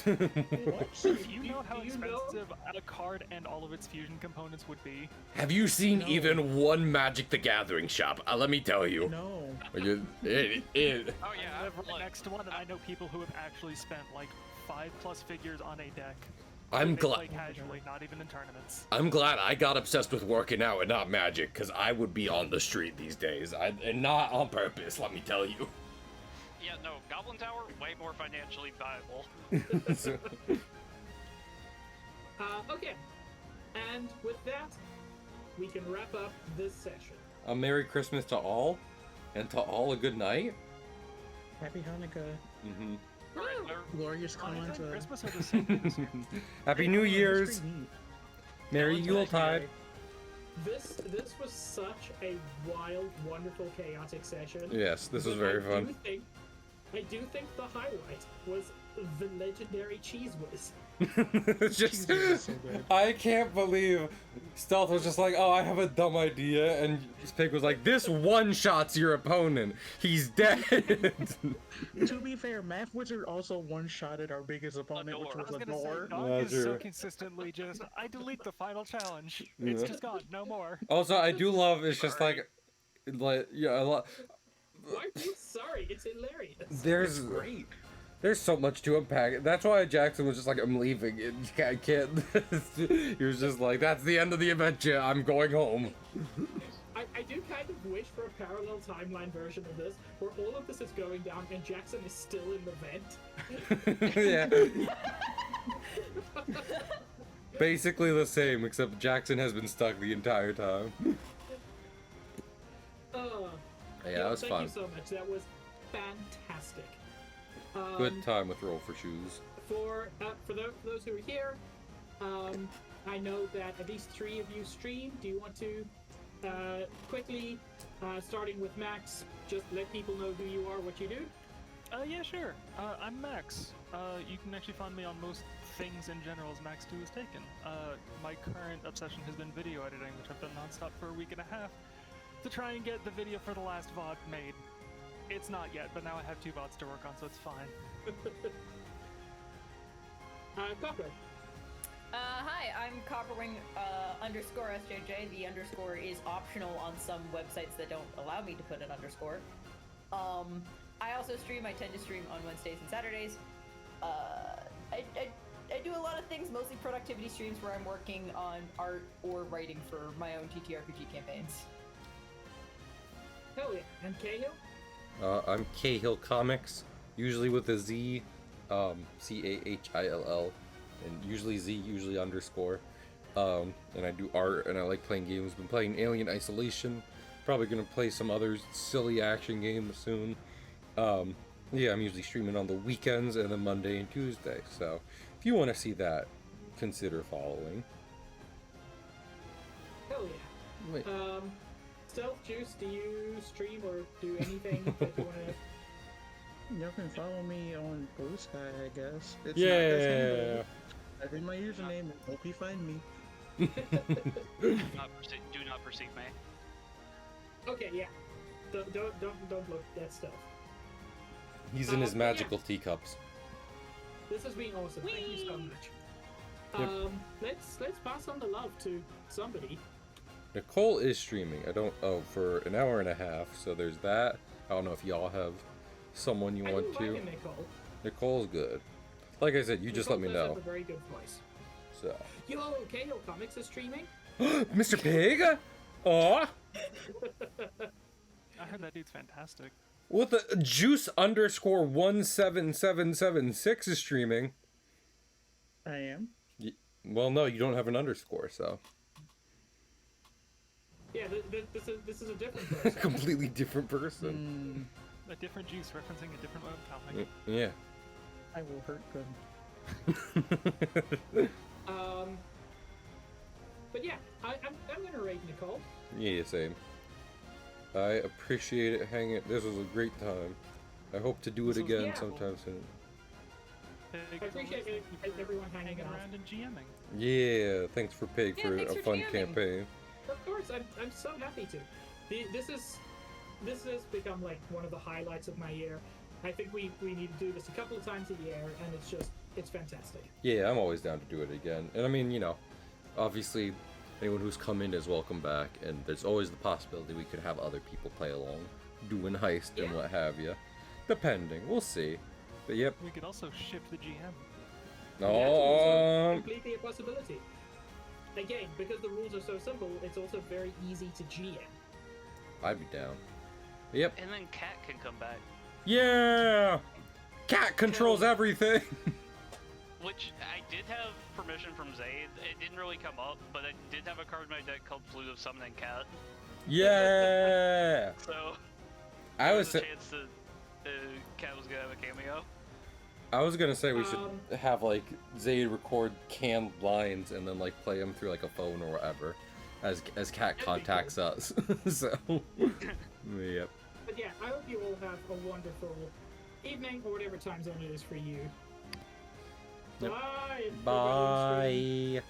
What? Do you know how Do you know? expensive a card and all of its fusion components would be? Have you seen No. even one Magic the Gathering shop? Let me tell you. No. Oh I yeah, live right look, next to one, and I know people who have actually spent like 5+ figures on a deck. I'm They glad. play casually, not even in tournaments. I'm glad I got obsessed with working out and not Magic, because I would be on the street these days. And not on purpose, let me tell you. yeah, no, Goblin Tower way more financially viable. Okay, and with that, we can wrap up this session. A Merry Christmas to all, and to all a good night. Happy Hanukkah. Mm-hmm. Alright, Glorious Hanukkah and Kwanzaa. Christmas are the same this year. Happy New That's Year's. pretty neat. Merry Yuletide. This was such a wild, wonderful, chaotic session. Yes, this was But very fun. I do think the highlight was the legendary Cheese Whiz. It's just, Jesus is so good. I can't believe Stealth was just like, oh, I have a dumb idea, and Pig was like, this one-shots your opponent. He's dead. To be fair, Math Wizard also one-shotted our biggest opponent, which door. was I was a gonna say, door. Dog That's is so true. consistently just, I delete the final challenge. It's Yeah. just gone, no more. Also, I do love, it's just like yeah, I love. Why are you sorry? It's hilarious. There's Great. There's so much to unpack. That's why Jackson was just like, I'm leaving. I can't. He was just like, that's the end of the adventure. I'm going home. I do kind of wish for a parallel timeline version of this, where all of this is going down and Jackson is still in the vent. Yeah. Basically the same, except Jackson has been stuck the entire time. Uh, Yeah, that was thank fun. you so much. That was fantastic. Good time with Roll for Shoes. For those who are here, I know that at least 3 of you stream. Do you want to quickly, starting with Max, just let people know who you are, what you do? Yeah, sure. I'm Max. You can actually find me on most things in general as Max2 is taken. My current obsession has been video editing, which I've done nonstop for a week and a half to try and get the video for the last VOD made. It's not yet, but now I have 2 VODs to work on, so it's fine. Copper. Hi, I'm Copperwing underscore SJJ. The underscore is optional on some websites that don't allow me to put an underscore. I also stream. I tend to stream on Wednesdays and Saturdays. I do a lot of things, mostly productivity streams where I'm working on art or writing for my own TTRPG campaigns. Hell yeah. And Cahill? I'm Cahill Comics, usually with a Z, Cahill, and usually Z, usually underscore. And I do art, and I like playing games. Been playing Alien Isolation. Probably gonna play some other silly action games soon. Yeah, I'm usually streaming on the weekends and then Monday and Tuesday. So if you want to see that, consider following. Hell yeah. Wait. Stealth Juice, do you stream or do anything that you want to... Y'all can follow me on Blue Sky, I guess. It's Yeah. not the same, though. I read my username and hope you find me. Do not perceive me. Okay, yeah. Don't look at stuff. He's in his yeah. magical teacups. This has been awesome. Thank you so much. Yep. Let's pass on the love to somebody. Nicole is streaming. For an hour and a half. So there's that. I don't know if y'all have someone you want I to. like a Nicole. Nicole's good. Like I said, you just let me Nicole does know. have a very good voice. So. Yo, Cahill Comics is streaming. Mr. Pig? Aw! I heard that dude's fantastic. With a juice underscore 17776 is streaming. I am. Well, no, you don't have an underscore, so. Yeah, this is a different person. Completely different person. A different juice referencing a different webcomic. Yeah. I will hurt them. But yeah, I'm gonna rate Nicole. Yeah, same. I appreciate it hanging. This was a great time. I hope to do it again sometime soon. I appreciate everyone hanging out around and GMing. Yeah, thanks for Pig for thanks a for fun GMing. campaign. Of course, I'm so happy to. This has become like one of the highlights of my year. I think we need to do this a couple of times a year, and it's fantastic. Yeah, I'm always down to do it again. And I mean, you know, obviously, anyone who's come in is welcome back, and there's always the possibility we could have other people play along, doing heist and what have you. Depending, we'll see. But yep. We could also shift the GM. That's also completely a possibility. Again, because the rules are so simple, it's also very easy to GM. I'd be down. Yep. And then Cat can come back. Yeah! Cat controls everything! Which I did have permission from Zayd. It didn't really come up, but I did have a card in my deck called Flute of Summoning Cat. Yeah! So I was there's a chance that Cat was gonna have a cameo. I was gonna say we should have like Zayd record canned lines and then like play them through like a phone or whatever, as Cat contacts us. So, yep. But yeah, I hope you all have a wonderful evening or whatever time zone it is for you. Yep. Bye. Bye.